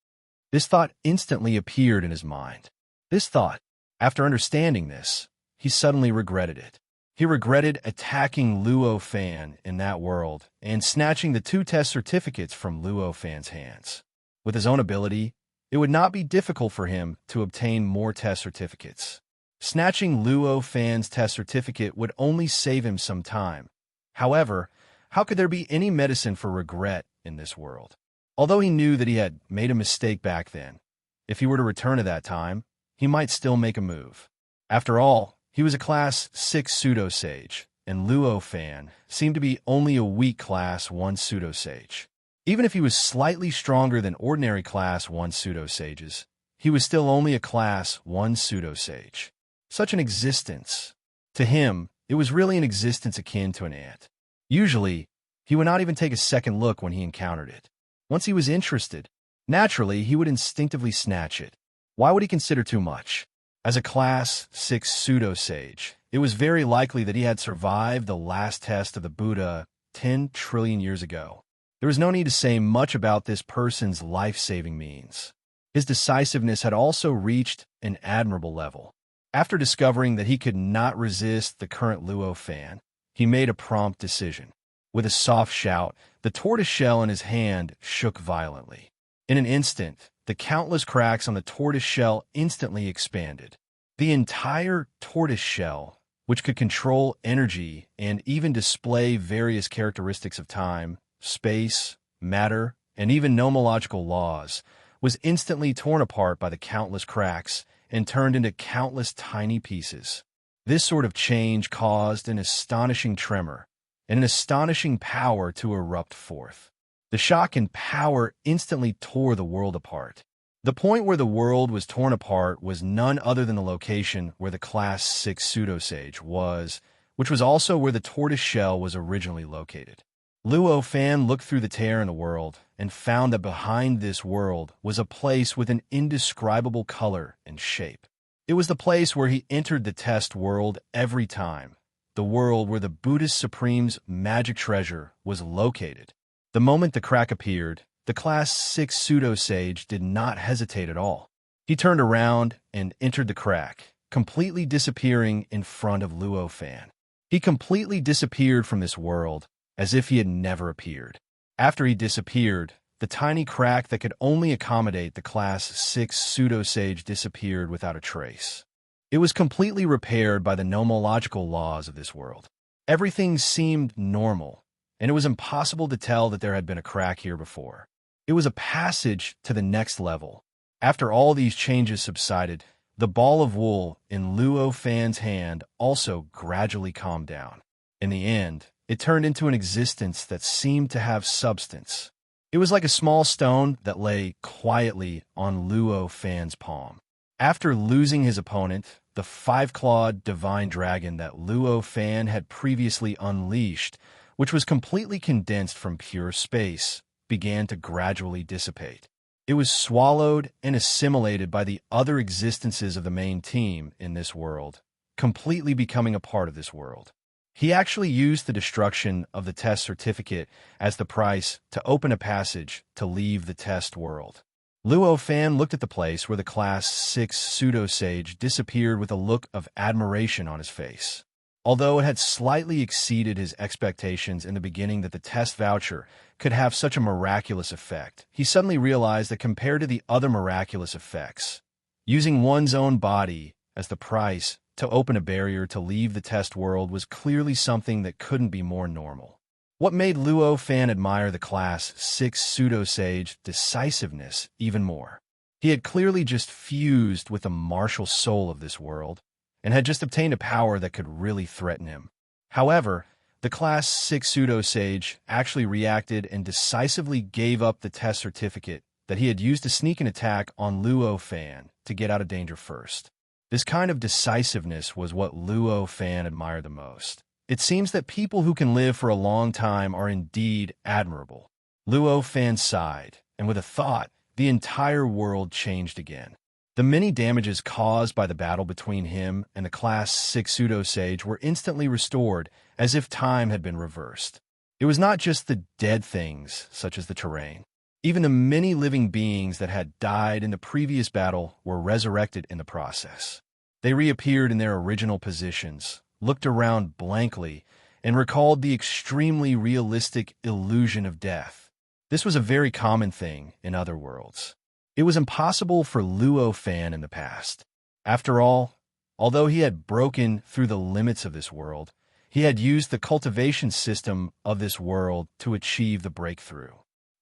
This thought instantly appeared in his mind. This thought, after understanding this, he suddenly regretted it. He regretted attacking Luo Fan in that world and snatching the 2 test certificates from Luo Fan's hands. With his own ability, it would not be difficult for him to obtain more test certificates. Snatching Luo Fan's test certificate would only save him some time. However, how could there be any medicine for regret in this world? Although he knew that he had made a mistake back then, if he were to return to that time, he might still make a move. After all, he was a Class 6 Pseudo-Sage, and Luo Fan seemed to be only a weak Class 1 Pseudo-Sage. Even if he was slightly stronger than ordinary Class 1 Pseudo-Sages, he was still only a Class 1 Pseudo-Sage. Such an existence. To him, it was really an existence akin to an ant. Usually, he would not even take a second look when he encountered it. Once he was interested, naturally, he would instinctively snatch it. Why would he consider too much? As a Class 6 Pseudo-Sage, it was very likely that he had survived the last test of the Buddha 10 trillion years ago. There was no need to say much about this person's life-saving means. His decisiveness had also reached an admirable level. After discovering that he could not resist the current Luo Fan, he made a prompt decision. With a soft shout, the tortoise shell in his hand shook violently. In an instant, the countless cracks on the tortoise shell instantly expanded. The entire tortoise shell, which could control energy and even display various characteristics of time, space, matter, and even nomological laws, was instantly torn apart by the countless cracks and turned into countless tiny pieces. This sort of change caused an astonishing tremor and an astonishing power to erupt forth. The shock and power instantly tore the world apart. The point where the world was torn apart was none other than the location where the Class 6 Pseudo-Sage was, which was also where the tortoise shell was originally located. Luo Fan looked through the tear in the world and found that behind this world was a place with an indescribable color and shape. It was the place where he entered the test world every time, the world where the Buddhist Supreme's magic treasure was located. The moment the crack appeared, the Class 6 Pseudo-Sage did not hesitate at all. He turned around and entered the crack, completely disappearing in front of Luo Fan. He completely disappeared from this world, as if he had never appeared. After he disappeared, the tiny crack that could only accommodate the Class 6 Pseudo-Sage disappeared without a trace. It was completely repaired by the nomological laws of this world. Everything seemed normal, and it was impossible to tell that there had been a crack here before. It was a passage to the next level. After all these changes subsided, the ball of wool in Luo Fan's hand also gradually calmed down. In the end, it turned into an existence that seemed to have substance. It was like a small stone that lay quietly on Luo Fan's palm. After losing his opponent, the five-clawed divine dragon that Luo Fan had previously unleashed, which was completely condensed from pure space, began to gradually dissipate. It was swallowed and assimilated by the other existences of the main team in this world, completely becoming a part of this world. He actually used the destruction of the test certificate as the price to open a passage to leave the test world. Luo Fan looked at the place where the Class 6 pseudo-sage disappeared with a look of admiration on his face. Although it had slightly exceeded his expectations in the beginning that the test voucher could have such a miraculous effect, he suddenly realized that compared to the other miraculous effects, using one's own body as the price to open a barrier to leave the test world was clearly something that couldn't be more normal. What made Luo Fan admire the Class 6 pseudo-sage decisiveness even more? He had clearly just fused with the martial soul of this world, and had just obtained a power that could really threaten him. However, the Class 6 pseudo-sage actually reacted and decisively gave up the test certificate that he had used to sneak an attack on Luo Fan to get out of danger first. This kind of decisiveness was what Luo Fan admired the most. It seems that people who can live for a long time are indeed admirable. Luo Fan sighed, and with a thought, the entire world changed again. The many damages caused by the battle between him and the Class 6 pseudo-sage were instantly restored, as if time had been reversed. It was not just the dead things, such as the terrain. Even the many living beings that had died in the previous battle were resurrected in the process. They reappeared in their original positions, looked around blankly, and recalled the extremely realistic illusion of death. This was a very common thing in other worlds. It was impossible for Luo Fan in the past. After all, although he had broken through the limits of this world, he had used the cultivation system of this world to achieve the breakthrough.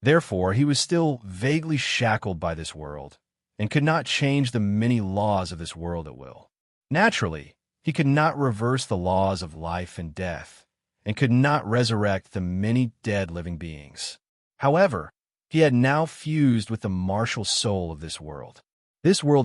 Therefore, he was still vaguely shackled by this world, and could not change the many laws of this world at will. Naturally, he could not reverse the laws of life and death, and could not resurrect the many dead living beings. However, he had now fused with the martial soul of this world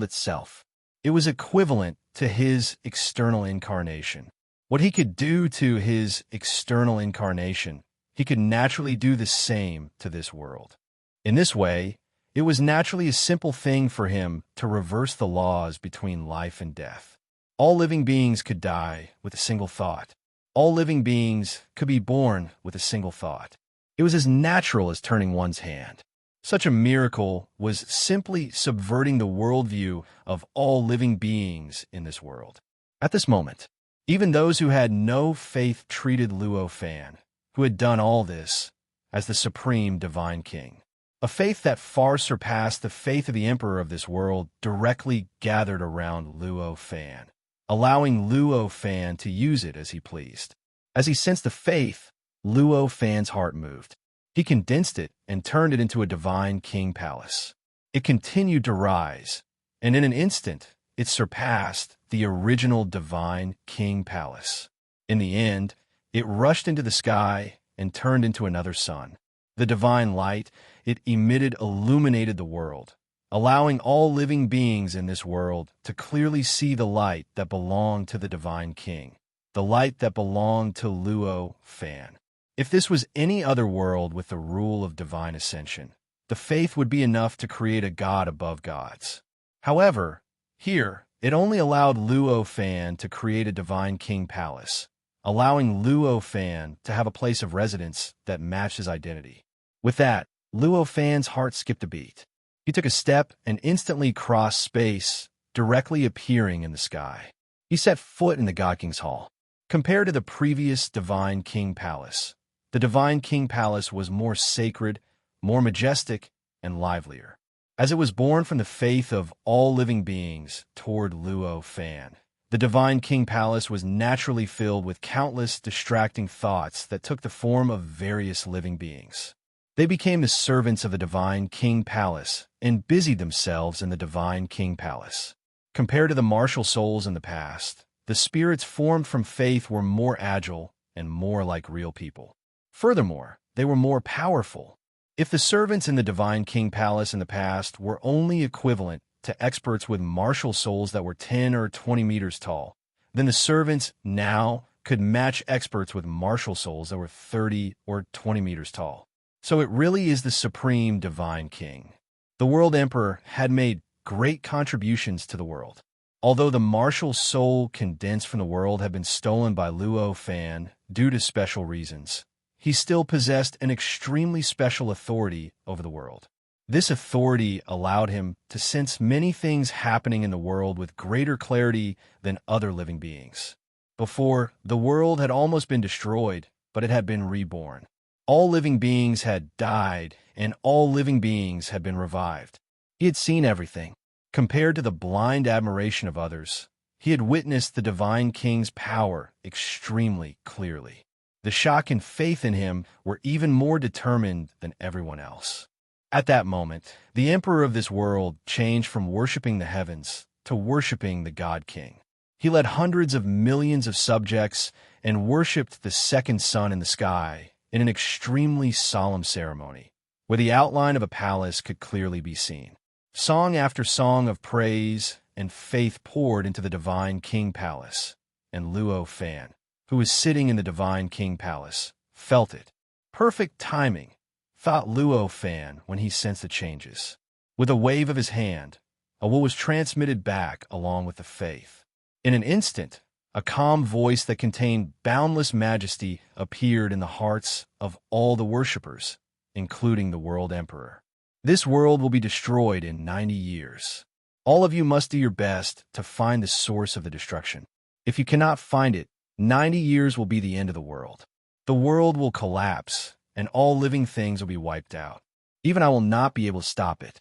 itself. It was equivalent to his external incarnation. What he could do to his external incarnation, he could naturally do the same to this world. In this way, it was naturally a simple thing for him to reverse the laws between life and death. All living beings could die with a single thought. All living beings could be born with a single thought. It was as natural as turning one's hand. Such a miracle was simply subverting the worldview of all living beings in this world. At this moment, even those who had no faith treated Luo Fan, who had done all this, as the supreme divine king. A faith that far surpassed the faith of the emperor of this world directly gathered around Luo Fan, allowing Luo Fan to use it as he pleased. As he sensed the faith, Luo Fan's heart moved. He condensed it and turned it into a divine king palace. It continued to rise, and in an instant, it surpassed the original divine king palace. In the end, it rushed into the sky and turned into another sun. The divine light it emitted illuminated the world, allowing all living beings in this world to clearly see the light that belonged to the divine king, the light that belonged to Luo Fan. If this was any other world with the rule of divine ascension, the faith would be enough to create a god above gods. However, here, it only allowed Luo Fan to create a divine king palace, allowing Luo Fan to have a place of residence that matched his identity. With that, Luo Fan's heart skipped a beat. He took a step and instantly crossed space, directly appearing in the sky. He set foot in the God King's Hall. Compared to the previous Divine King Palace, the Divine King Palace was more sacred, more majestic, and livelier. As it was born from the faith of all living beings toward Luo Fan, the Divine King Palace was naturally filled with countless distracting thoughts that took the form of various living beings. They became the servants of the Divine King Palace and busied themselves in the Divine King Palace. Compared to the martial souls in the past, the spirits formed from faith were more agile and more like real people. Furthermore, they were more powerful. If the servants in the Divine King Palace in the past were only equivalent to experts with martial souls that were 10 or 20 meters tall, then the servants now could match experts with martial souls that were 30 or 20 meters tall. So it really is the supreme Divine King. The World Emperor had made great contributions to the world. Although the martial soul condensed from the world had been stolen by Luo Fan due to special reasons, he still possessed an extremely special authority over the world. This authority allowed him to sense many things happening in the world with greater clarity than other living beings. Before, the world had almost been destroyed, but it had been reborn. All living beings had died, and all living beings had been revived. He had seen everything. Compared to the blind admiration of others, he had witnessed the Divine King's power extremely clearly. The shock and faith in him were even more determined than everyone else. At that moment, the Emperor of this world changed from worshipping the heavens to worshipping the God King. He led hundreds of millions of subjects and worshipped the second sun in the sky in an extremely solemn ceremony, where the outline of a palace could clearly be seen. Song after song of praise and faith poured into the Divine King Palace, and Luo Fan, who was sitting in the Divine King Palace, felt it. Perfect timing, thought Luo Fan when he sensed the changes. With a wave of his hand, a will was transmitted back along with the faith. In an instant, a calm voice that contained boundless majesty appeared in the hearts of all the worshippers, including the World Emperor. This world will be destroyed in 90 years. All of you must do your best to find the source of the destruction. If you cannot find it, 90 years will be the end of the world. The world will collapse, and all living things will be wiped out. Even I will not be able to stop it.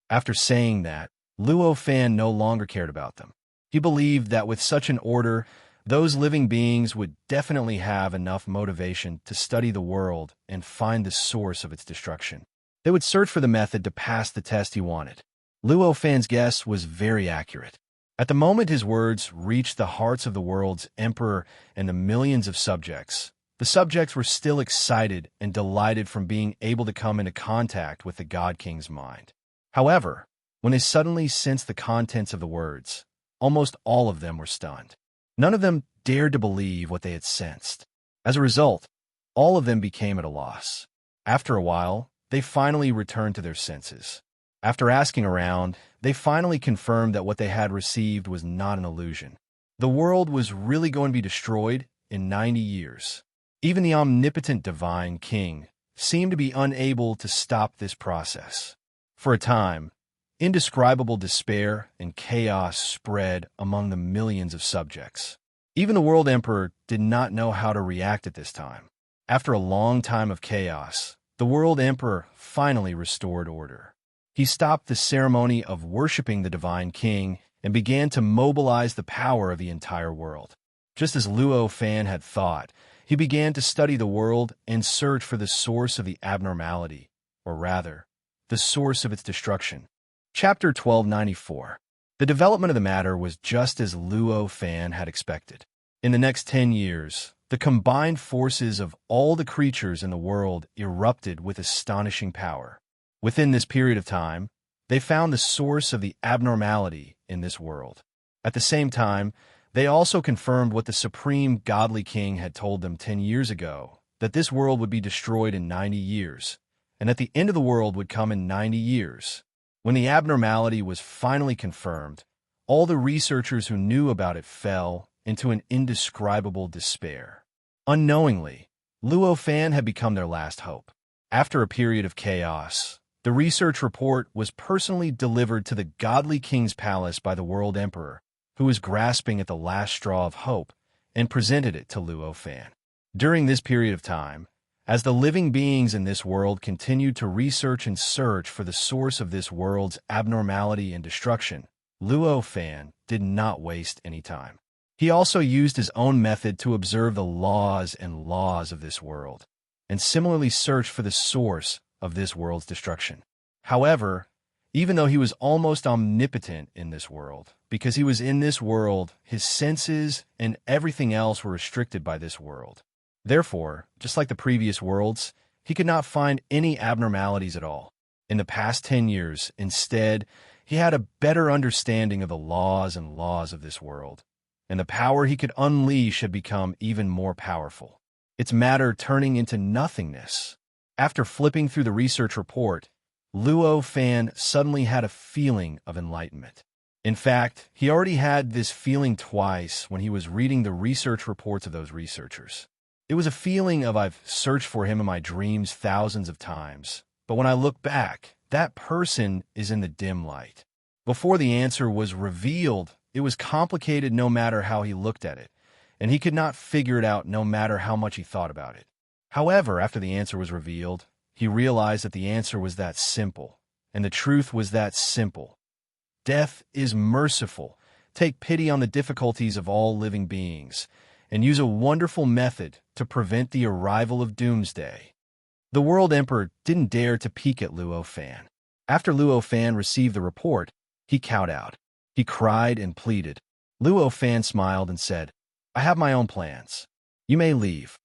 After saying that, Luo Fan no longer cared about them. He believed that with such an order, those living beings would definitely have enough motivation to study the world and find the source of its destruction. They would search for the method to pass the test he wanted. Luo Fan's guess was very accurate. At the moment his words reached the hearts of the world's emperor and the millions of subjects, the subjects were still excited and delighted from being able to come into contact with the God King's mind. However, when they suddenly sensed the contents of the words, almost all of them were stunned. None of them dared to believe what they had sensed. As a result, all of them became at a loss. After a while, they finally returned to their senses. After asking around, they finally confirmed that what they had received was not an illusion. The world was really going to be destroyed in 90 years. Even the omnipotent Divine King seemed to be unable to stop this process. For a time, indescribable despair and chaos spread among the millions of subjects. Even the World Emperor did not know how to react at this time. After a long time of chaos, the World Emperor finally restored order. He stopped the ceremony of worshipping the Divine King and began to mobilize the power of the entire world. Just as Luo Fan had thought, he began to study the world and search for the source of the abnormality, or rather, the source of its destruction. Chapter 1294. The development of the matter was just as Luo Fan had expected. In the next 10 years, the combined forces of all the creatures in the world erupted with astonishing power. Within this period of time, they found the source of the abnormality in this world. At the same time, they also confirmed what the supreme godly king had told them 10 years ago, that this world would be destroyed in 90 years, and that the end of the world would come in 90 years. When the abnormality was finally confirmed, all the researchers who knew about it fell into an indescribable despair. Unknowingly, Luo Fan had become their last hope. After a period of chaos, the research report was personally delivered to the godly king's palace by the World Emperor, who was grasping at the last straw of hope, and presented it to Luo Fan. During this period of time, as the living beings in this world continued to research and search for the source of this world's abnormality and destruction, Luo Fan did not waste any time. He also used his own method to observe the laws of this world, and similarly search for the source of this world's destruction. However, even though he was almost omnipotent in this world, because he was in this world, his senses and everything else were restricted by this world. Therefore, just like the previous worlds, he could not find any abnormalities at all. In the past 10 years, instead, he had a better understanding of the laws and laws of this world, and the power he could unleash had become even more powerful, its matter turning into nothingness. After flipping through the research report, Luo Fan suddenly had a feeling of enlightenment. In fact, he already had this feeling twice when he was reading the research reports of those researchers. It was a feeling of I've searched for him in my dreams thousands of times, but when I look back, that person is in the dim light. Before the answer was revealed, it was complicated no matter how he looked at it, and he could not figure it out no matter how much he thought about it. However, after the answer was revealed, he realized that the answer was that simple, and the truth was that simple. Death is merciful. Take pity on the difficulties of all living beings, and use a wonderful method to prevent the arrival of doomsday. The World Emperor didn't dare to peek at Luo Fan. After Luo Fan received the report, he cowed out. He cried and pleaded. Luo Fan smiled and said, "I have my own plans. You may leave."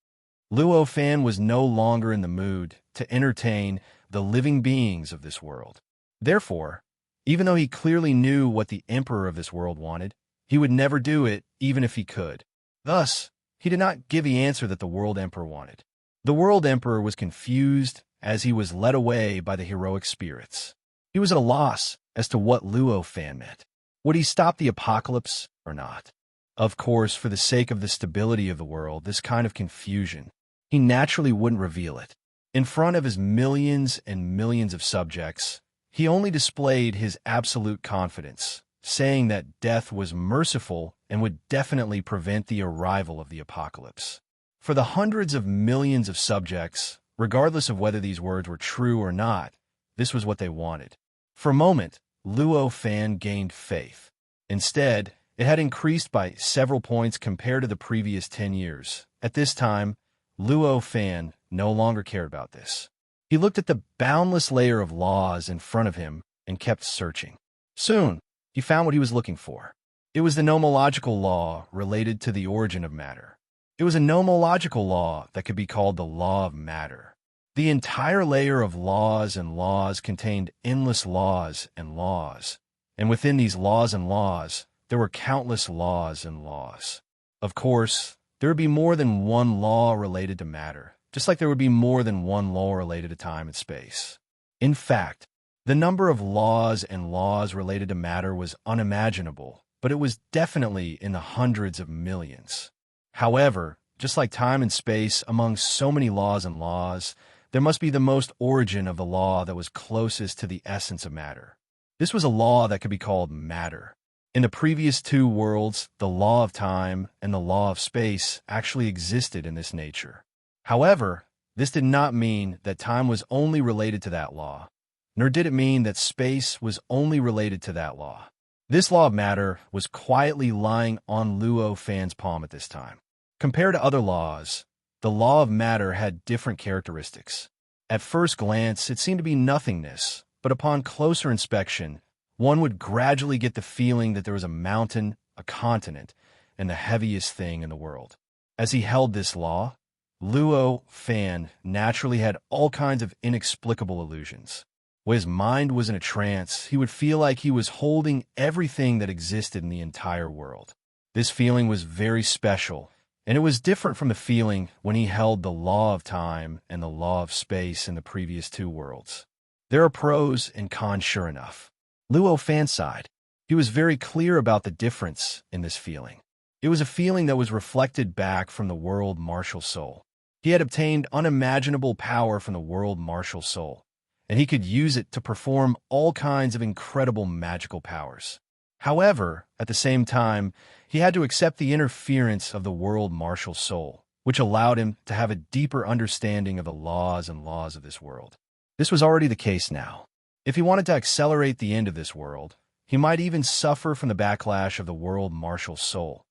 Luo Fan was no longer in the mood to entertain the living beings of this world. Therefore, even though he clearly knew what the emperor of this world wanted, he would never do it even if he could. Thus, he did not give the answer that the world emperor wanted. The world emperor was confused as he was led away by the heroic spirits. He was at a loss as to what Luo Fan meant. Would he stop the apocalypse or not? Of course, for the sake of the stability of the world, this kind of confusion, he naturally wouldn't reveal it. In front of his millions and millions of subjects, he only displayed his absolute confidence, saying that death was merciful and would definitely prevent the arrival of the apocalypse. For the hundreds of millions of subjects, regardless of whether these words were true or not, this was what they wanted. For a moment, Luo Fan gained faith. Instead, it had increased by several points compared to the previous 10 years. At this time, Luo Fan no longer cared about this. He looked at the boundless layer of laws in front of him and kept searching. Soon, he found what he was looking for. It was the nomological law related to the origin of matter. It was a nomological law that could be called the law of matter. The entire layer of laws and laws contained endless laws and laws. And within these laws and laws, there were countless laws and laws. Of course, there would be more than one law related to matter, just like there would be more than one law related to time and space. In fact, the number of laws and laws related to matter was unimaginable, but it was definitely in the hundreds of millions. However, just like time and space, among so many laws and laws, there must be the most origin of the law that was closest to the essence of matter. This was a law that could be called matter. In the previous two worlds, the law of time and the law of space actually existed in this nature. However, this did not mean that time was only related to that law, nor did it mean that space was only related to that law. This law of matter was quietly lying on Luo Fan's palm at this time. Compared to other laws, the law of matter had different characteristics. At first glance, it seemed to be nothingness, but upon closer inspection, one would gradually get the feeling that there was a mountain, a continent, and the heaviest thing in the world. As he held this law, Luo Fan naturally had all kinds of inexplicable illusions. When his mind was in a trance, he would feel like he was holding everything that existed in the entire world. This feeling was very special, and it was different from the feeling when he held the law of time and the law of space in the previous two worlds. There are pros and cons, sure enough. Luo Fan sighed. He was very clear about the difference in this feeling. It was a feeling that was reflected back from the world martial soul. He had obtained unimaginable power from the world martial soul, and he could use it to perform all kinds of incredible magical powers. However, at the same time, he had to accept the interference of the world martial soul, which allowed him to have a deeper understanding of the laws and laws of this world. This was already the case now. If he wanted to accelerate the end of this world, he might even suffer from the backlash of the world martial soul.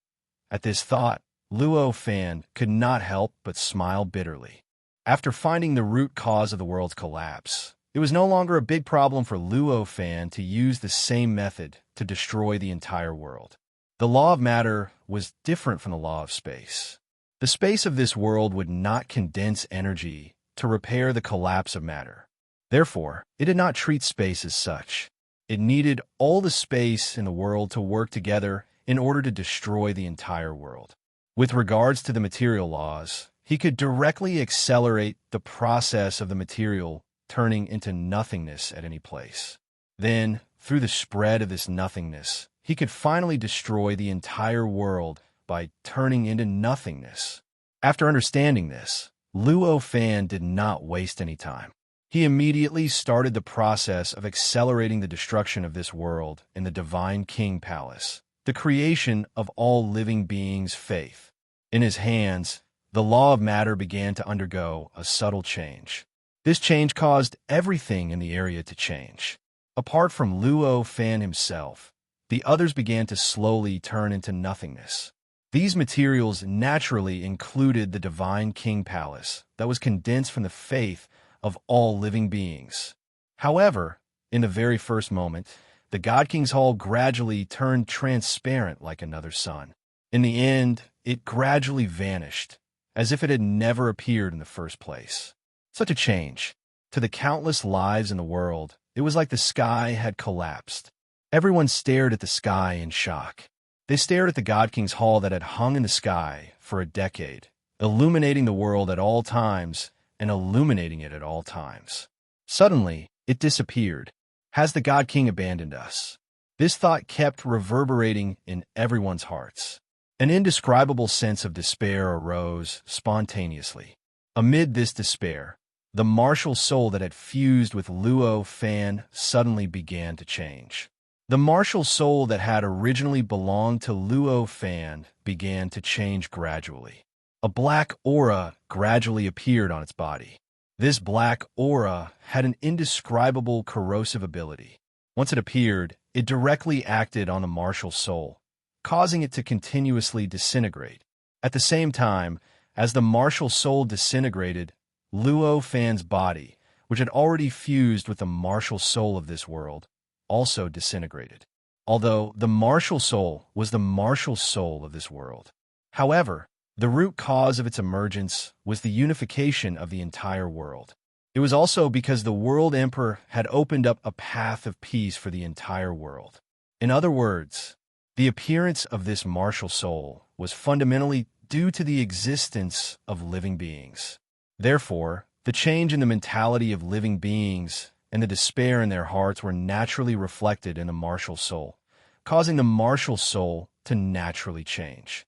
At this thought, Luo Fan could not help but smile bitterly. After finding the root cause of the world's collapse, it was no longer a big problem for Luo Fan to use the same method to destroy the entire world. The law of matter was different from the law of space. The space of this world would not condense energy to repair the collapse of matter. Therefore, it did not treat space as such. It needed all the space in the world to work together in order to destroy the entire world. With regards to the material laws, he could directly accelerate the process of the material turning into nothingness at any place. Then, through the spread of this nothingness, he could finally destroy the entire world by turning into nothingness. After understanding this, Luo Fan did not waste any time. He immediately started the process of accelerating the destruction of this world in the Divine King Palace, the creation of all living beings' faith. In his hands, the law of matter began to undergo a subtle change. This change caused everything in the area to change. Apart from Luo Fan himself, the others began to slowly turn into nothingness. These materials naturally included the Divine King Palace that was condensed from the faith of all living beings. However, in the very first moment, the God King's Hall gradually turned transparent like another sun. In the end, it gradually vanished, as if it had never appeared in the first place. Such a change. To the countless lives in the world, it was like the sky had collapsed. Everyone stared at the sky in shock. They stared at the God King's Hall that had hung in the sky for a decade, illuminating the world at all times and illuminating it at all times. Suddenly, it disappeared. Has the God King abandoned us? This thought kept reverberating in everyone's hearts. An indescribable sense of despair arose spontaneously. Amid this despair, the martial soul that had fused with Luo Fan suddenly began to change. The martial soul that had originally belonged to Luo Fan began to change gradually. A black aura gradually appeared on its body. This black aura had an indescribable corrosive ability. Once it appeared, it directly acted on the martial soul, causing it to continuously disintegrate. At the same time, as the martial soul disintegrated, Luo Fan's body, which had already fused with the martial soul of this world, also disintegrated. Although the martial soul was the martial soul of this world. However, the root cause of its emergence was the unification of the entire world. It was also because the World Emperor had opened up a path of peace for the entire world. In other words, the appearance of this martial soul was fundamentally due to the existence of living beings. Therefore, the change in the mentality of living beings and the despair in their hearts were naturally reflected in the martial soul, causing the martial soul to naturally change.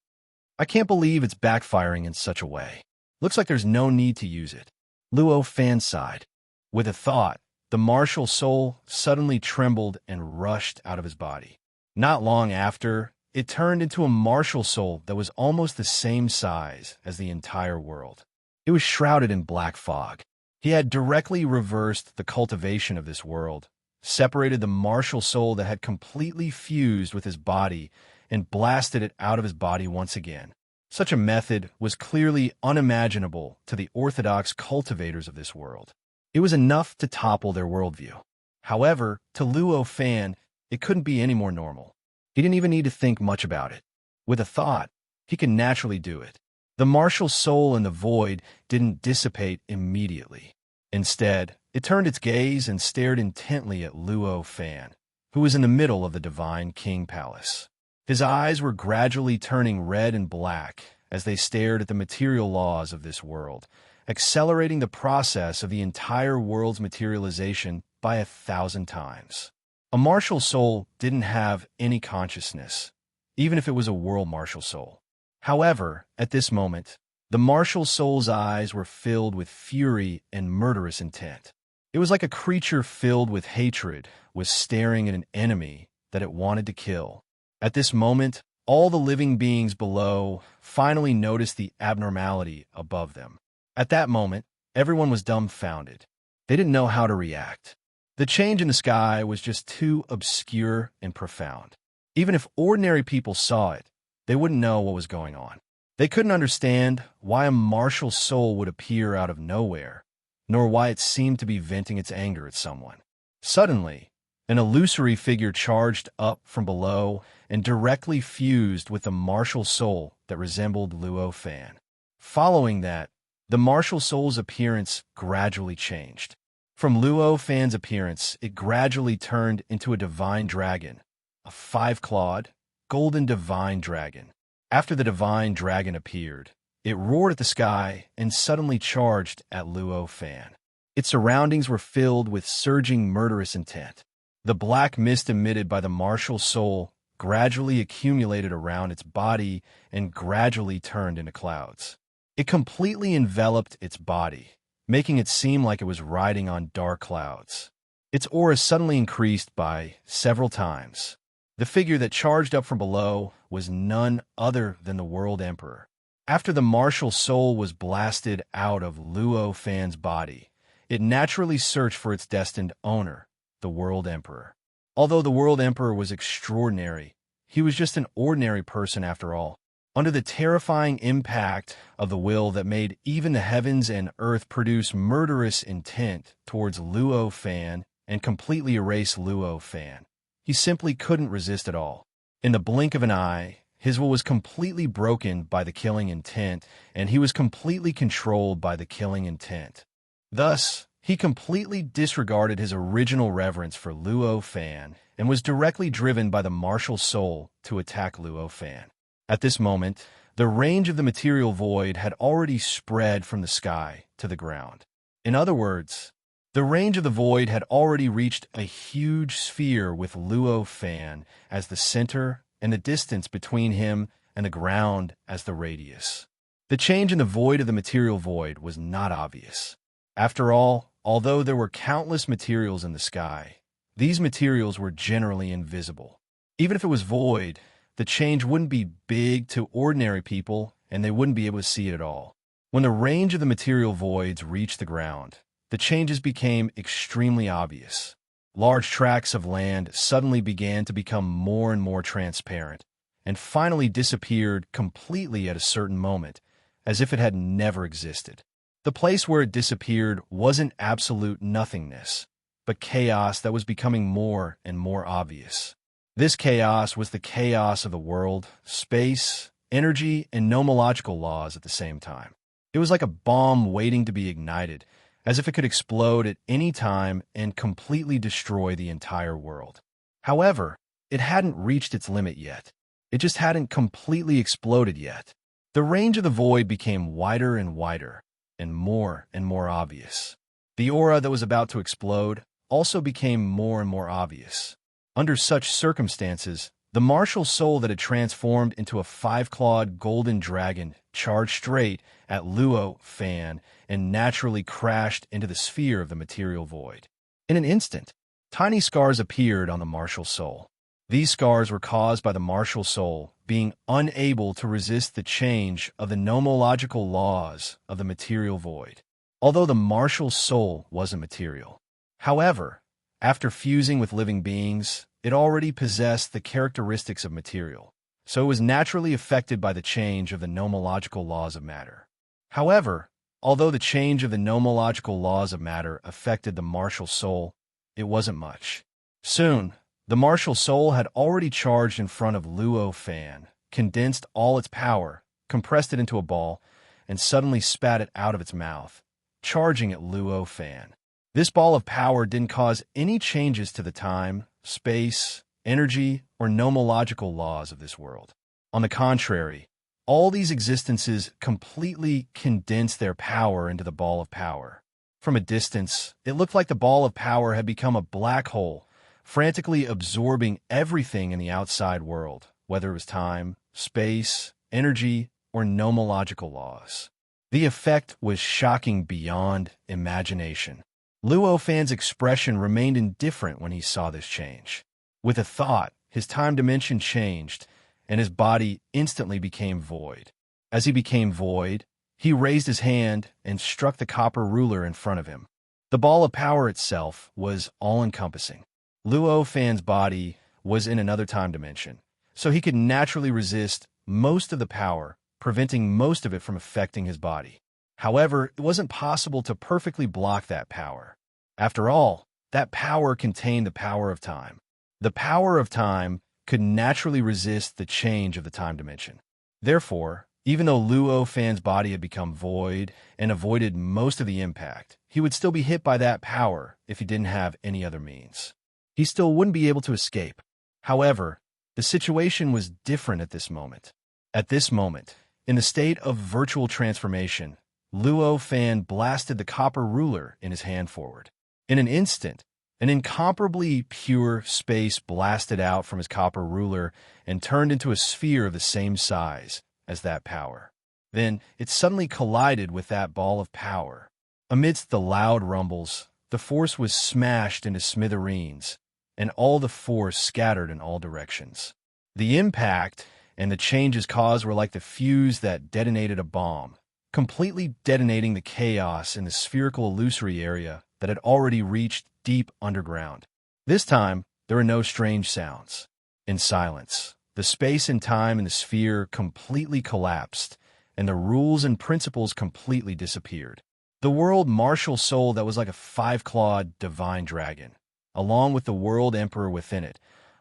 I can't believe it's backfiring in such a way. Looks like there's no need to use it. Luo Fan sighed. With a thought, the martial soul suddenly trembled and rushed out of his body. Not long after, it turned into a martial soul that was almost the same size as the entire world. It was shrouded in black fog. He had directly reversed the cultivation of this world, separated the martial soul that had completely fused with his body, and blasted it out of his body once again. Such a method was clearly unimaginable to the orthodox cultivators of this world. It was enough to topple their worldview. However, to Luo Fan, it couldn't be any more normal. He didn't even need to think much about it. With a thought, he could naturally do it. The martial soul in the void didn't dissipate immediately. Instead, it turned its gaze and stared intently at Luo Fan, who was in the middle of the Divine King Palace. His eyes were gradually turning red and black as they stared at the material laws of this world, accelerating the process of the entire world's materialization by 1,000 times. A martial soul didn't have any consciousness, even if it was a world martial soul. However, at this moment, the martial soul's eyes were filled with fury and murderous intent. It was like a creature filled with hatred was staring at an enemy that it wanted to kill. At this moment, all the living beings below finally noticed the abnormality above them. At that moment, everyone was dumbfounded. They didn't know how to react. The change in the sky was just too obscure and profound. Even if ordinary people saw it, they wouldn't know what was going on. They couldn't understand why a martial soul would appear out of nowhere, nor why it seemed to be venting its anger at someone. Suddenly, an illusory figure charged up from below and directly fused with the martial soul that resembled Luo Fan. Following that, the martial soul's appearance gradually changed. From Luo Fan's appearance, it gradually turned into a divine dragon, a five-clawed, golden divine dragon. After the divine dragon appeared, it roared at the sky and suddenly charged at Luo Fan. Its surroundings were filled with surging murderous intent. The black mist emitted by the martial soul gradually accumulated around its body and gradually turned into clouds. It completely enveloped its body, making it seem like it was riding on dark clouds. Its aura suddenly increased by several times. The figure that charged up from below was none other than the World Emperor. After the martial soul was blasted out of Luo Fan's body, it naturally searched for its destined owner, the World Emperor. Although the World Emperor was extraordinary, he was just an ordinary person after all. Under the terrifying impact of the will that made even the heavens and earth produce murderous intent towards Luo Fan and completely erase Luo Fan, he simply couldn't resist at all. In the blink of an eye, his will was completely broken by the killing intent, and he was completely controlled by the killing intent. Thus, he completely disregarded his original reverence for Luo Fan and was directly driven by the martial soul to attack Luo Fan. At this moment, the range of the material void had already spread from the sky to the ground. In other words, the range of the void had already reached a huge sphere with Luo Fan as the center and the distance between him and the ground as the radius. The change in the void of the material void was not obvious. After all, although there were countless materials in the sky, these materials were generally invisible. Even if it was void, the change wouldn't be big to ordinary people, and they wouldn't be able to see it at all. When the range of the material voids reached the ground, the changes became extremely obvious. Large tracts of land suddenly began to become more and more transparent, and finally disappeared completely at a certain moment, as if it had never existed. The place where it disappeared wasn't absolute nothingness, but chaos that was becoming more and more obvious. This chaos was the chaos of the world, space, energy, and nomological laws at the same time. It was like a bomb waiting to be ignited, as if it could explode at any time and completely destroy the entire world. However, it hadn't reached its limit yet. It just hadn't completely exploded yet. The range of the void became wider and wider, and more obvious. The aura that was about to explode also became more and more obvious. Under such circumstances, the martial soul that had transformed into a five-clawed golden dragon charged straight at Luo Fan and naturally crashed into the sphere of the material void. In an instant, tiny scars appeared on the martial soul. These scars were caused by the martial soul being unable to resist the change of the nomological laws of the material void, although the martial soul wasn't material. However, after fusing with living beings, it already possessed the characteristics of material, so it was naturally affected by the change of the nomological laws of matter. However, although the change of the nomological laws of matter affected the martial soul, it wasn't much. Soon, the martial soul had already charged in front of Luo Fan, condensed all its power, compressed it into a ball, and suddenly spat it out of its mouth, charging at Luo Fan. This ball of power didn't cause any changes to the time, space, energy, or nomological laws of this world. On the contrary, all these existences completely condensed their power into the ball of power. From a distance, it looked like the ball of power had become a black hole, frantically absorbing everything in the outside world, whether it was time, space, energy, or nomological laws. The effect was shocking beyond imagination. Luo Fan's expression remained indifferent when he saw this change. With a thought, his time dimension changed, and his body instantly became void. As he became void, he raised his hand and struck the copper ruler in front of him. The ball of power itself was all-encompassing. Luo Fan's body was in another time dimension, so he could naturally resist most of the power, preventing most of it from affecting his body. However, it wasn't possible to perfectly block that power. After all, that power contained the power of time. The power of time could naturally resist the change of the time dimension. Therefore, Even though Luo Fan's body had become void and avoided most of the impact, he would still be hit by that power if he didn't have any other means. He still wouldn't be able to escape. However, the situation was different at this moment. At this moment, in the state of virtual transformation, Luo Fan blasted the copper ruler in his hand forward. In an instant, an incomparably pure space blasted out from his copper ruler and turned into a sphere of the same size as that power. Then it suddenly collided with that ball of power. Amidst the loud rumbles, the force was smashed into smithereens, and all the force scattered in all directions. The impact and the changes caused were like the fuse that detonated a bomb, completely detonating the chaos in the spherical illusory area that had already reached deep underground. This time, there were no strange sounds. In silence, the space and time in the sphere completely collapsed, and the rules and principles completely disappeared. The world martial soul that was like a five-clawed divine dragon, along with the world emperor within it,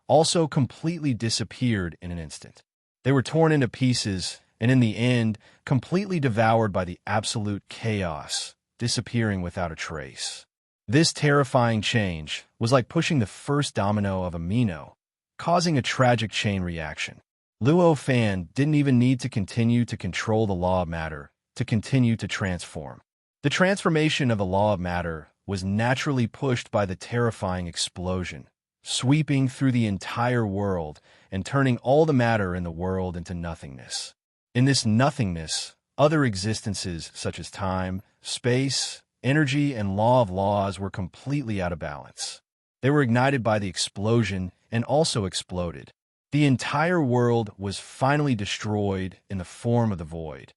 also completely disappeared in an instant. They were torn into pieces, and in the end, completely devoured by the absolute chaos, disappearing without a trace. This terrifying change was like pushing the first domino of a Mino, causing a tragic chain reaction. Luo Fan didn't even need to continue to control the law of matter to continue to transform. The transformation of the law of matter was naturally pushed by the terrifying explosion, sweeping through the entire world and turning all the matter in the world into nothingness. In this nothingness, other existences such as time, space, energy, and law of laws were completely out of balance. They were ignited by the explosion and also exploded. The entire world was finally destroyed in the form of the void.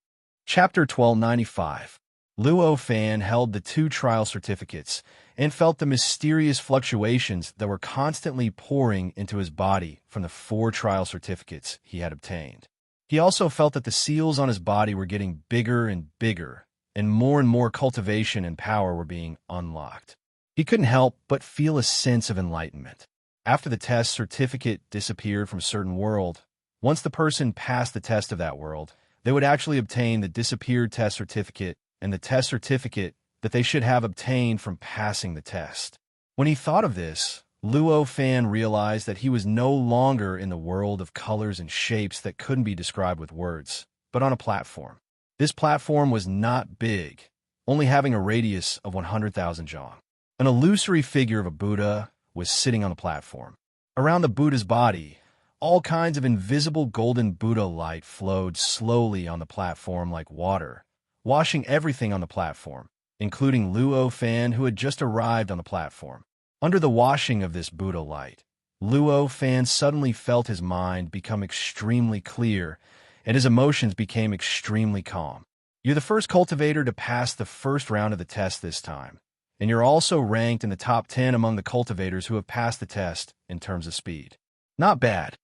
Chapter 1295. Luo Fan held the 2 trial certificates and felt the mysterious fluctuations that were constantly pouring into his body from the 4 trial certificates he had obtained. He also felt that the seals on his body were getting bigger and bigger, and more cultivation and power were being unlocked. He couldn't help but feel a sense of enlightenment. After the test certificate disappeared from a certain world, once the person passed the test of that world, they would actually obtain the disappeared test certificate and the test certificate that they should have obtained from passing the test. When he thought of this, Luo Fan realized that he was no longer in the world of colors and shapes that couldn't be described with words, but on a platform. This platform was not big, only having a radius of 100,000 zhang. An illusory figure of a Buddha was sitting on the platform. Around the Buddha's body, all kinds of invisible golden Buddha light flowed slowly on the platform like water, washing everything on the platform, including Luo Fan, who had just arrived on the platform. Under the washing of this Buddha light, Luo Fan suddenly felt his mind become extremely clear, and his emotions became extremely calm. You're the first cultivator to pass the first round of the test this time, and you're also ranked in the top 10 among the cultivators who have passed the test in terms of speed. Not bad.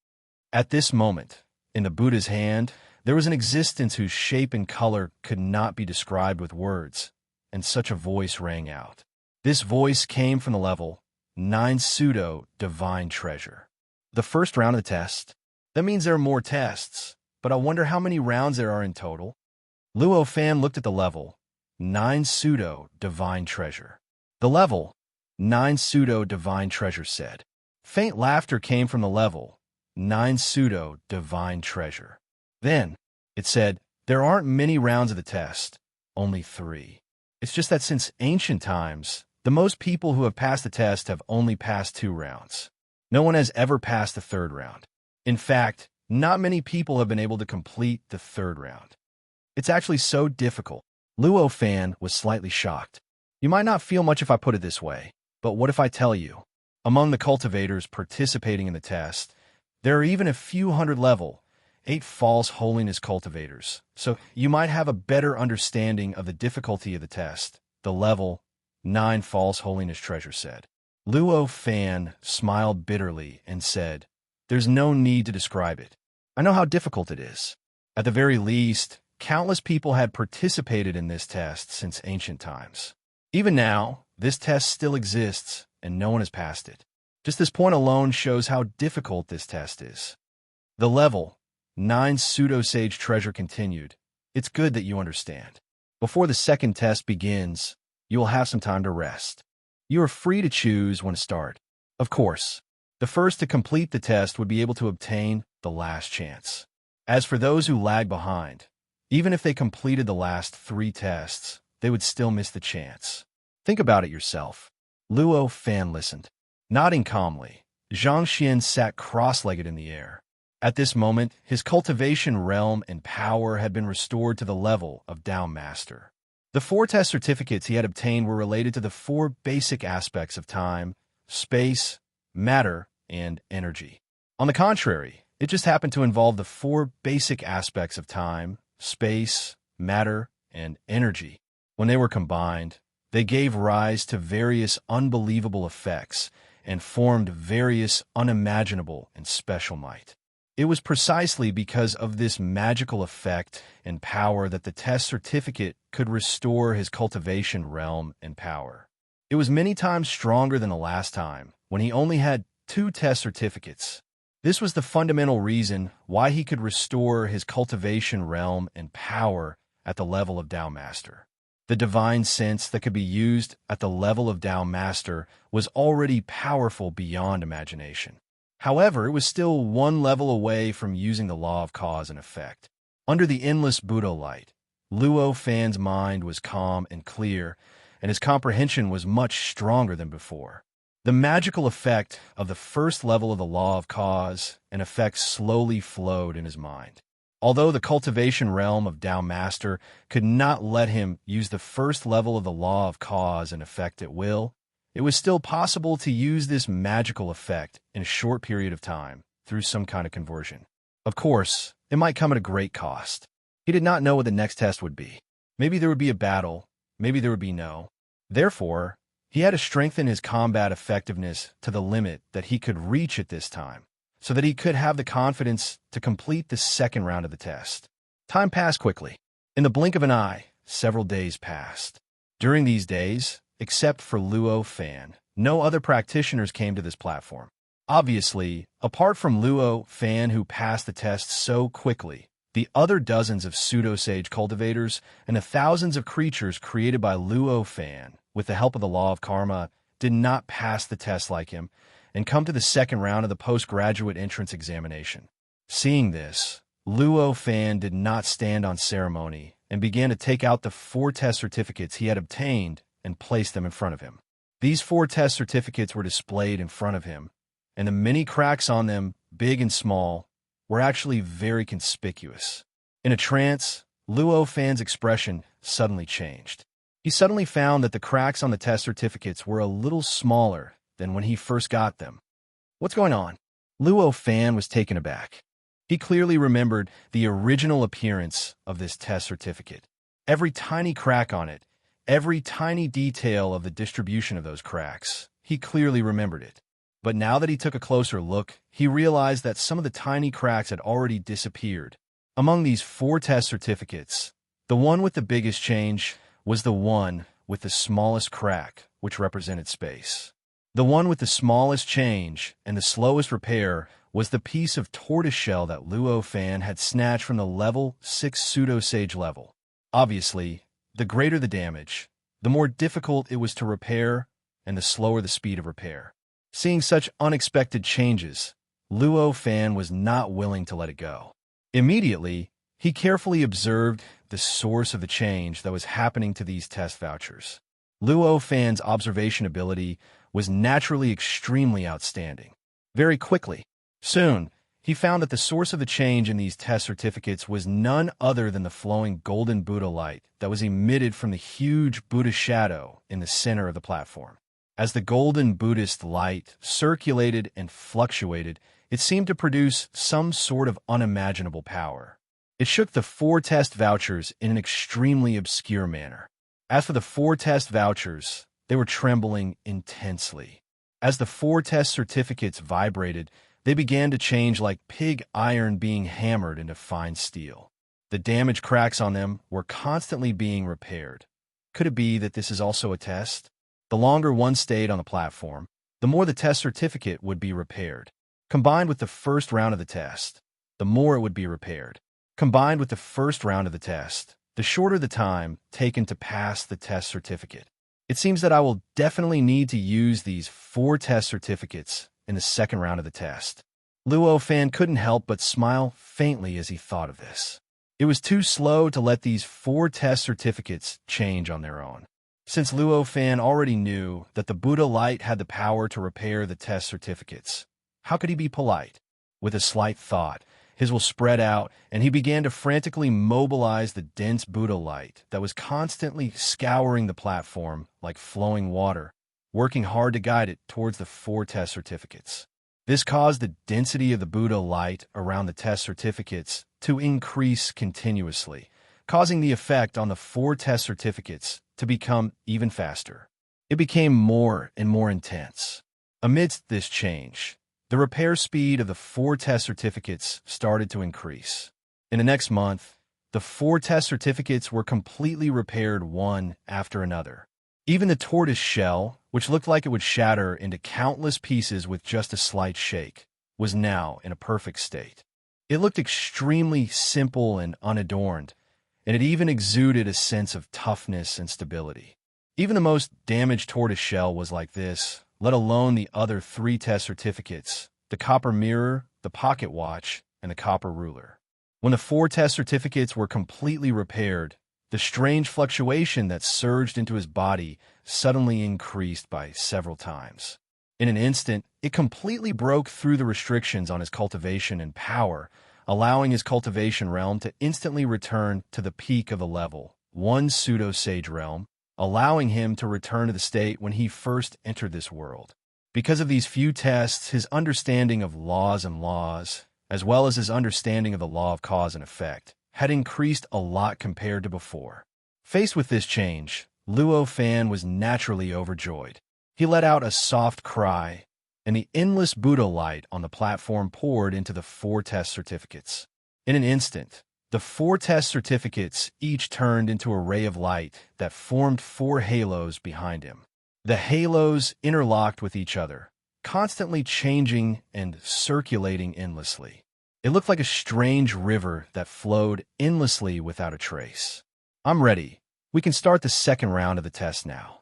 At this moment, in the Buddha's hand, there was an existence whose shape and color could not be described with words, and such a voice rang out. This voice came from the level 9 pseudo-divine treasure. The first round of the test. That means there are more tests, but I wonder how many rounds there are in total. Luo Fan looked at the level 9 pseudo-divine treasure. The level 9 pseudo-divine treasure said. Faint laughter came from the level 9 pseudo-divine treasure. Then, it said, there aren't many rounds of the test, only 3. It's just that since ancient times, the most people who have passed the test have only passed 2 rounds. No one has ever passed the 3rd round. In fact, not many people have been able to complete the 3rd round. It's actually so difficult. Luo Fan was slightly shocked. You might not feel much if I put it this way, but what if I tell you? Among the cultivators participating in the test, there are even a few hundred level 8 false holiness cultivators, so you might have a better understanding of the difficulty of the test, the level 9 false holiness treasure said. Luo Fan smiled bitterly and said, there's no need to describe it. I know how difficult it is. At the very least, countless people had participated in this test since ancient times. Even now, this test still exists, and no one has passed it. Just this point alone shows how difficult this test is. The level 9 pseudo-sage treasure continued. It's good that you understand. Before the second test begins, you will have some time to rest. You are free to choose when to start. Of course, the first to complete the test would be able to obtain the last chance. As for those who lag behind, even if they completed the last 3 tests, they would still miss the chance. Think about it yourself. Luo Fan listened. Nodding calmly, Zhang Xian sat cross-legged in the air. At this moment, his cultivation realm and power had been restored to the level of Dao Master. The 4 test certificates he had obtained were related to the 4 basic aspects of time, space, matter, and energy. On the contrary, it just happened to involve the 4 basic aspects of time, space, matter, and energy. When they were combined, they gave rise to various unbelievable effects and formed various unimaginable and special might. It was precisely because of this magical effect and power that the test certificate could restore his cultivation realm and power. It was many times stronger than the last time, when he only had 2 test certificates. This was the fundamental reason why he could restore his cultivation realm and power at the level of Dao Master. The divine sense that could be used at the level of Dao Master was already powerful beyond imagination. However, it was still one level away from using the law of cause and effect. Under the endless Buddha light, Luo Fan's mind was calm and clear, and his comprehension was much stronger than before. The magical effect of the first level of the law of cause and effect slowly flowed in his mind. Although the cultivation realm of Dao Master could not let him use the first level of the law of cause and effect at will, it was still possible to use this magical effect in a short period of time through some kind of conversion. Of course, it might come at a great cost. He did not know what the next test would be. Maybe there would be a battle, maybe there would be no. Therefore, he had to strengthen his combat effectiveness to the limit that he could reach at this time, so that he could have the confidence to complete the second round of the test. Time passed quickly. In the blink of an eye, several days passed. During these days, except for Luo Fan, no other practitioners came to this platform. Obviously, apart from Luo Fan who passed the test so quickly, the other dozens of pseudo-sage cultivators and the thousands of creatures created by Luo Fan, with the help of the law of karma, did not pass the test like him and come to the second round of the postgraduate entrance examination. Seeing this, Luo Fan did not stand on ceremony and began to take out the 4 test certificates he had obtained and place them in front of him. These 4 test certificates were displayed in front of him, and the many cracks on them, big and small, were actually very conspicuous. In a trance, Luo Fan's expression suddenly changed. He suddenly found that the cracks on the test certificates were a little smaller than when he first got them. What's going on? Luo Fan was taken aback. He clearly remembered the original appearance of this test certificate. Every tiny crack on it, every tiny detail of the distribution of those cracks, he clearly remembered it. But now that he took a closer look, he realized that some of the tiny cracks had already disappeared. Among these 4 test certificates, the one with the biggest change was the one with the smallest crack, which represented space. The one with the smallest change and the slowest repair was the piece of tortoiseshell that Luo Fan had snatched from the level 6 pseudo-sage level. Obviously, the greater the damage, the more difficult it was to repair and the slower the speed of repair. Seeing such unexpected changes, Luo Fan was not willing to let it go. Immediately, he carefully observed the source of the change that was happening to these test vouchers. Luo Fan's observation ability was naturally extremely outstanding. Very quickly, soon, he found that the source of the change in these test certificates was none other than the flowing golden Buddha light that was emitted from the huge Buddha shadow in the center of the platform. As the golden Buddhist light circulated and fluctuated, it seemed to produce some sort of unimaginable power. It shook the 4 test vouchers in an extremely obscure manner. As for the 4 test vouchers, they were trembling intensely. As the 4 test certificates vibrated, they began to change like pig iron being hammered into fine steel. The damaged cracks on them were constantly being repaired. Could it be that this is also a test? The longer one stayed on the platform, the more the test certificate would be repaired. Combined with the first round of the test, the more it would be repaired. Combined with the first round of the test, the shorter the time taken to pass the test certificate. It seems that I will definitely need to use these 4 test certificates in the second round of the test. Luo Fan couldn't help but smile faintly as he thought of this. It was too slow to let these 4 test certificates change on their own. Since Luo Fan already knew that the Buddha light had the power to repair the test certificates, how could he be polite? With a slight thought, his will spread out, and he began to frantically mobilize the dense Buddha light that was constantly scouring the platform like flowing water, working hard to guide it towards the 4 test certificates. This caused the density of the Buddha light around the test certificates to increase continuously, causing the effect on the 4 test certificates to become even faster. It became more and more intense. Amidst this change, the repair speed of the 4 test certificates started to increase. In the next month, the 4 test certificates were completely repaired one after another. Even the tortoise shell, which looked like it would shatter into countless pieces with just a slight shake, was now in a perfect state. It looked extremely simple and unadorned, and it even exuded a sense of toughness and stability. Even the most damaged tortoise shell was like this, let alone the other 3 test certificates, the copper mirror, the pocket watch, and the copper ruler. When the 4 test certificates were completely repaired, the strange fluctuation that surged into his body suddenly increased by several times. In an instant, it completely broke through the restrictions on his cultivation and power, allowing his cultivation realm to instantly return to the peak of the level 1 pseudo-sage realm, allowing him to return to the state when he first entered this world. Because of these few tests, his understanding of laws, as well as his understanding of the law of cause and effect, had increased a lot compared to before. Faced with this change, Luo Fan was naturally overjoyed. He let out a soft cry, and the endless Buddha light on the platform poured into the 4 test certificates. In an instant, the 4 test certificates each turned into a ray of light that formed 4 halos behind him. The halos interlocked with each other, constantly changing and circulating endlessly. It looked like a strange river that flowed endlessly without a trace. I'm ready. We can start the second round of the test now.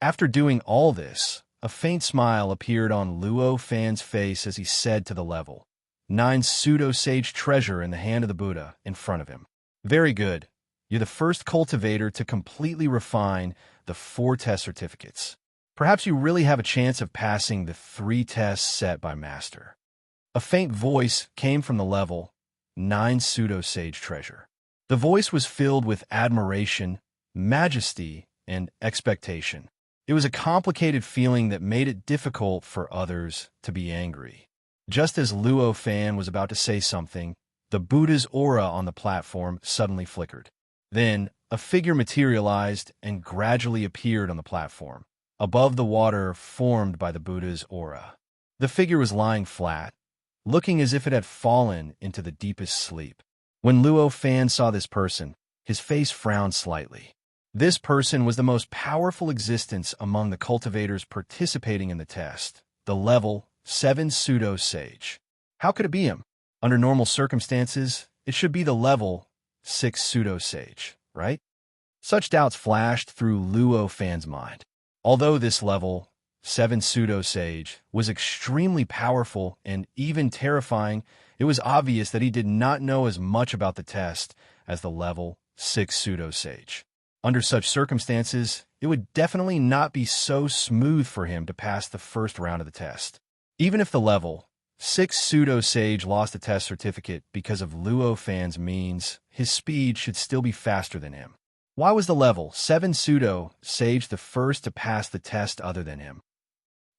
After doing all this, a faint smile appeared on Luo Fan's face as he said to the level 9 pseudo-sage treasure in the hand of the Buddha in front of him. Very good. You're the first cultivator to completely refine the 4 test certificates. Perhaps you really have a chance of passing the 3 tests set by Master. A faint voice came from the level 9 pseudo-sage treasure. The voice was filled with admiration, majesty, and expectation. It was a complicated feeling that made it difficult for others to be angry. Just as Luo Fan was about to say something, the Buddha's aura on the platform suddenly flickered. Then, a figure materialized and gradually appeared on the platform, above the water formed by the Buddha's aura. The figure was lying flat, looking as if it had fallen into the deepest sleep. When Luo Fan saw this person, his face frowned slightly. This person was the most powerful existence among the cultivators participating in the test, the level 7 pseudo-sage. How could it be him? Under normal circumstances, it should be the level 6 pseudo-sage, right? Such doubts flashed through Luo Fan's mind. Although this level 7 pseudo-sage was extremely powerful and even terrifying, it was obvious that he did not know as much about the test as the level 6 pseudo-sage. Under such circumstances, it would definitely not be so smooth for him to pass the first round of the test. Even if the level 6 pseudo-sage lost the test certificate because of Luo Fan's means, his speed should still be faster than him. Why was the level 7 pseudo-sage the first to pass the test other than him?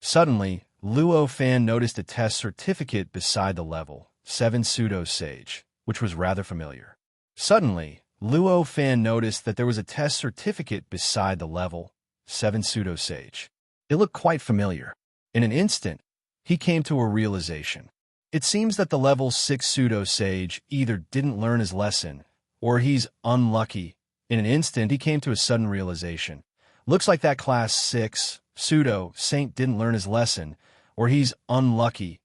Suddenly, Luo Fan noticed a test certificate beside the level 7 pseudo-sage, which was rather familiar. Suddenly, Luo Fan noticed that there was a test certificate beside the level 7 pseudo-sage. It looked quite familiar. In an instant, he came to a realization. It seems that the level 6 pseudo-sage either didn't learn his lesson, or he's unlucky. In an instant, he came to a sudden realization. Looks like that class 6 pseudo-saint didn't learn his lesson, or he's unlucky.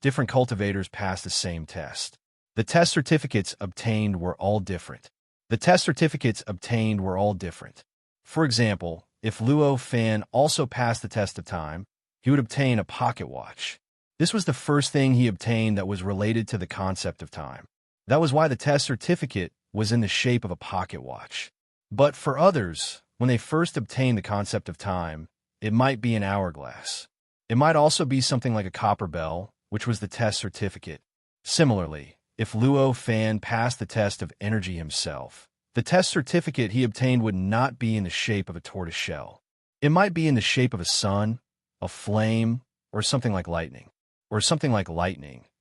Different cultivators passed the same test. The test certificates obtained were all different. The test certificates obtained were all different. For example, if Luo Fan also passed the test of time, he would obtain a pocket watch. This was the first thing he obtained that was related to the concept of time. That was why the test certificate was in the shape of a pocket watch. But for others, when they first obtained the concept of time, it might be an hourglass. It might also be something like a copper bell, which was the test certificate. Similarly, if Luo Fan passed the test of energy himself, the test certificate he obtained would not be in the shape of a tortoise shell. It might be in the shape of a sun, a flame, or something like lightning.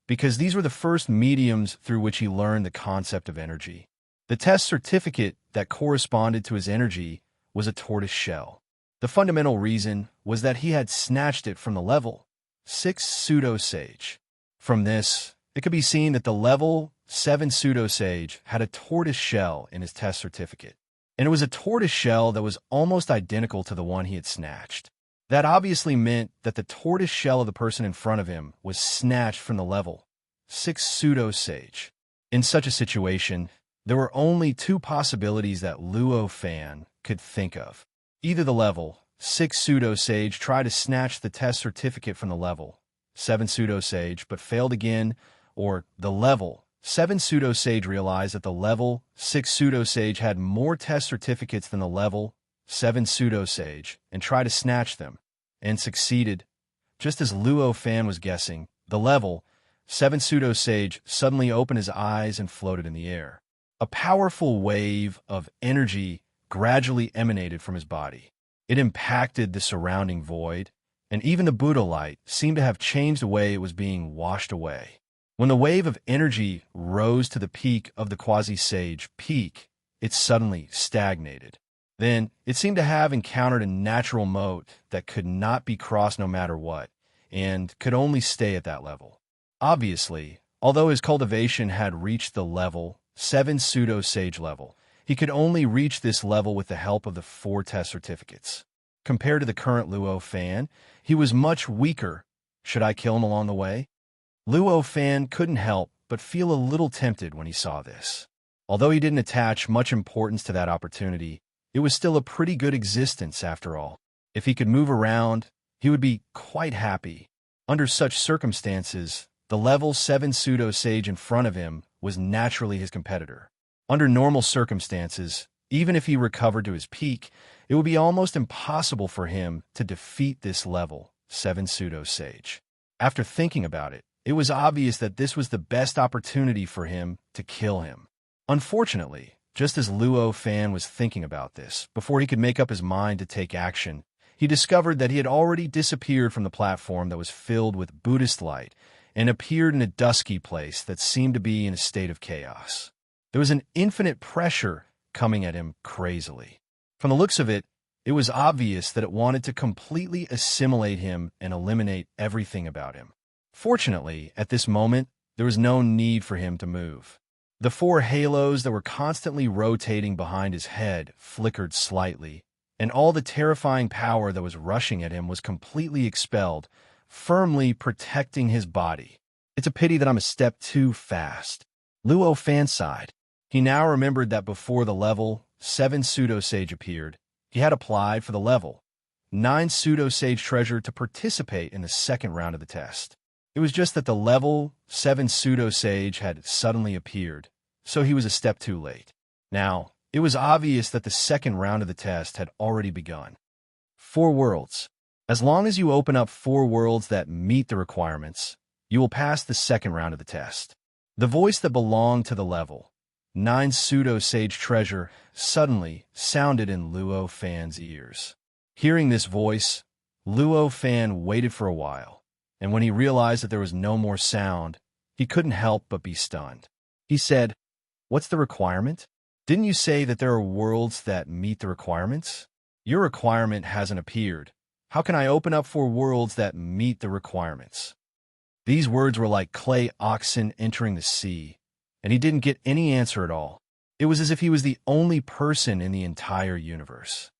Because these were the first mediums through which he learned the concept of energy. The test certificate that corresponded to his energy was a tortoise shell. The fundamental reason was that he had snatched it from the level 6 pseudo-sage. From this, it could be seen that the level 7 pseudo-sage had a tortoise shell in his test certificate. And it was a tortoise shell that was almost identical to the one he had snatched. That obviously meant that the tortoise shell of the person in front of him was snatched from the level 6 pseudo-sage. In such a situation, there were only two possibilities that Luo Fan could think of. Either the level 6 pseudo-sage tried to snatch the test certificate from the level 7 pseudo-sage but failed again, or the level 7 pseudo-sage realized that the level 6 pseudo-sage had more test certificates than the level 7 pseudo-sage and tried to snatch them, and succeeded. Just as Luo Fan was guessing, the level 7 pseudo-sage suddenly opened his eyes and floated in the air. A powerful wave of energy gradually emanated from his body. It impacted the surrounding void, and even the Buddha light seemed to have changed the way it was being washed away. When the wave of energy rose to the peak of the quasi-sage peak, it suddenly stagnated. Then, it seemed to have encountered a natural moat that could not be crossed no matter what, and could only stay at that level. Obviously, although his cultivation had reached the level 7 pseudo-sage level, he could only reach this level with the help of the 4 test certificates. Compared to the current Luo Fan, he was much weaker. Should I kill him along the way? Luo Fan couldn't help but feel a little tempted when he saw this. Although he didn't attach much importance to that opportunity, it was still a pretty good existence after all. If he could move around, he would be quite happy. Under such circumstances, the level 7 pseudo-sage in front of him was naturally his competitor. Under normal circumstances, even if he recovered to his peak, it would be almost impossible for him to defeat this level 7 pseudo-sage. After thinking about it, it was obvious that this was the best opportunity for him to kill him. Unfortunately, just as Luo Fan was thinking about this, before he could make up his mind to take action, he discovered that he had already disappeared from the platform that was filled with Buddhist light and appeared in a dusky place that seemed to be in a state of chaos. There was an infinite pressure coming at him crazily. From the looks of it, it was obvious that it wanted to completely assimilate him and eliminate everything about him. Fortunately, at this moment, there was no need for him to move. The 4 halos that were constantly rotating behind his head flickered slightly, and all the terrifying power that was rushing at him was completely expelled, firmly protecting his body. It's a pity that I'm a step too fast. Luo Fan sighed. He now remembered that before the level 7 pseudo-sage appeared, he had applied for the level 9 pseudo-sage treasure to participate in the second round of the test. It was just that the level 7 pseudo-sage had suddenly appeared, so he was a step too late. Now, it was obvious that the second round of the test had already begun. 4 worlds. As long as you open up 4 worlds that meet the requirements, you will pass the second round of the test. The voice that belonged to the level 9 pseudo-sage treasure suddenly sounded in Luo Fan's ears. Hearing this voice, Luo Fan waited for a while, and when he realized that there was no more sound, he couldn't help but be stunned. He said, "What's the requirement? Didn't you say that there are worlds that meet the requirements? Your requirement hasn't appeared. How can I open up 4 worlds that meet the requirements?" These words were like clay oxen entering the sea, and he didn't get any answer at all. It was as if he was the only person in the entire universe.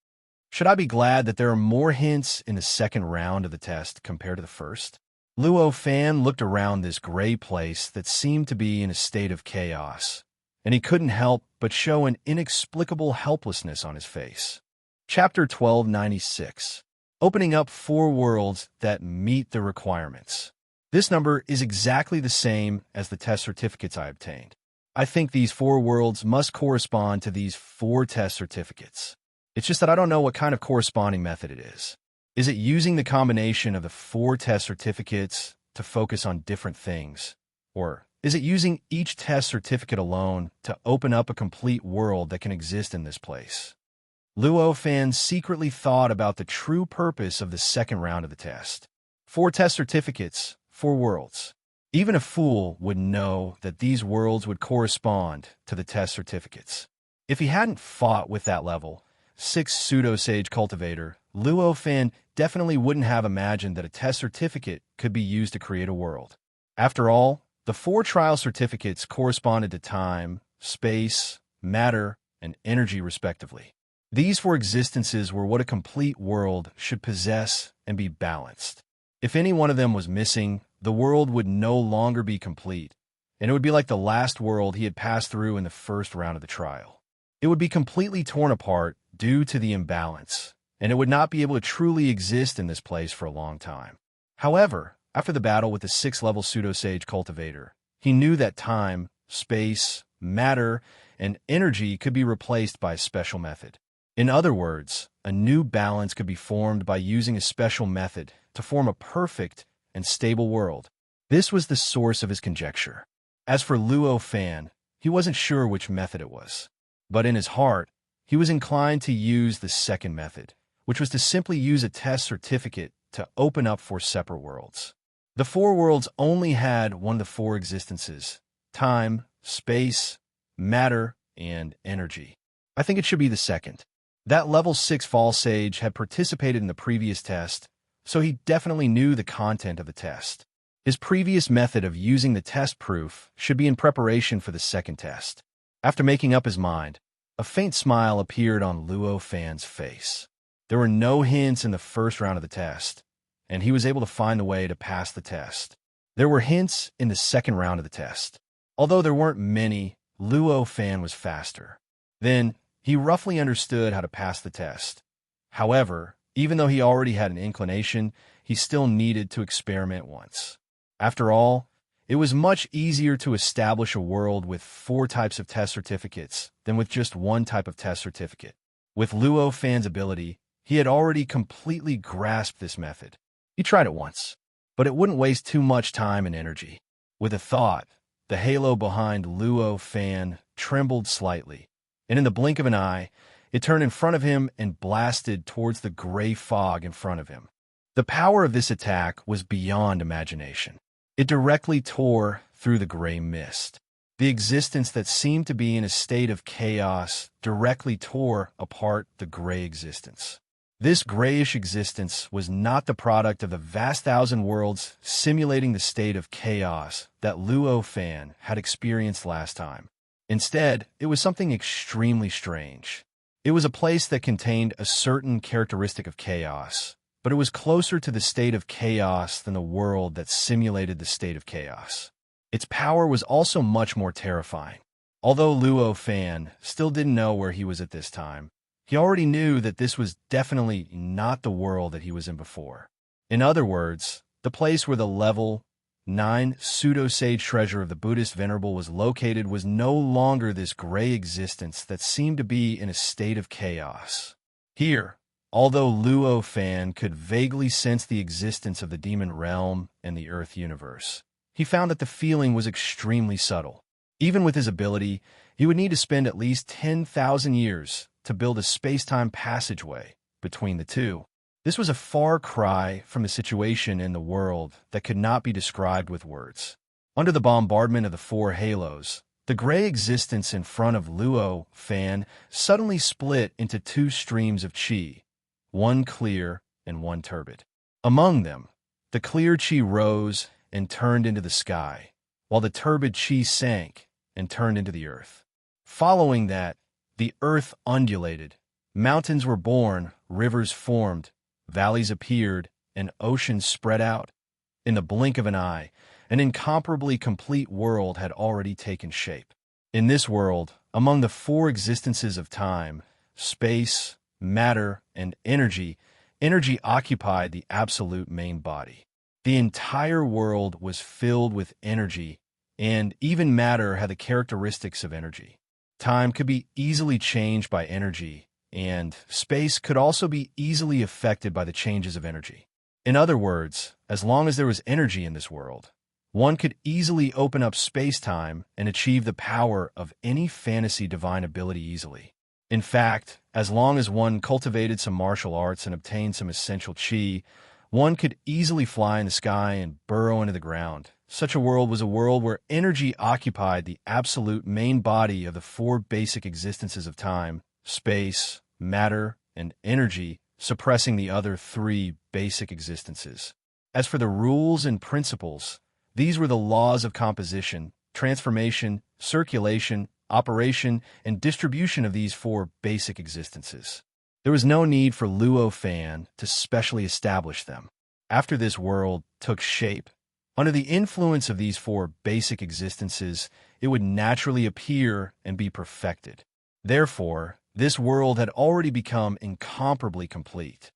Should I be glad that there are more hints in the second round of the test compared to the first? Luo Fan looked around this gray place that seemed to be in a state of chaos, and he couldn't help but show an inexplicable helplessness on his face. Chapter 1296. Opening up 4 worlds that meet the requirements. This number is exactly the same as the test certificates I obtained. I think these 4 worlds must correspond to these 4 test certificates. It's just that I don't know what kind of corresponding method it is. Is it using the combination of the 4 test certificates to focus on different things? Or is it using each test certificate alone to open up a complete world that can exist in this place? Luo Fan secretly thought about the true purpose of the second round of the test. 4 test certificates, 4 worlds. Even a fool would know that these worlds would correspond to the test certificates. If he hadn't fought with that level 6 pseudo-sage cultivator, Luo Fan definitely wouldn't have imagined that a test certificate could be used to create a world. After all, the 4 trial certificates corresponded to time, space, matter, and energy respectively. These 4 existences were what a complete world should possess and be balanced. If any one of them was missing, the world would no longer be complete, and it would be like the last world he had passed through in the first round of the trial. It would be completely torn apart due to the imbalance, and it would not be able to truly exist in this place for a long time. However, after the battle with the 6th-level pseudo-sage cultivator, he knew that time, space, matter, and energy could be replaced by a special method. In other words, a new balance could be formed by using a special method to form a perfect and stable world. This was the source of his conjecture. As for Luo Fan, he wasn't sure which method it was. But in his heart, he was inclined to use the second method, which was to simply use a test certificate to open up 4 separate worlds. The 4 worlds only had one of the 4 existences: time, space, matter, and energy. I think it should be the second. That level 6 Fall Sage had participated in the previous test, so he definitely knew the content of the test. His previous method of using the test proof should be in preparation for the second test. After making up his mind, a faint smile appeared on Luo Fan's face. There were no hints in the first round of the test, and he was able to find a way to pass the test. There were hints in the second round of the test. Although there weren't many, Luo Fan was faster. Then, he roughly understood how to pass the test. However, even though he already had an inclination, he still needed to experiment once. After all, it was much easier to establish a world with 4 types of test certificates than with just 1 type of test certificate. With Luo Fan's ability, he had already completely grasped this method. He tried it once, but it wouldn't waste too much time and energy. With a thought, the halo behind Luo Fan trembled slightly, and in the blink of an eye, it turned in front of him and blasted towards the gray fog in front of him. The power of this attack was beyond imagination. It directly tore through the gray mist. The existence that seemed to be in a state of chaos directly tore apart the gray existence. This grayish existence was not the product of the vast thousand worlds simulating the state of chaos that Luo Fan had experienced last time. Instead, it was something extremely strange. It was a place that contained a certain characteristic of chaos, but it was closer to the state of chaos than the world that simulated the state of chaos. Its power was also much more terrifying. Although Luo Fan still didn't know where he was at this time, he already knew that this was definitely not the world that he was in before. In other words, the place where the level 9 pseudo-sage treasure of the Buddhist Venerable was located was no longer this gray existence that seemed to be in a state of chaos. Here, although Luo Fan could vaguely sense the existence of the demon realm and the Earth universe, he found that the feeling was extremely subtle. Even with his ability, he would need to spend at least 10,000 years to build a space-time passageway between the two. This was a far cry from the situation in the world that could not be described with words. Under the bombardment of the 4 halos, the gray existence in front of Luo Fan suddenly split into 2 streams of chi, one clear and one turbid. Among them, the clear chi rose and turned into the sky, while the turbid chi sank and turned into the earth. Following that, the earth undulated, mountains were born, rivers formed, valleys appeared, and oceans spread out. In the blink of an eye, an incomparably complete world had already taken shape. In this world, among the four existences of time, space, matter, and energy, energy occupied the absolute main body. The entire world was filled with energy, and even matter had the characteristics of energy. Time could be easily changed by energy, and space could also be easily affected by the changes of energy. In other words, as long as there was energy in this world, one could easily open up space-time and achieve the power of any fantasy divine ability easily. In fact, as long as one cultivated some martial arts and obtained some essential chi, one could easily fly in the sky and burrow into the ground. Such a world was a world where energy occupied the absolute main body of the four basic existences of time, space, matter, and energy, suppressing the other three basic existences. As for the rules and principles, these were the laws of composition, transformation, circulation, operation, and distribution of these four basic existences. There was no need for Luo Fan to specially establish them. After this world took shape, under the influence of these four basic existences, it would naturally appear and be perfected. Therefore, this world had already become incomparably complete.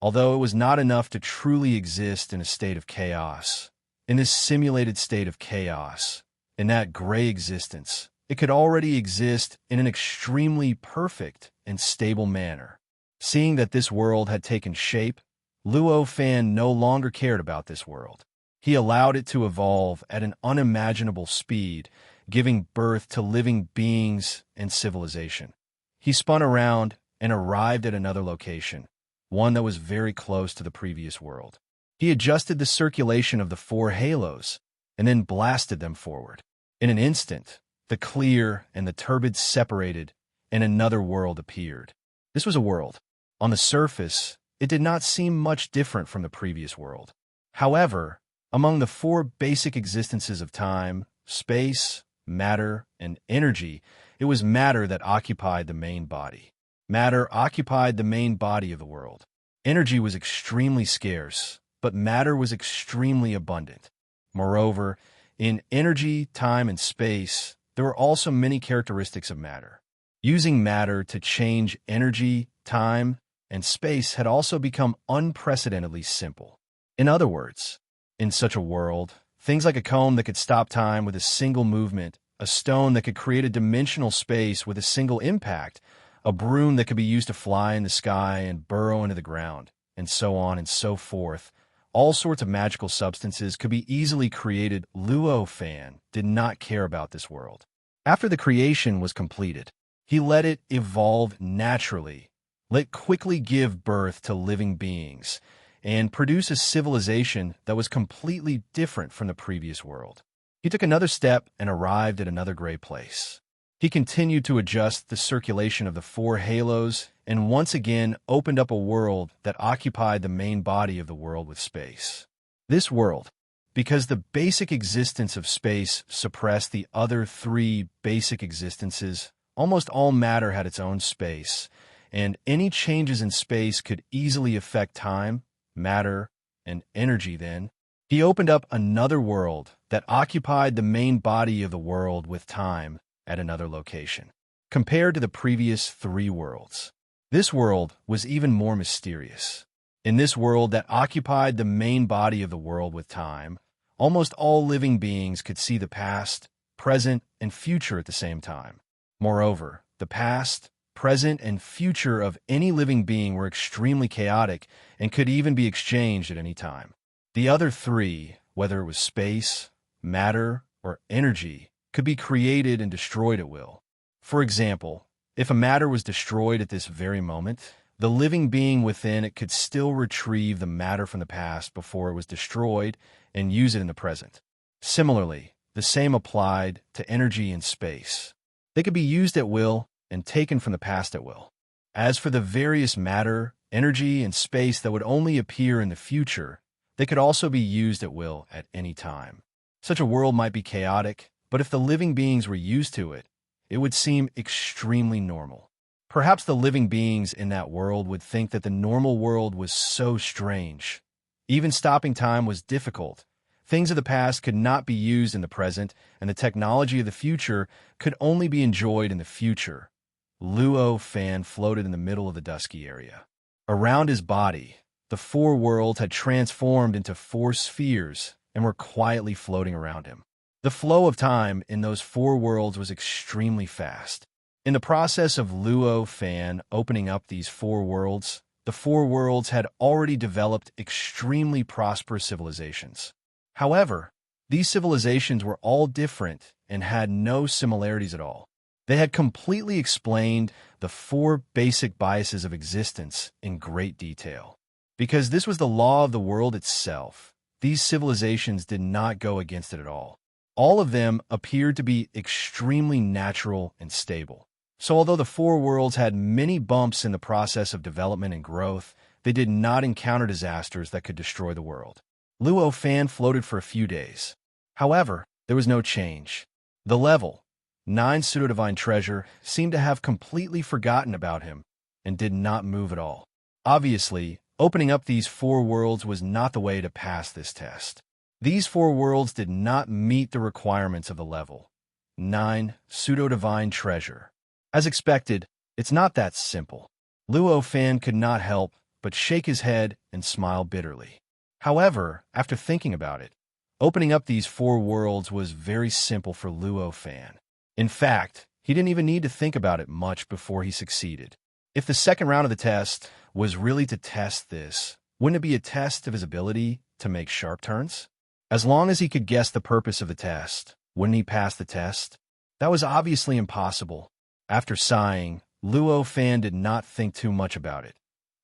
Although it was not enough to truly exist in a state of chaos, in this simulated state of chaos, in that gray existence, it could already exist in an extremely perfect and stable manner. Seeing that this world had taken shape, Luo Fan no longer cared about this world. He allowed it to evolve at an unimaginable speed, giving birth to living beings and civilization. He spun around and arrived at another location, one that was very close to the previous world. He adjusted the circulation of the four halos and then blasted them forward. In an instant, the clear and the turbid separated and another world appeared. This was a world. On the surface, it did not seem much different from the previous world. However, among the four basic existences of time, space, matter, and energy, it was matter that occupied the main body. Matter occupied the main body of the world. Energy was extremely scarce, but matter was extremely abundant. Moreover, in energy, time, and space, there were also many characteristics of matter. Using matter to change energy, time, and space had also become unprecedentedly simple. In other words, in such a world, things like a comb that could stop time with a single movement, a stone that could create a dimensional space with a single impact, a broom that could be used to fly in the sky and burrow into the ground, and so on and so forth, all sorts of magical substances could be easily created. Luo Fan did not care about this world. After the creation was completed, he let it evolve naturally, let quickly give birth to living beings, and produce a civilization that was completely different from the previous world. He took another step and arrived at another gray place. He continued to adjust the circulation of the four halos and once again opened up a world that occupied the main body of the world with space. This world, because the basic existence of space suppressed the other three basic existences, almost all matter had its own space, and any changes in space could easily affect time, matter, and energy. Then, he opened up another world that occupied the main body of the world with time at another location. Compared to the previous three worlds, this world was even more mysterious. In this world that occupied the main body of the world with time, almost all living beings could see the past, present, and future at the same time. Moreover, the past, present, and future of any living being were extremely chaotic and could even be exchanged at any time. The other three, whether it was space, matter, or energy, could be created and destroyed at will. For example, if a matter was destroyed at this very moment, the living being within it could still retrieve the matter from the past before it was destroyed and use it in the present. Similarly, the same applied to energy and space. They could be used at will and taken from the past at will. As for the various matter, energy, and space that would only appear in the future, they could also be used at will at any time. Such a world might be chaotic, but if the living beings were used to it, it would seem extremely normal. Perhaps the living beings in that world would think that the normal world was so strange. Even stopping time was difficult, Things of the past could not be used in the present, and the technology of the future could only be enjoyed in the future. Luo Fan floated in the middle of the dusky area. Around his body, the four worlds had transformed into four spheres and were quietly floating around him. The flow of time in those four worlds was extremely fast. In the process of Luo Fan opening up these four worlds, the four worlds had already developed extremely prosperous civilizations. However, these civilizations were all different and had no similarities at all. They had completely explained the four basic biases of existence in great detail. Because this was the law of the world itself, these civilizations did not go against it at all. All of them appeared to be extremely natural and stable. So although the four worlds had many bumps in the process of development and growth, they did not encounter disasters that could destroy the world. Luo Fan floated for a few days. However, there was no change. The level 9 pseudo-divine treasure seemed to have completely forgotten about him and did not move at all. Obviously, opening up these four worlds was not the way to pass this test. These four worlds did not meet the requirements of the level 9 pseudo-divine treasure. As expected, it's not that simple. Luo Fan could not help but shake his head and smile bitterly. However, after thinking about it, opening up these four worlds was very simple for Luo Fan. In fact, he didn't even need to think about it much before he succeeded. If the second round of the test was really to test this, wouldn't it be a test of his ability to make sharp turns? As long as he could guess the purpose of the test, wouldn't he pass the test? That was obviously impossible. After sighing, Luo Fan did not think too much about it,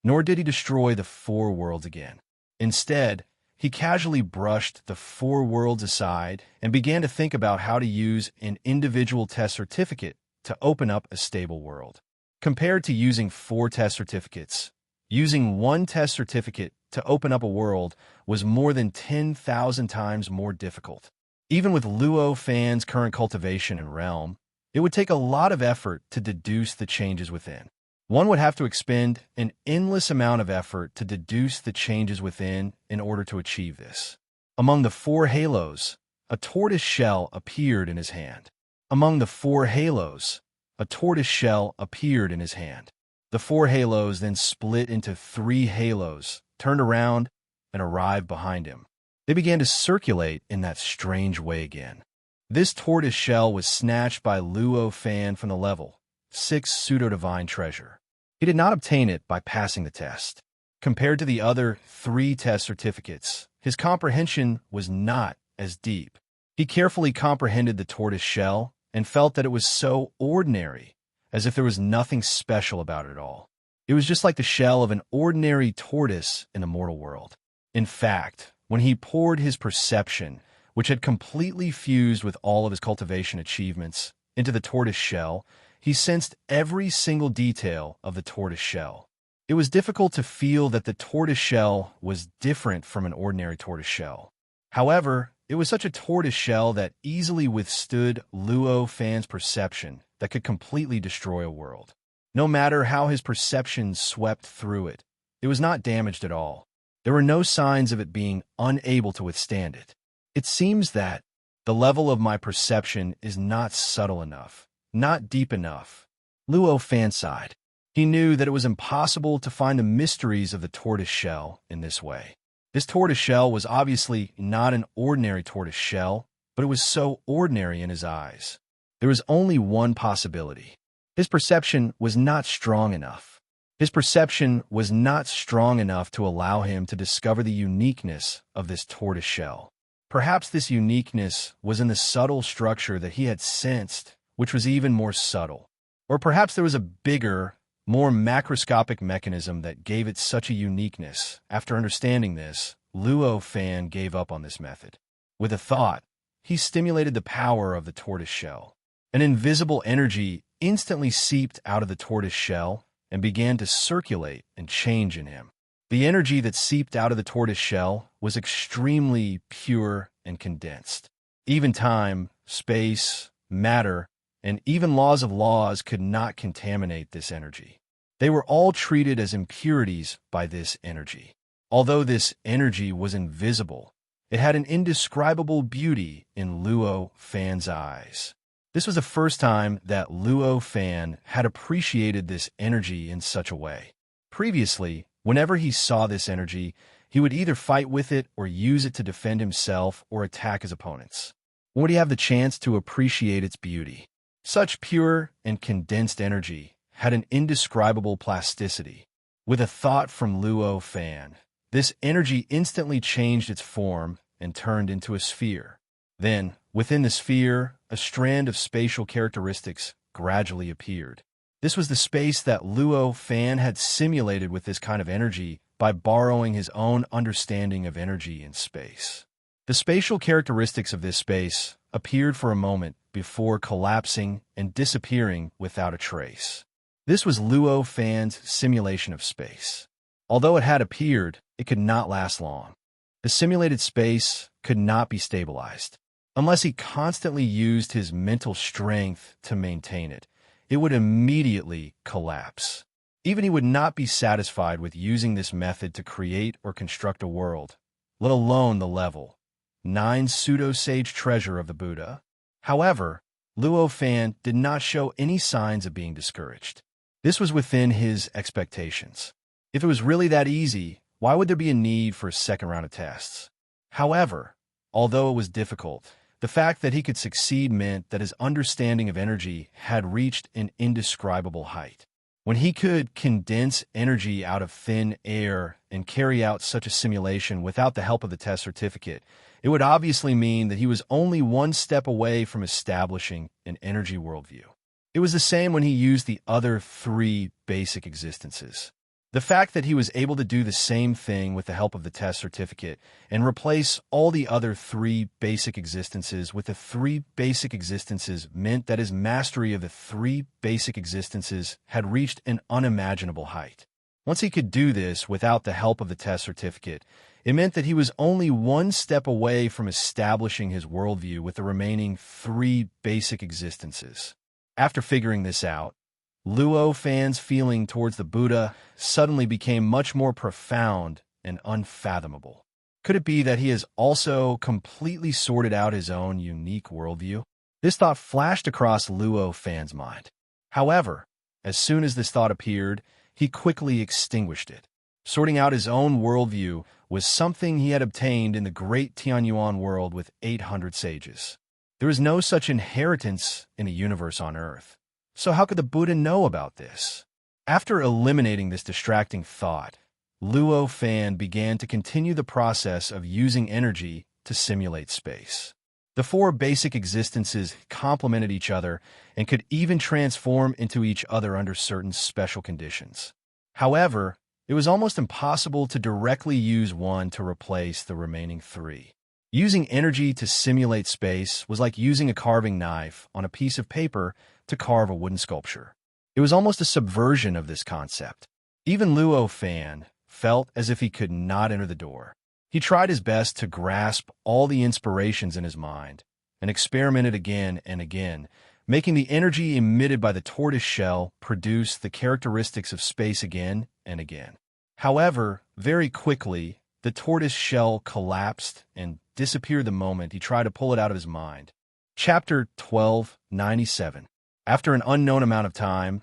nor did he destroy the four worlds again. Instead, he casually brushed the four worlds aside and began to think about how to use an individual test certificate to open up a stable world. Compared to using 4 test certificates, using 1 test certificate to open up a world was more than 10,000 times more difficult. Even with Luo Fan's current cultivation and realm, it would take a lot of effort to deduce the changes within. One would have to expend an endless amount of effort to deduce the changes within in order to achieve this. Among the 4 halos, a tortoise shell appeared in his hand. Among the 4 halos, a tortoise shell appeared in his hand. The 4 halos then split into 3 halos, turned around, and arrived behind him. They began to circulate in that strange way again. This tortoise shell was snatched by Luo Fan from the level 6 pseudo-divine treasure. He did not obtain it by passing the test. Compared to the other 3 test certificates, his comprehension was not as deep. He carefully comprehended the tortoise shell and felt that it was so ordinary, as if there was nothing special about it at all. It was just like the shell of an ordinary tortoise in the mortal world. In fact, when he poured his perception, which had completely fused with all of his cultivation achievements, into the tortoise shell, he sensed every single detail of the tortoise shell. It was difficult to feel that the tortoise shell was different from an ordinary tortoise shell. However, it was such a tortoise shell that easily withstood Luo Fan's perception that could completely destroy a world. No matter how his perception swept through it, it was not damaged at all. There were no signs of it being unable to withstand it. It seems that the level of my perception is not subtle enough, not deep enough. Luo Fan sighed. He knew that it was impossible to find the mysteries of the tortoise shell in this way. This tortoise shell was obviously not an ordinary tortoise shell, but it was so ordinary in his eyes. There was only one possibility. His perception was not strong enough. His perception was not strong enough to allow him to discover the uniqueness of this tortoise shell. Perhaps this uniqueness was in the subtle structure that he had sensed, which was even more subtle. Or perhaps there was a bigger, more macroscopic mechanism that gave it such a uniqueness. After understanding this, Luo Fan gave up on this method. With a thought, he stimulated the power of the tortoise shell. An invisible energy instantly seeped out of the tortoise shell and began to circulate and change in him. The energy that seeped out of the tortoise shell was extremely pure and condensed. Even time, space, matter, and even laws could not contaminate this energy. They were all treated as impurities by this energy. Although this energy was invisible, It had an indescribable beauty in Luo Fan's eyes. This was the first time that Luo Fan had appreciated this energy in such a way. Previously, whenever he saw this energy, he would either fight with it or use it to defend himself or attack his opponents. When would he have the chance to appreciate its beauty? Such pure and condensed energy had an indescribable plasticity. With a thought from Luo Fan, this energy instantly changed its form and turned into a sphere. Then, within the sphere, a strand of spatial characteristics gradually appeared. This was the space that Luo Fan had simulated with this kind of energy by borrowing his own understanding of energy in space. The spatial characteristics of this space appeared for a moment before collapsing and disappearing without a trace. This was Luo Fan's simulation of space. Although it had appeared, it could not last long. The simulated space could not be stabilized. Unless he constantly used his mental strength to maintain it, it would immediately collapse. Even he would not be satisfied with using this method to create or construct a world, let alone the level 9 pseudo-sage treasure of the Buddha. However, Luo Fan did not show any signs of being discouraged. This was within his expectations. If it was really that easy, why would there be a need for a second round of tests? However, although it was difficult, the fact that he could succeed meant that his understanding of energy had reached an indescribable height. When he could condense energy out of thin air and carry out such a simulation without the help of the test certificate, it would obviously mean that he was only one step away from establishing an energy worldview. It was the same when he used the other 3 basic existences. The fact that he was able to do the same thing with the help of the test certificate and replace all the other 3 basic existences with the 3 basic existences meant that his mastery of the 3 basic existences had reached an unimaginable height. Once he could do this without the help of the test certificate, it meant that he was only one step away from establishing his worldview with the remaining 3 basic existences. After figuring this out, Luo Fan's feeling towards the Buddha suddenly became much more profound and unfathomable. Could it be that he has also completely sorted out his own unique worldview? This thought flashed across Luo Fan's mind. However, as soon as this thought appeared, he quickly extinguished it. Sorting out his own worldview was something he had obtained in the great Tianyuan world with 800 sages. There is no such inheritance in a universe on Earth. So how could the Buddha know about this? After eliminating this distracting thought, Luo Fan began to continue the process of using energy to simulate space. The 4 basic existences complemented each other and could even transform into each other under certain special conditions. However, it was almost impossible to directly use one to replace the remaining 3. Using energy to simulate space was like using a carving knife on a piece of paper to carve a wooden sculpture. It was almost a subversion of this concept. Even Luo Fan felt as if he could not enter the door. He tried his best to grasp all the inspirations in his mind and experimented again and again, making the energy emitted by the tortoise shell produce the characteristics of space again and again. However, very quickly, the tortoise shell collapsed and disappeared the moment he tried to pull it out of his mind. Chapter 1297. After an unknown amount of time,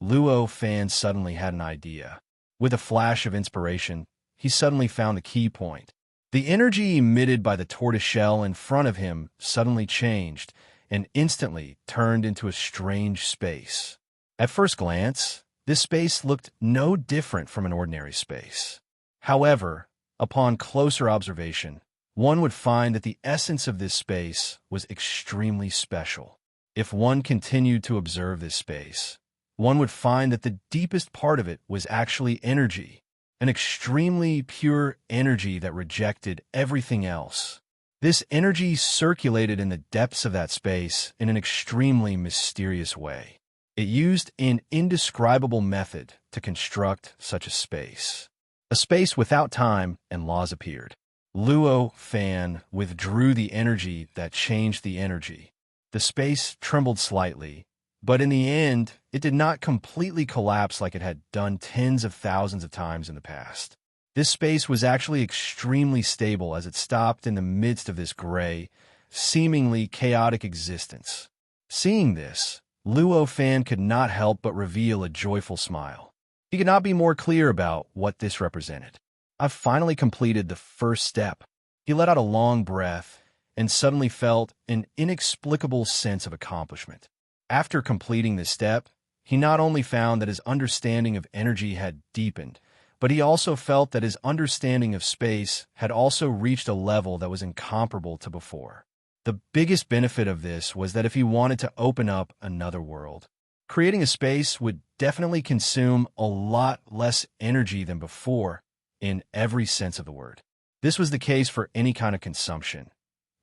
Luo Fan suddenly had an idea. With a flash of inspiration, he suddenly found the key point. The energy emitted by the tortoise shell in front of him suddenly changed and instantly turned into a strange space. At first glance, this space looked no different from an ordinary space. However, upon closer observation, one would find that the essence of this space was extremely special. If one continued to observe this space, one would find that the deepest part of it was actually energy, an extremely pure energy that rejected everything else. This energy circulated in the depths of that space in an extremely mysterious way. It used an indescribable method to construct such a space. A space without time and laws appeared. Luo Fan withdrew the energy that changed the energy. The space trembled slightly, but in the end, it did not completely collapse like it had done tens of thousands of times in the past. This space was actually extremely stable as it stopped in the midst of this gray, seemingly chaotic existence. Seeing this, Luo Fan could not help but reveal a joyful smile. He could not be more clear about what this represented. I've finally completed the first step. He let out a long breath and suddenly felt an inexplicable sense of accomplishment. After completing this step, he not only found that his understanding of energy had deepened, but he also felt that his understanding of space had also reached a level that was incomparable to before. The biggest benefit of this was that if he wanted to open up another world, creating a space would definitely consume a lot less energy than before in every sense of the word. This was the case for any kind of consumption.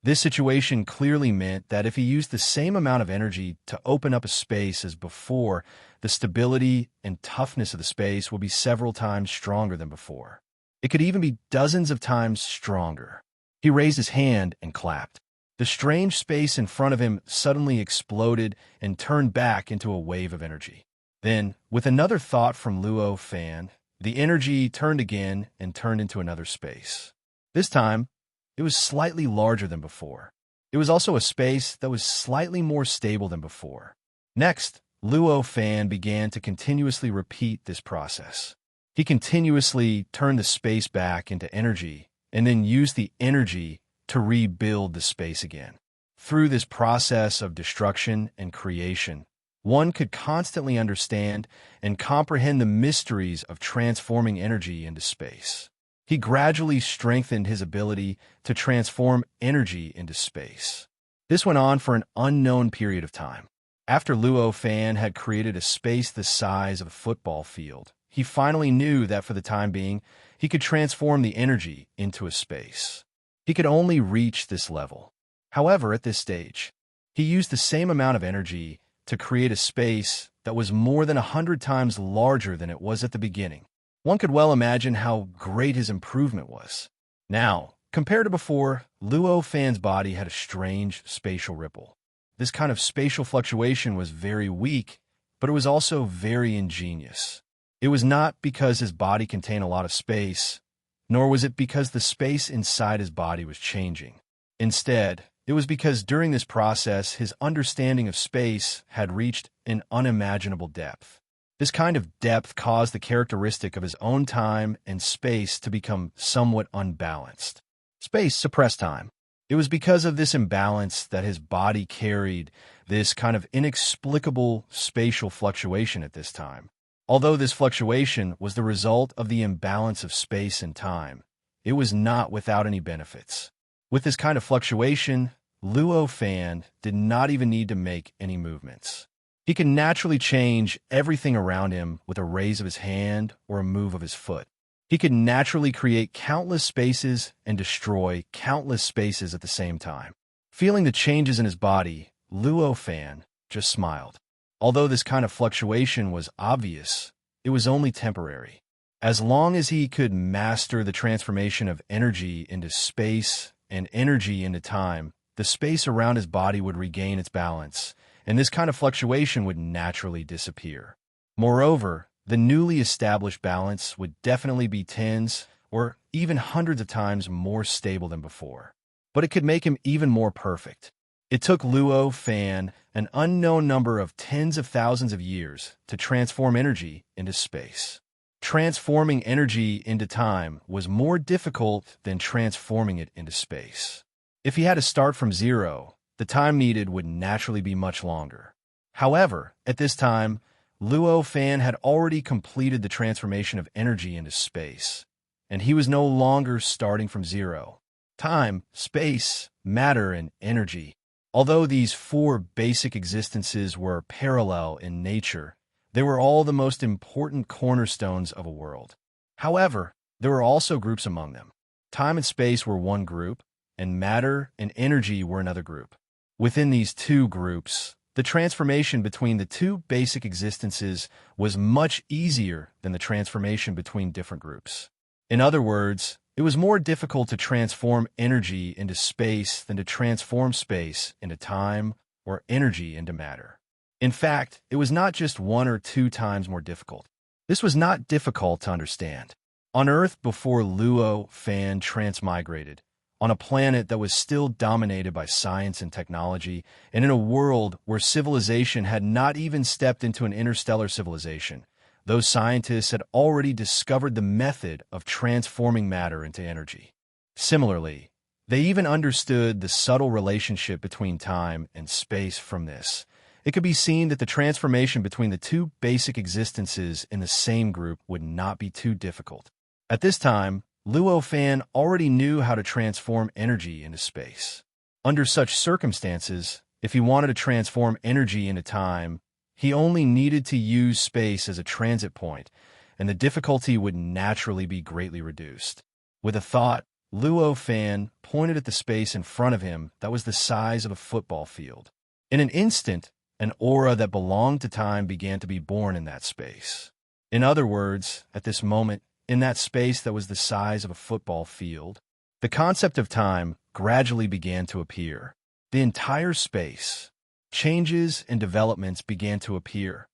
This situation clearly meant that if he used the same amount of energy to open up a space as before, the stability and toughness of the space would be several times stronger than before. It could even be dozens of times stronger. He raised his hand and clapped. The strange space in front of him suddenly exploded and turned back into a wave of energy. Then, with another thought from Luo Fan, the energy turned again and turned into another space. This time, it was slightly larger than before. It was also a space that was slightly more stable than before. Next, Luo Fan began to continuously repeat this process. He continuously turned the space back into energy and then used the energy to rebuild the space again. Through this process of destruction and creation, one could constantly understand and comprehend the mysteries of transforming energy into space. He gradually strengthened his ability to transform energy into space. This went on for an unknown period of time. After Luo Fan had created a space the size of a football field, he finally knew that for the time being, he could transform the energy into a space. He could only reach this level. However, at this stage, he used the same amount of energy to create a space that was more than 100 times larger than it was at the beginning. One could well imagine how great his improvement was. Now, compared to before, Luo Fan's body had a strange spatial ripple. This kind of spatial fluctuation was very weak, but it was also very ingenious. It was not because his body contained a lot of space, nor was it because the space inside his body was changing. Instead, it was because during this process, his understanding of space had reached an unimaginable depth. This kind of depth caused the characteristic of his own time and space to become somewhat unbalanced. Space suppressed time. It was because of this imbalance that his body carried this kind of inexplicable spatial fluctuation at this time. Although this fluctuation was the result of the imbalance of space and time, it was not without any benefits. With this kind of fluctuation, Luo Fan did not even need to make any movements. He could naturally change everything around him with a raise of his hand or a move of his foot. He could naturally create countless spaces and destroy countless spaces at the same time. Feeling the changes in his body, Luo Fan just smiled. Although this kind of fluctuation was obvious, it was only temporary. As long as he could master the transformation of energy into space and energy into time, the space around his body would regain its balance, and this kind of fluctuation would naturally disappear. Moreover, the newly established balance would definitely be tens or even hundreds of times more stable than before. But it could make him even more perfect. It took Luo Fan an unknown number of tens of thousands of years to transform energy into space. Transforming energy into time was more difficult than transforming it into space. If he had to start from zero, the time needed would naturally be much longer. However, at this time, Luo Fan had already completed the transformation of energy into space, and he was no longer starting from zero. Time, space, matter, and energy. Although these four basic existences were parallel in nature, they were all the most important cornerstones of a world. However, there were also groups among them. Time and space were one group, and matter and energy were another group. Within these two groups, the transformation between the two basic existences was much easier than the transformation between different groups. In other words, it was more difficult to transform energy into space than to transform space into time or energy into matter. In fact, it was not just 1 or 2 times more difficult. This was not difficult to understand. On Earth before Luo Fan transmigrated, on a planet that was still dominated by science and technology, and in a world where civilization had not even stepped into an interstellar civilization, those scientists had already discovered the method of transforming matter into energy. Similarly, they even understood the subtle relationship between time and space from this. It could be seen that the transformation between the two basic existences in the same group would not be too difficult. At this time, Luo Fan already knew how to transform energy into space. Under such circumstances, if he wanted to transform energy into time, he only needed to use space as a transit point, and the difficulty would naturally be greatly reduced. With a thought, Luo Fan pointed at the space in front of him that was the size of a football field. In an instant, an aura that belonged to time began to be born in that space. In other words, at this moment, in that space that was the size of a football field, the concept of time gradually began to appear. The entire space, changes and developments began to appear.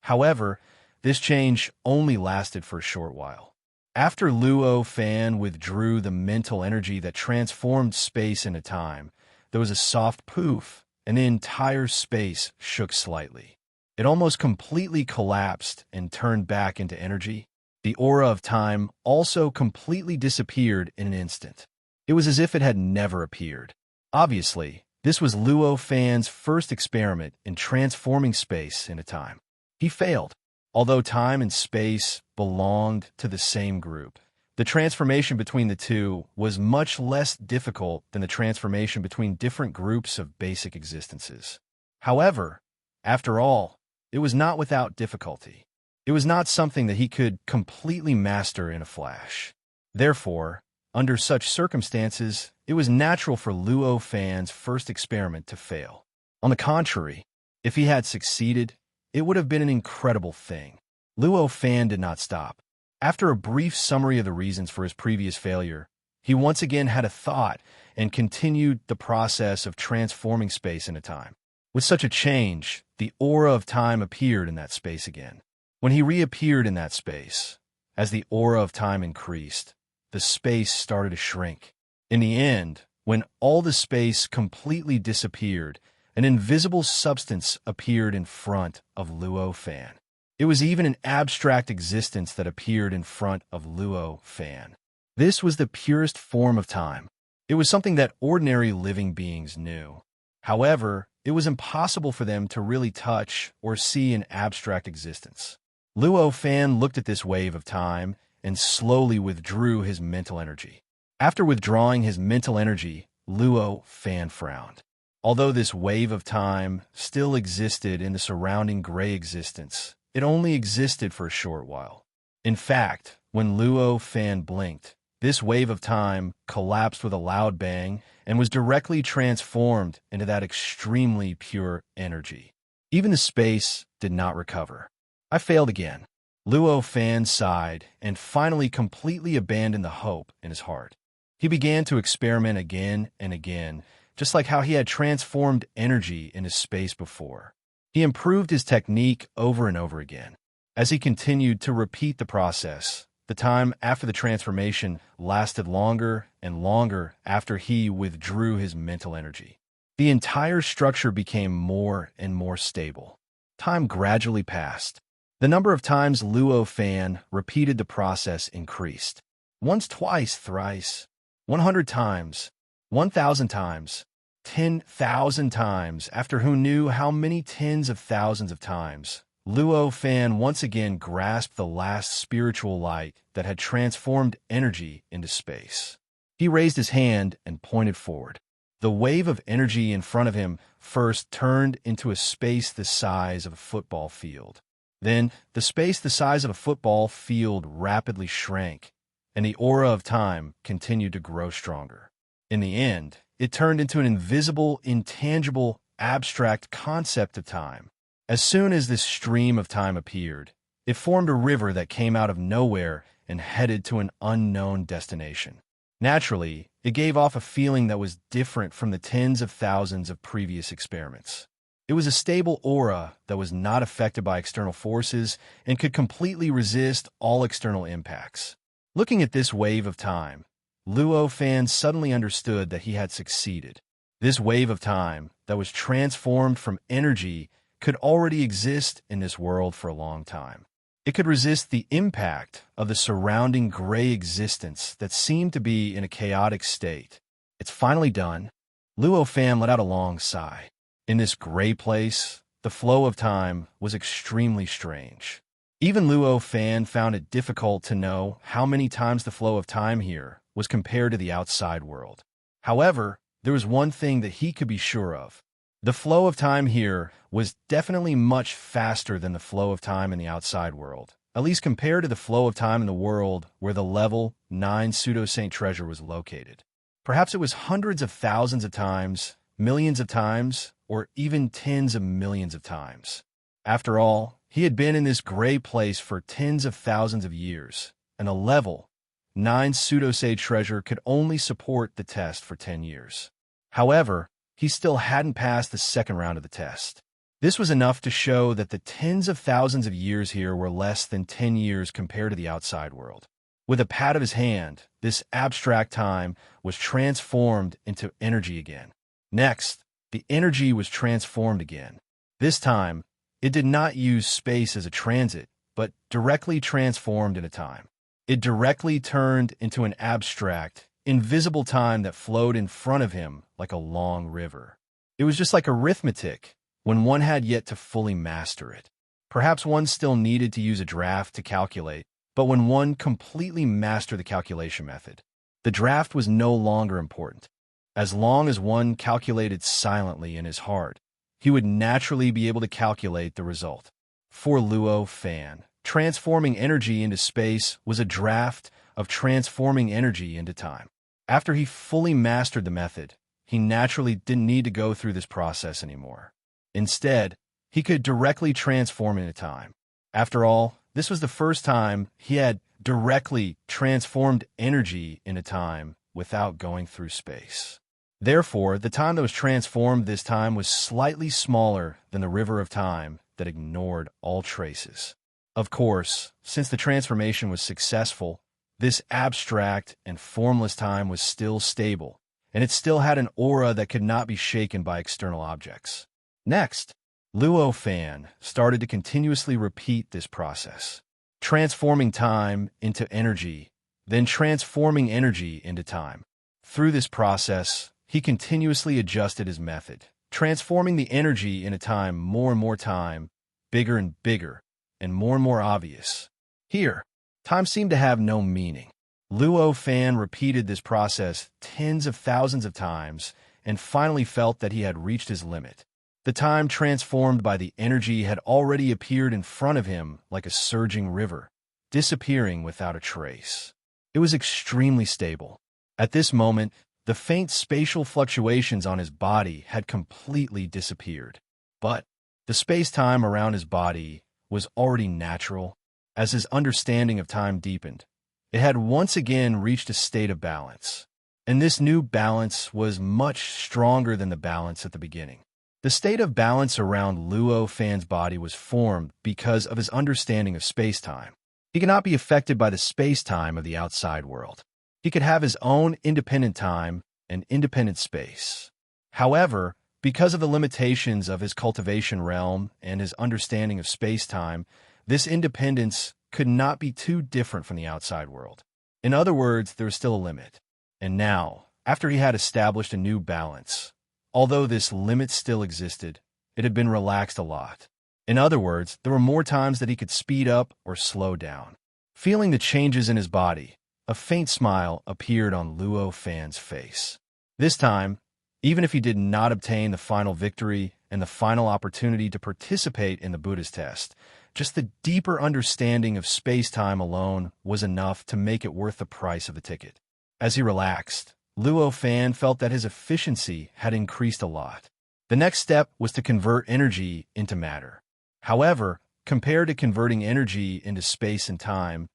However, this change only lasted for a short while. After Luo Fan withdrew the mental energy that transformed space into time, there was a soft poof, and the entire space shook slightly. It almost completely collapsed and turned back into energy. The aura of time also completely disappeared in an instant. It was as if it had never appeared. Obviously, this was Luo Fan's first experiment in transforming space into time. He failed. Although time and space belonged to the same group, the transformation between the two was much less difficult than the transformation between different groups of basic existences. However, after all, it was not without difficulty. It was not something that he could completely master in a flash. Therefore, under such circumstances, it was natural for Luo Fan's first experiment to fail. On the contrary, if he had succeeded, it would have been an incredible thing. Luo Fan did not stop. After a brief summary of the reasons for his previous failure, he once again had a thought and continued the process of transforming space into time. With such a change, the aura of time appeared in that space again. When he reappeared in that space, as the aura of time increased, the space started to shrink. In the end, when all the space completely disappeared, an invisible substance appeared in front of Luo Fan. It was even an abstract existence that appeared in front of Luo Fan. This was the purest form of time. It was something that ordinary living beings knew. However, it was impossible for them to really touch or see an abstract existence. Luo Fan looked at this wave of time and slowly withdrew his mental energy. After withdrawing his mental energy, Luo Fan frowned. Although this wave of time still existed in the surrounding gray existence, it only existed for a short while. In fact, when Luo Fan blinked, this wave of time collapsed with a loud bang and was directly transformed into that extremely pure energy. Even the space did not recover. I failed again. Luo Fan sighed and finally completely abandoned the hope in his heart. He began to experiment again and again, just like how he had transformed energy into space before. He improved his technique over and over again. As he continued to repeat the process, the time after the transformation lasted longer and longer after he withdrew his mental energy. The entire structure became more and more stable. Time gradually passed. The number of times Luo Fan repeated the process increased. Once, twice, thrice, 100 times, 1,000 times, 10,000 times, after who knew how many tens of thousands of times. Luo Fan once again grasped the last spiritual light that had transformed energy into space. He raised his hand and pointed forward. The wave of energy in front of him first turned into a space the size of a football field. Then, the space the size of a football field rapidly shrank, and the aura of time continued to grow stronger. In the end, it turned into an invisible, intangible, abstract concept of time. As soon as this stream of time appeared, it formed a river that came out of nowhere and headed to an unknown destination. Naturally, it gave off a feeling that was different from the tens of thousands of previous experiments. It was a stable aura that was not affected by external forces and could completely resist all external impacts. Looking at this wave of time, Luo Fan suddenly understood that he had succeeded. This wave of time that was transformed from energy could already exist in this world for a long time. It could resist the impact of the surrounding gray existence that seemed to be in a chaotic state. It's finally done. Luo Fan let out a long sigh. In this gray place, the flow of time was extremely strange. Even Luo Fan found it difficult to know how many times the flow of time here was compared to the outside world. However, there was one thing that he could be sure of. The flow of time here was definitely much faster than the flow of time in the outside world, at least compared to the flow of time in the world where the level 9 pseudo-saint treasure was located. Perhaps it was hundreds of thousands of times, millions of times, or even tens of millions of times. After all, he had been in this gray place for tens of thousands of years, and the level 9 pseudo-saint treasure could only support the test for 10 years. However, he still hadn't passed the second round of the test. This was enough to show that the tens of thousands of years here were less than 10 years compared to the outside world. With a pat of his hand, this abstract time was transformed into energy again. Next, the energy was transformed again. This time, it did not use space as a transit, but directly transformed into time. It directly turned into an abstract, invisible time that flowed in front of him like a long river. It was just like arithmetic when one had yet to fully master it. Perhaps one still needed to use a draft to calculate, but when one completely mastered the calculation method, the draft was no longer important. As long as one calculated silently in his heart, he would naturally be able to calculate the result. For Luo Fan, transforming energy into space was a draft of transforming energy into time. After he fully mastered the method, he naturally didn't need to go through this process anymore. Instead, he could directly transform into time. After all, this was the first time he had directly transformed energy into time without going through space. Therefore, the time that was transformed this time was slightly smaller than the river of time that ignored all traces. Of course, since the transformation was successful, this abstract and formless time was still stable, and it still had an aura that could not be shaken by external objects. Next, Luo Fan started to continuously repeat this process, transforming time into energy, then transforming energy into time. Through this process, he continuously adjusted his method, transforming the energy into time, more and more time, bigger and bigger, and more obvious. Here, time seemed to have no meaning. Luo Fan repeated this process tens of thousands of times and finally felt that he had reached his limit. The time transformed by the energy had already appeared in front of him like a surging river, disappearing without a trace. It was extremely stable. At this moment, the faint spatial fluctuations on his body had completely disappeared. But the space-time around his body was already natural. As his understanding of time deepened, it had once again reached a state of balance. And this new balance was much stronger than the balance at the beginning. The state of balance around Luo Fan's body was formed because of his understanding of space-time. He could not be affected by the space-time of the outside world. He could have his own independent time and independent space. However, because of the limitations of his cultivation realm and his understanding of space-time, this independence could not be too different from the outside world. In other words, there was still a limit. And now, after he had established a new balance, although this limit still existed, it had been relaxed a lot. In other words, there were more times that he could speed up or slow down. Feeling the changes in his body, a faint smile appeared on Luo Fan's face. This time, even if he did not obtain the final victory and the final opportunity to participate in the Buddha's test, just the deeper understanding of space-time alone was enough to make it worth the price of the ticket. As he relaxed, Luo Fan felt that his efficiency had increased a lot. The next step was to convert energy into matter. However, compared to converting energy into space and time,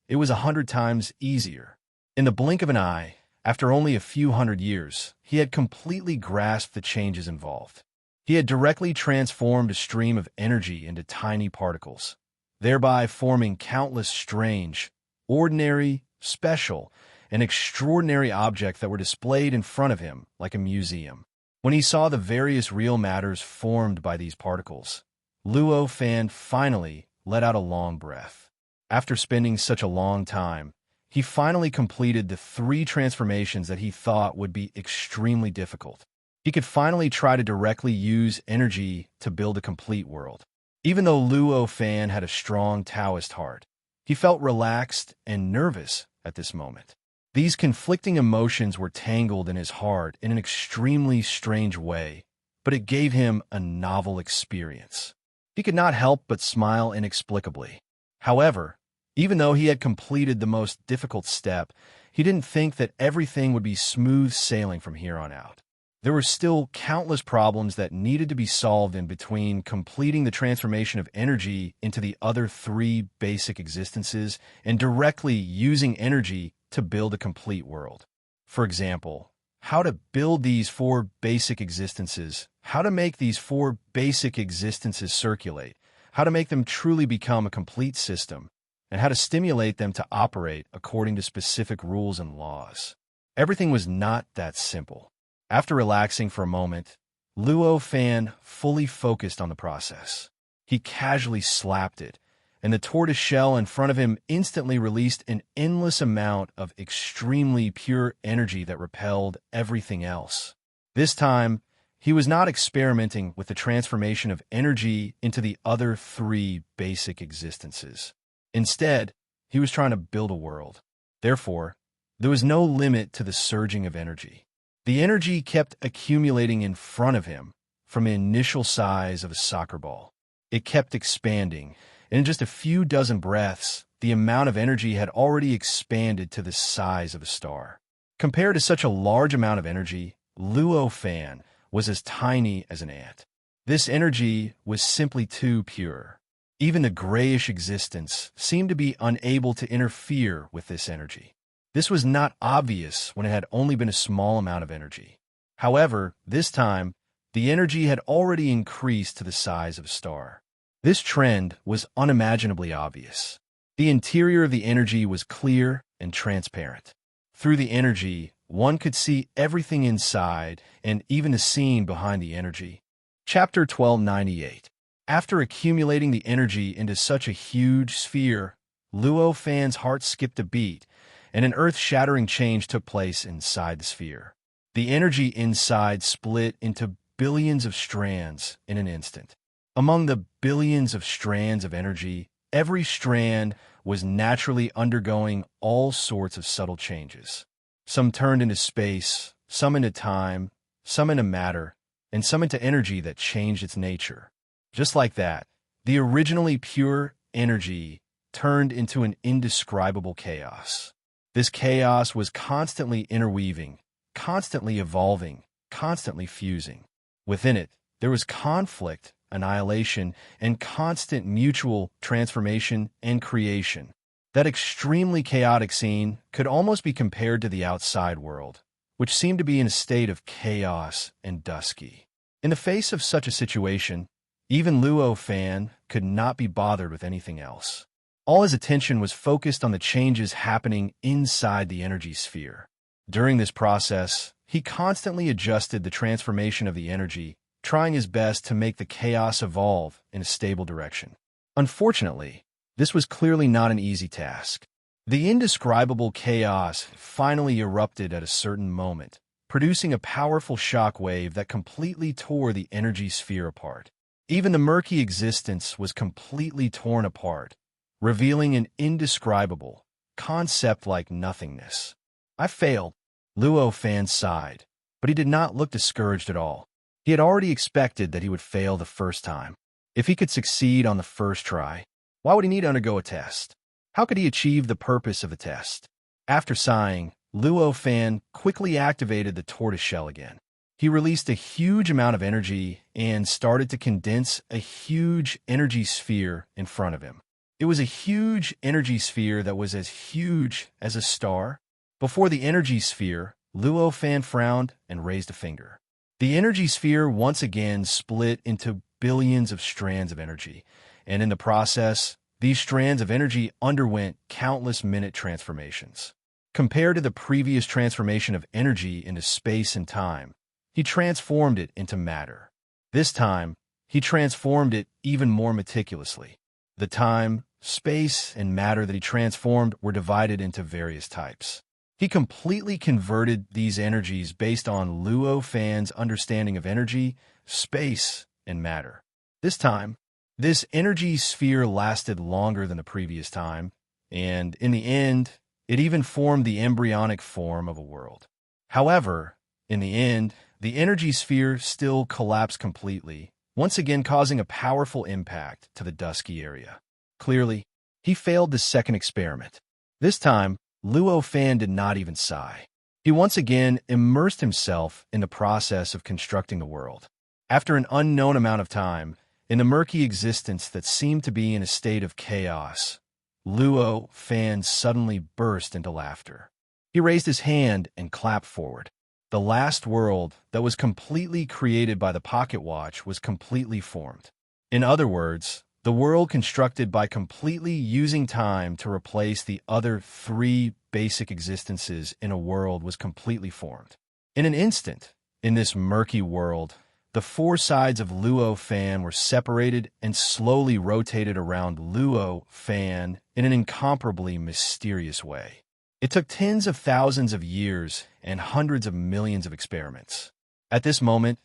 it was 100 times easier. In the blink of an eye, after only a few hundred years, he had completely grasped the changes involved. He had directly transformed a stream of energy into tiny particles, thereby forming countless strange, ordinary, special, and extraordinary objects that were displayed in front of him like a museum. When he saw the various real matters formed by these particles, Luo Fan finally let out a long breath. After spending such a long time, he finally completed the 3 transformations that he thought would be extremely difficult. He could finally try to directly use energy to build a complete world. Even though Luo Fan had a strong Taoist heart, he felt relaxed and nervous at this moment. These conflicting emotions were tangled in his heart in an extremely strange way, but it gave him a novel experience. He could not help but smile inexplicably. However, even though he had completed the most difficult step, he didn't think that everything would be smooth sailing from here on out. There were still countless problems that needed to be solved in between completing the transformation of energy into the other 3 basic existences and directly using energy to build a complete world. For example, how to build these 4 basic existences, how to make these 4 basic existences circulate, how to make them truly become a complete system, and how to stimulate them to operate according to specific rules and laws. Everything was not that simple. After relaxing for a moment, Luo Fan fully focused on the process. He casually slapped it, and the tortoise shell in front of him instantly released an endless amount of extremely pure energy that repelled everything else. This time, he was not experimenting with the transformation of energy into the other 3 basic existences. Instead, he was trying to build a world. Therefore, there was no limit to the surging of energy. The energy kept accumulating in front of him from the initial size of a soccer ball. It kept expanding, and in just a few dozen breaths, the amount of energy had already expanded to the size of a star. Compared to such a large amount of energy, Luo Fan was as tiny as an ant. This energy was simply too pure. Even the grayish existence seemed to be unable to interfere with this energy. This was not obvious when it had only been a small amount of energy. However, this time, the energy had already increased to the size of a star. This trend was unimaginably obvious. The interior of the energy was clear and transparent. Through the energy, one could see everything inside and even the scene behind the energy. Chapter 1298. After accumulating the energy into such a huge sphere, Luo Fan's heart skipped a beat, and an earth-shattering change took place inside the sphere. The energy inside split into billions of strands in an instant. Among the billions of strands of energy, every strand was naturally undergoing all sorts of subtle changes. Some turned into space, some into time, some into matter, and some into energy that changed its nature. Just like that, the originally pure energy turned into an indescribable chaos. This chaos was constantly interweaving, constantly evolving, constantly fusing. Within it, there was conflict, annihilation, and constant mutual transformation and creation. That extremely chaotic scene could almost be compared to the outside world, which seemed to be in a state of chaos and dusky. In the face of such a situation, even Luo Fan could not be bothered with anything else. All his attention was focused on the changes happening inside the energy sphere. During this process, he constantly adjusted the transformation of the energy, trying his best to make the chaos evolve in a stable direction. Unfortunately, this was clearly not an easy task. The indescribable chaos finally erupted at a certain moment, producing a powerful shock wave that completely tore the energy sphere apart. Even the murky existence was completely torn apart, revealing an indescribable, concept-like nothingness. I failed. Luo Fan sighed, but he did not look discouraged at all. He had already expected that he would fail the first time. If he could succeed on the first try, why would he need to undergo a test? How could he achieve the purpose of the test? After sighing, Luo Fan quickly activated the tortoise shell again. He released a huge amount of energy and started to condense a huge energy sphere in front of him. It was a huge energy sphere that was as huge as a star. Before the energy sphere, Luo Fan frowned and raised a finger. The energy sphere once again split into billions of strands of energy, and in the process, these strands of energy underwent countless minute transformations. Compared to the previous transformation of energy into space and time, he transformed it into matter. This time, he transformed it even more meticulously. The time, space, and matter that he transformed were divided into various types. He completely converted these energies based on Luo Fan's understanding of energy, space, and matter. This time, this energy sphere lasted longer than the previous time, and in the end, it even formed the embryonic form of a world. However, in the end, the energy sphere still collapsed completely, once again causing a powerful impact to the dusky area. Clearly, he failed the second experiment. This time, Luo Fan did not even sigh. He once again immersed himself in the process of constructing the world. After an unknown amount of time, in the murky existence that seemed to be in a state of chaos, Luo Fan suddenly burst into laughter. He raised his hand and clapped forward. The last world that was completely created by the pocket watch was completely formed. In other words, the world constructed by completely using time to replace the other three basic existences in a world was completely formed. In an instant, in this murky world, the four sides of Luo Fan were separated and slowly rotated around Luo Fan in an incomparably mysterious way. It took tens of thousands of years and hundreds of millions of experiments. At this moment,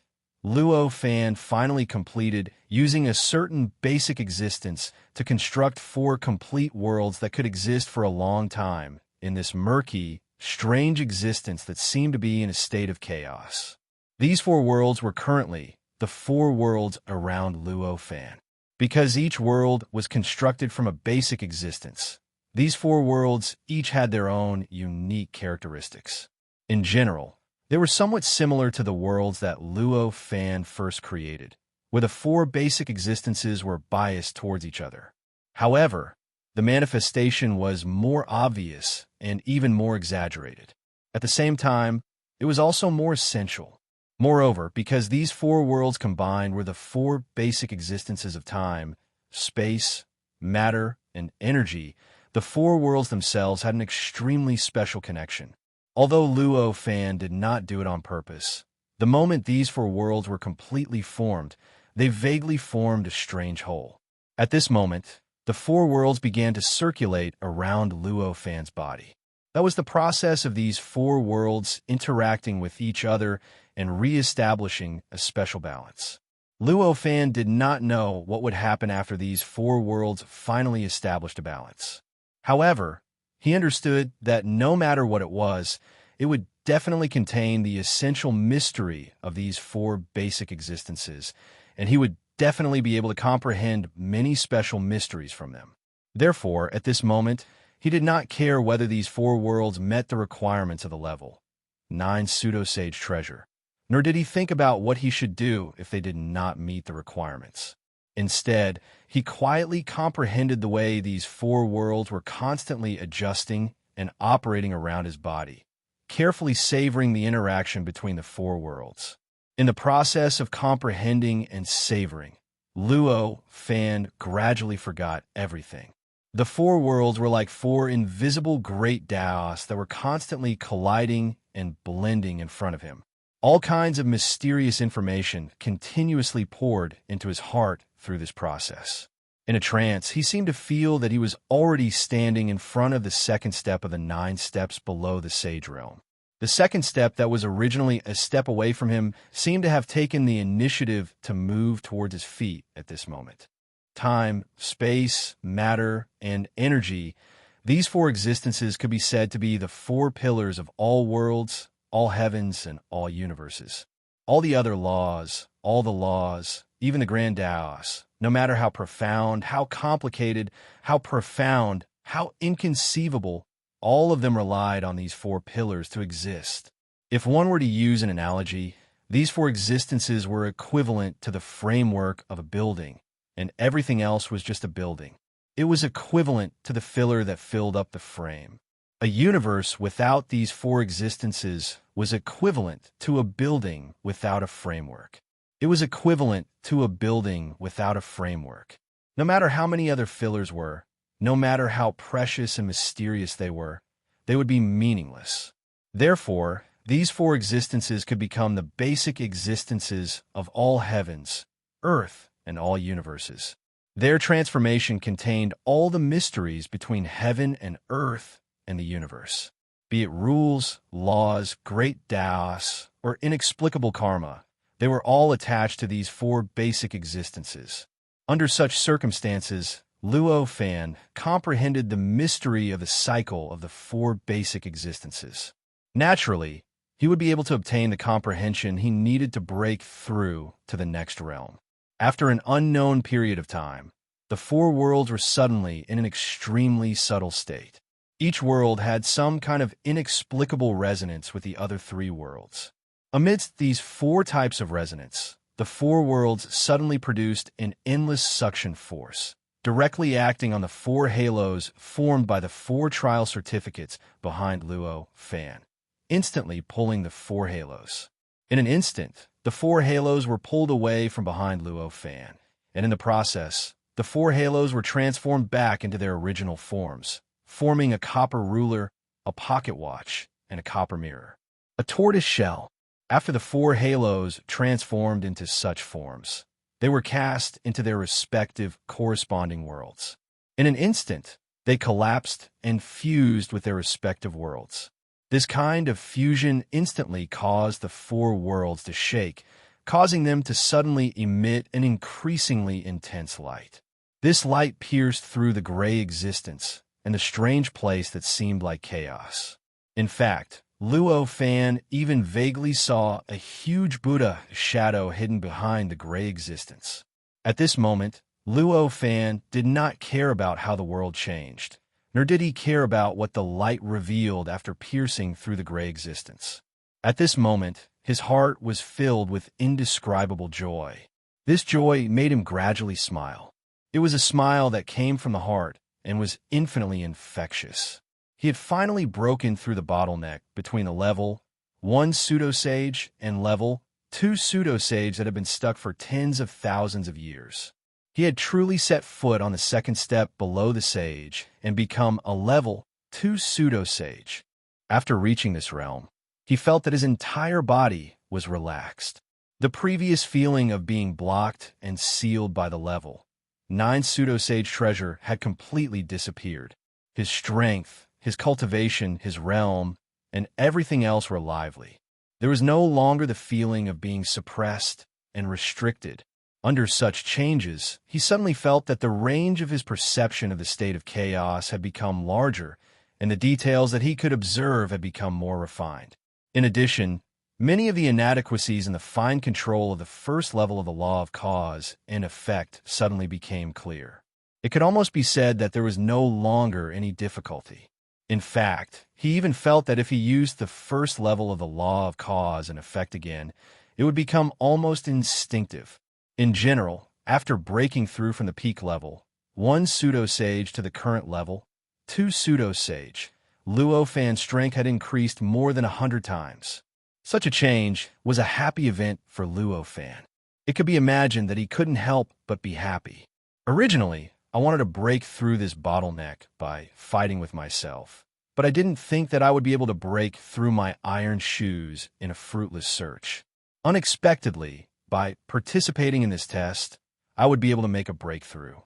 Luo Fan finally completed using a certain basic existence to construct four complete worlds that could exist for a long time in this murky, strange existence that seemed to be in a state of chaos. These four worlds were currently the four worlds around Luo Fan. Because each world was constructed from a basic existence, these four worlds each had their own unique characteristics. In general, they were somewhat similar to the worlds that Luo Fan first created, where the four basic existences were biased towards each other. However, the manifestation was more obvious and even more exaggerated. At the same time, it was also more essential. Moreover, because these four worlds combined were the four basic existences of time, space, matter, and energy, the four worlds themselves had an extremely special connection. Although Luo Fan did not do it on purpose, the moment these four worlds were completely formed, they vaguely formed a strange whole. At this moment, the four worlds began to circulate around Luo Fan's body. That was the process of these four worlds interacting with each other and re-establishing a special balance. Luo Fan did not know what would happen after these four worlds finally established a balance. However, he understood that no matter what it would definitely contain the essential mystery of these four basic existences, and he would definitely be able to comprehend many special mysteries from them. Therefore, at this moment, he did not care whether these four worlds met the requirements of the level 9 pseudo-sage treasure, nor did he think about what he should do if they did not meet the requirements. Instead, he quietly comprehended the way these four worlds were constantly adjusting and operating around his body, carefully savoring the interaction between the four worlds. In the process of comprehending and savoring, Luo Fan gradually forgot everything. The four worlds were like four invisible great Daos that were constantly colliding and blending in front of him. All kinds of mysterious information continuously poured into his heart through this process. In a trance, he seemed to feel that he was already standing in front of the second step of the 9 steps below the Sage Realm. The second step that was originally a step away from him seemed to have taken the initiative to move towards his feet at this moment. Time, space, matter, and energy, these four existences could be said to be the four pillars of all worlds, all heavens, and all universes. All the other laws, all the laws, even the Grand Daos, no matter how profound, how complicated, how profound, how inconceivable, all of them relied on these four pillars to exist. If one were to use an analogy, these four existences were equivalent to the framework of a building, and everything else was just a building. It was equivalent to the filler that filled up the frame. A universe without these four existences was equivalent to a building without a framework. It was equivalent to a building without a framework. No matter how many other fillers were, no matter how precious and mysterious they would be meaningless. Therefore, these four existences could become the basic existences of all heavens, earth, and all universes. Their transformation contained all the mysteries between heaven and earth and the universe. Be it rules, laws, great Taos, or inexplicable karma, they were all attached to these four basic existences. Under such circumstances, Luo Fan comprehended the mystery of the cycle of the four basic existences. Naturally, he would be able to obtain the comprehension he needed to break through to the next realm. After an unknown period of time, the four worlds were suddenly in an extremely subtle state. Each world had some kind of inexplicable resonance with the other three worlds. Amidst these four types of resonance, the four worlds suddenly produced an endless suction force, directly acting on the four halos formed by the four trial certificates behind Luo Fan, instantly pulling the four halos. In an instant, the four halos were pulled away from behind Luo Fan, and in the process, the four halos were transformed back into their original forms, forming a copper ruler, a pocket watch, and a copper mirror. A tortoise shell. After the four halos transformed into such forms, they were cast into their respective corresponding worlds. In an instant, they collapsed and fused with their respective worlds. This kind of fusion instantly caused the four worlds to shake, causing them to suddenly emit an increasingly intense light. This light pierced through the gray existence and the strange place that seemed like chaos. In fact, Luo Fan even vaguely saw a huge Buddha shadow hidden behind the gray existence. At this moment, Luo Fan did not care about how the world changed, nor did he care about what the light revealed after piercing through the gray existence. At this moment, his heart was filled with indescribable joy. This joy made him gradually smile. It was a smile that came from the heart and was infinitely infectious. He had finally broken through the bottleneck between the level 1 pseudo-sage and level 2 pseudo-sage that had been stuck for tens of thousands of years. He had truly set foot on the second step below the sage and become a level 2 pseudo-sage. After reaching this realm, he felt that his entire body was relaxed. The previous feeling of being blocked and sealed by the level 9 pseudo-sage treasure had completely disappeared. His strength, his cultivation, his realm, and everything else were lively. There was no longer the feeling of being suppressed and restricted. Under such changes, he suddenly felt that the range of his perception of the state of chaos had become larger, and the details that he could observe had become more refined. In addition, many of the inadequacies in the fine control of the first level of the law of cause and effect suddenly became clear. It could almost be said that there was no longer any difficulty. In fact, he even felt that if he used the first level of the law of cause and effect again, it would become almost instinctive. In general, after breaking through from the peak level, 1 pseudo-sage to the current level, 2 pseudo-sage, Luo Fan's strength had increased more than 100 times. Such a change was a happy event for Luo Fan. It could be imagined that he couldn't help but be happy. Originally, I wanted to break through this bottleneck by fighting with myself, but I didn't think that I would be able to break through my iron shoes in a fruitless search. Unexpectedly, by participating in this test, I would be able to make a breakthrough.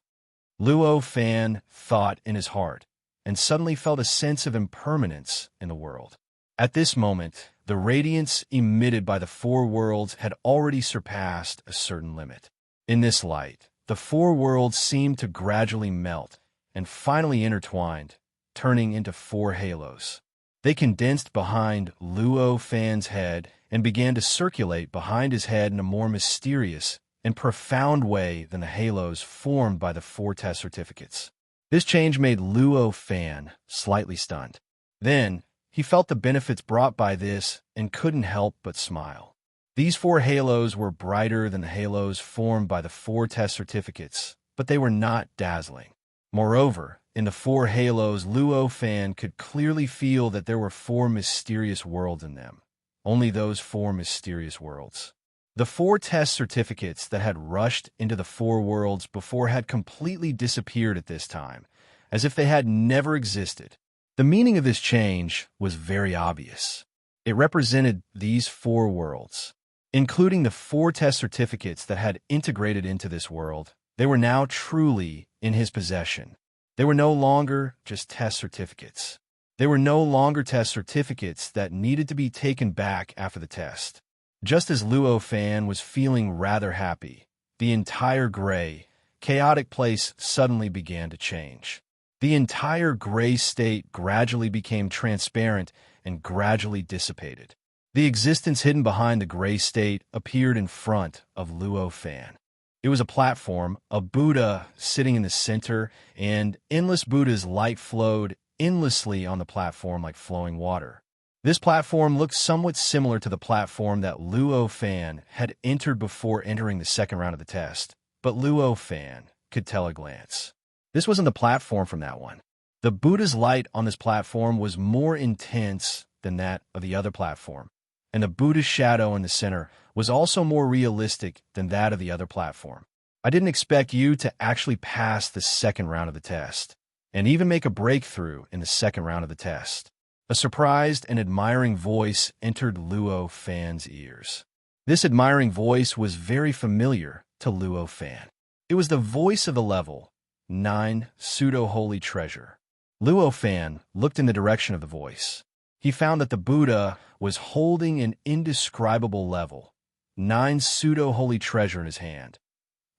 Luo Fan thought in his heart, and suddenly felt a sense of impermanence in the world. At this moment, the radiance emitted by the four worlds had already surpassed a certain limit. In this light, the four worlds seemed to gradually melt and finally intertwined, turning into four halos. They condensed behind Luo Fan's head and began to circulate behind his head in a more mysterious and profound way than the halos formed by the four test certificates. This change made Luo Fan slightly stunned. Then, he felt the benefits brought by this and couldn't help but smile. These four halos were brighter than the halos formed by the four test certificates, but they were not dazzling. Moreover, in the four halos, Luo Fan could clearly feel that there were four mysterious worlds in them. Only those four mysterious worlds. The 4 test certificates that had rushed into the 4 worlds before had completely disappeared at this time, as if they had never existed. The meaning of this change was very obvious. It represented these 4 worlds. Including the 4 test certificates that had integrated into this world, they were now truly in his possession. They were no longer just test certificates. They were no longer test certificates that needed to be taken back after the test. Just as Luo Fan was feeling rather happy, the entire gray, chaotic place suddenly began to change. The entire gray state gradually became transparent and gradually dissipated. The existence hidden behind the gray state appeared in front of Luo Fan. It was a platform, a Buddha sitting in the center, and endless Buddha's light flowed endlessly on the platform like flowing water. This platform looked somewhat similar to the platform that Luo Fan had entered before entering the second round of the test, but Luo Fan could tell at a glance. This wasn't the platform from that one. The Buddha's light on this platform was more intense than that of the other platform, and the Buddha's shadow in the center was also more realistic than that of the other platform. I didn't expect you to actually pass the second round of the test, and even make a breakthrough in the second round of the test. A surprised and admiring voice entered Luo Fan's ears. This admiring voice was very familiar to Luo Fan. It was the voice of the level 9 pseudo-holy treasure. Luo Fan looked in the direction of the voice. He found that the Buddha was holding an indescribable level 9 pseudo-holy treasure in his hand.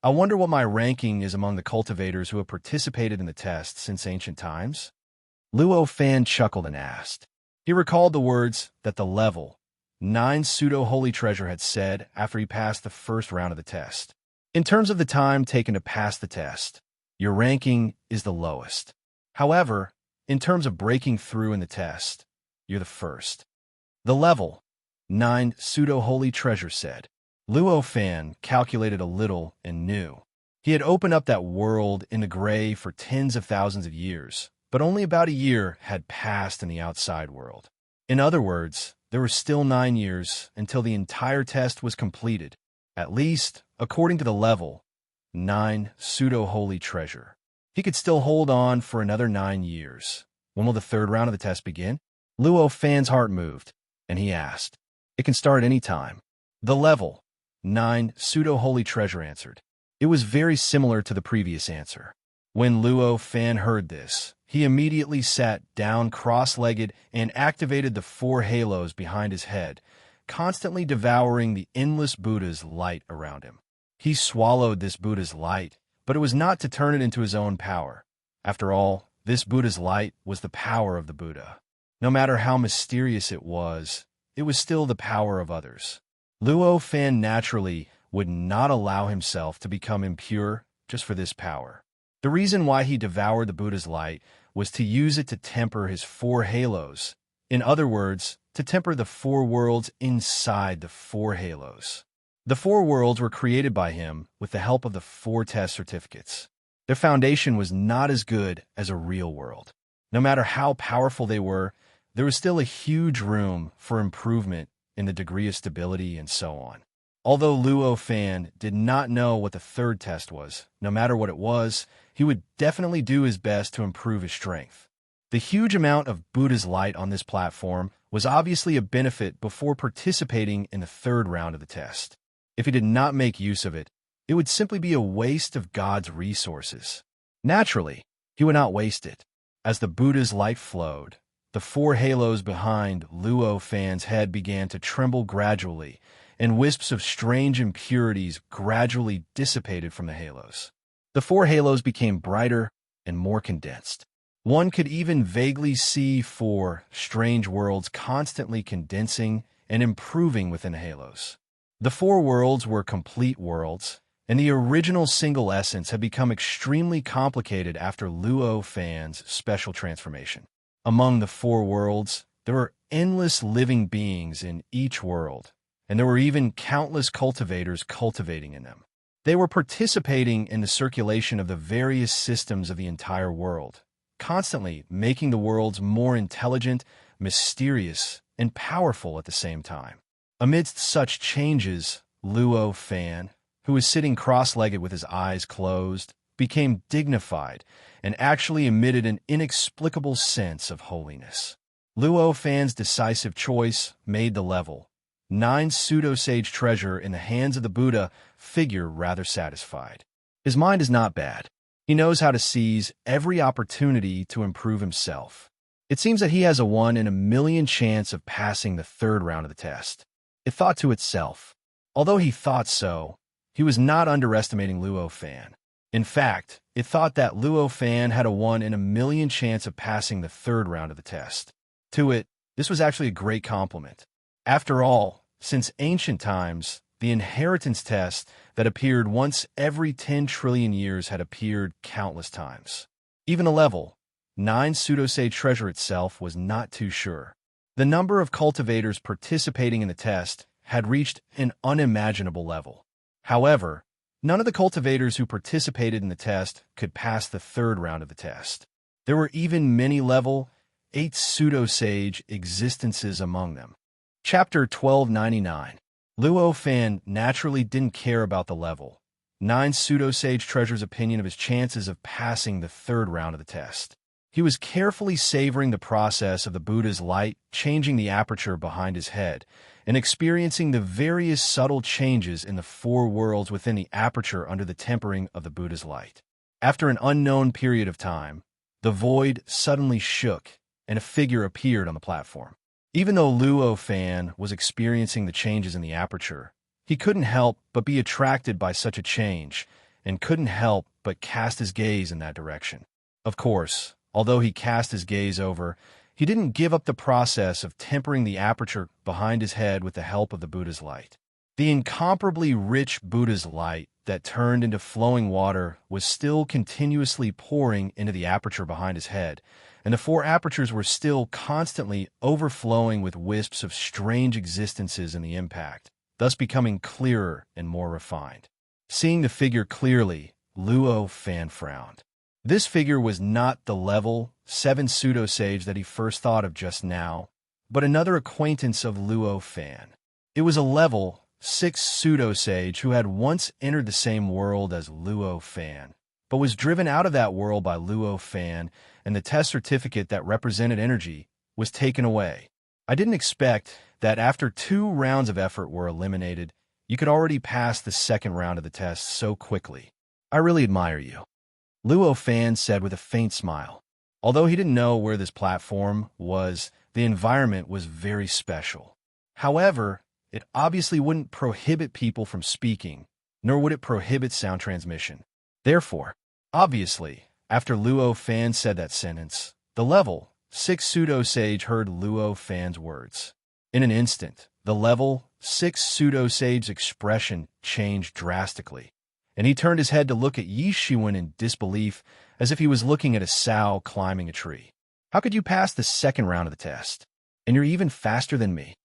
I wonder what my ranking is among the cultivators who have participated in the test since ancient times? Luo Fan chuckled and asked. He recalled the words that the level 9 pseudo-holy treasure had said after he passed the first round of the test. In terms of the time taken to pass the test, your ranking is the lowest. However, in terms of breaking through in the test, you're the first. The level 9 pseudo-holy treasure said. Luo Fan calculated a little and knew. He had opened up that world in the gray for tens of thousands of years, but only about a year had passed in the outside world. In other words, there were still 9 years until the entire test was completed, at least according to the level 9 pseudo-holy treasure. He could still hold on for another 9 years. When will the third round of the test begin? Luo Fan's heart moved, and he asked. It can start any time. The level 9 pseudo-holy treasure answered. It was very similar to the previous answer. When Luo Fan heard this, he immediately sat down cross-legged and activated the 4 halos behind his head, constantly devouring the endless Buddha's light around him. He swallowed this Buddha's light, but it was not to turn it into his own power. After all, this Buddha's light was the power of the Buddha. No matter how mysterious it was still the power of others. Luo Fan naturally would not allow himself to become impure just for this power. The reason why he devoured the Buddha's light was to use it to temper his 4 halos. In other words, to temper the 4 worlds inside the 4 halos. The 4 worlds were created by him with the help of the 4 test certificates. Their foundation was not as good as a real world. No matter how powerful they were, there was still a huge room for improvement in the degree of stability and so on. Although Luo Fan did not know what the third test was, no matter what it was, he would definitely do his best to improve his strength. The huge amount of Buddha's light on this platform was obviously a benefit before participating in the third round of the test. If he did not make use of it, it would simply be a waste of God's resources. Naturally, he would not waste it. As the Buddha's light flowed, the 4 halos behind Luo Fan's head began to tremble gradually, and wisps of strange impurities gradually dissipated from the halos. The 4 halos became brighter and more condensed. One could even vaguely see 4 strange worlds constantly condensing and improving within the halos. The 4 worlds were complete worlds, and the original single essence had become extremely complicated after Luo Fan's special transformation. Among the 4 worlds, there were endless living beings in each world, and there were even countless cultivators cultivating in them. They were participating in the circulation of the various systems of the entire world, constantly making the worlds more intelligent, mysterious, and powerful at the same time. Amidst such changes, Luo Fan, who was sitting cross-legged with his eyes closed, became dignified and actually emitted an inexplicable sense of holiness. Luo Fan's decisive choice made the level 9 pseudo-sage treasure in the hands of the Buddha figure rather satisfied. His mind is not bad. He knows how to seize every opportunity to improve himself. It seems that he has a 1 in a million chance of passing the 3rd round of the test. It thought to itself. Although he thought so, he was not underestimating Luo Fan. In fact, it thought that Luo Fan had a 1 in a million chance of passing the 3rd round of the test. To it, this was actually a great compliment. After all, since ancient times, the inheritance test that appeared once every 10 trillion years had appeared countless times. Even a level 9 pseudo-sage treasure itself was not too sure. The number of cultivators participating in the test had reached an unimaginable level. However, none of the cultivators who participated in the test could pass the 3rd round of the test. There were even many level 8 pseudo-sage existences among them. Chapter 1299. Luo Fan naturally didn't care about the level 9 pseudo-sage treasure's opinion of his chances of passing the 3rd round of the test. He was carefully savoring the process of the Buddha's light changing the aperture behind his head and experiencing the various subtle changes in the 4 worlds within the aperture under the tempering of the Buddha's light. After an unknown period of time, the void suddenly shook and a figure appeared on the platform. Even though Luo Fan was experiencing the changes in the aperture, he couldn't help but be attracted by such a change and couldn't help but cast his gaze in that direction. Of course, although he cast his gaze over, he didn't give up the process of tempering the aperture behind his head with the help of the Buddha's light. The incomparably rich Buddha's light that turned into flowing water was still continuously pouring into the aperture behind his head, and the 4 apertures were still constantly overflowing with wisps of strange existences in the impact, thus becoming clearer and more refined. Seeing the figure clearly, Luo Fan frowned. This figure was not the level 7 pseudo-sage that he first thought of just now, but another acquaintance of Luo Fan. It was a level 6 pseudo-sage who had once entered the same world as Luo Fan, but was driven out of that world by Luo Fan, and the test certificate that represented energy was taken away. I didn't expect that after 2 rounds of effort were eliminated, you could already pass the 2nd round of the test so quickly. I really admire you, Luo Fan said with a faint smile. Although he didn't know where this platform was, the environment was very special. However, it obviously wouldn't prohibit people from speaking, nor would it prohibit sound transmission. Therefore, obviously, after Luo Fan said that sentence, the level 6 pseudo-sage heard Luo Fan's words. In an instant, the level 6 pseudo-sage's expression changed drastically, and he turned his head to look at Yi Shiwen in disbelief, as if he was looking at a sow climbing a tree. How could you pass the 2nd round of the test? And you're even faster than me.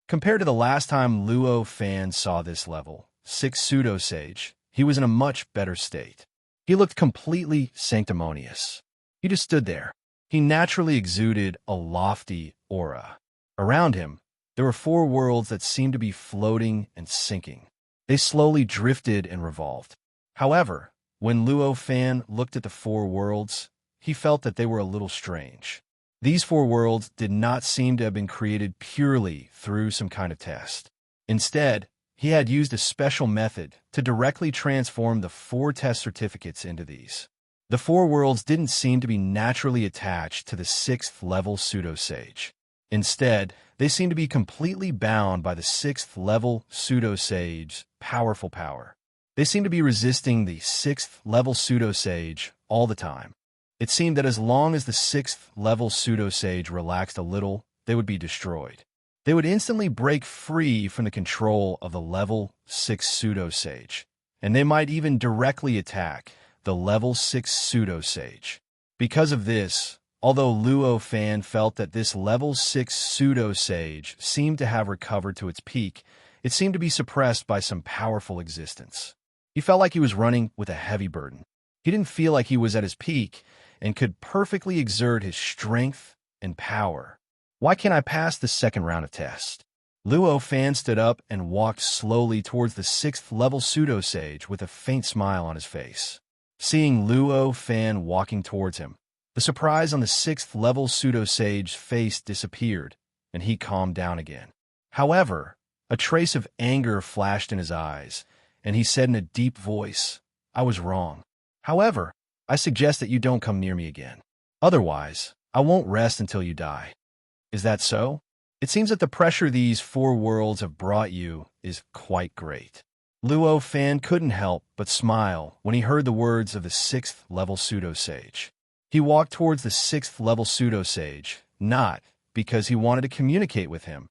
Compared to the last time Luo Fan saw this level 6 pseudo-sage, he was in a much better state. He looked completely sanctimonious. He just stood there. He naturally exuded a lofty aura. Around him, there were 4 worlds that seemed to be floating and sinking. They slowly drifted and revolved. However, when Luo Fan looked at the 4 worlds, he felt that they were a little strange. These 4 worlds did not seem to have been created purely through some kind of test. Instead, he had used a special method to directly transform the 4 test certificates into these. The 4 worlds didn't seem to be naturally attached to the 6th level pseudo-sage. Instead, they seemed to be completely bound by the 6th level pseudo-sage's powerful power. They seemed to be resisting the 6th level pseudo-sage all the time. It seemed that as long as the 6th level pseudo-sage relaxed a little, they would be destroyed. They would instantly break free from the control of the level 6 pseudo-sage, and they might even directly attack the level 6 pseudo-sage. Because of this, although Luo Fan felt that this level 6 pseudo-sage seemed to have recovered to its peak, it seemed to be suppressed by some powerful existence. He felt like he was running with a heavy burden. He didn't feel like he was at his peak and could perfectly exert his strength and power. Why can't I pass the 2nd round of test? Luo Fan stood up and walked slowly towards the 6th-level pseudo-sage with a faint smile on his face. Seeing Luo Fan walking towards him, the surprise on the 6th-level pseudo-sage's face disappeared, and he calmed down again. However, a trace of anger flashed in his eyes, and he said in a deep voice, "I was wrong. However, I suggest that you don't come near me again. Otherwise, I won't rest until you die." Is that so? It seems that the pressure these 4 worlds have brought you is quite great. Luo Fan couldn't help but smile when he heard the words of the 6th-level pseudo-sage. He walked towards the 6th-level pseudo-sage, not because he wanted to communicate with him,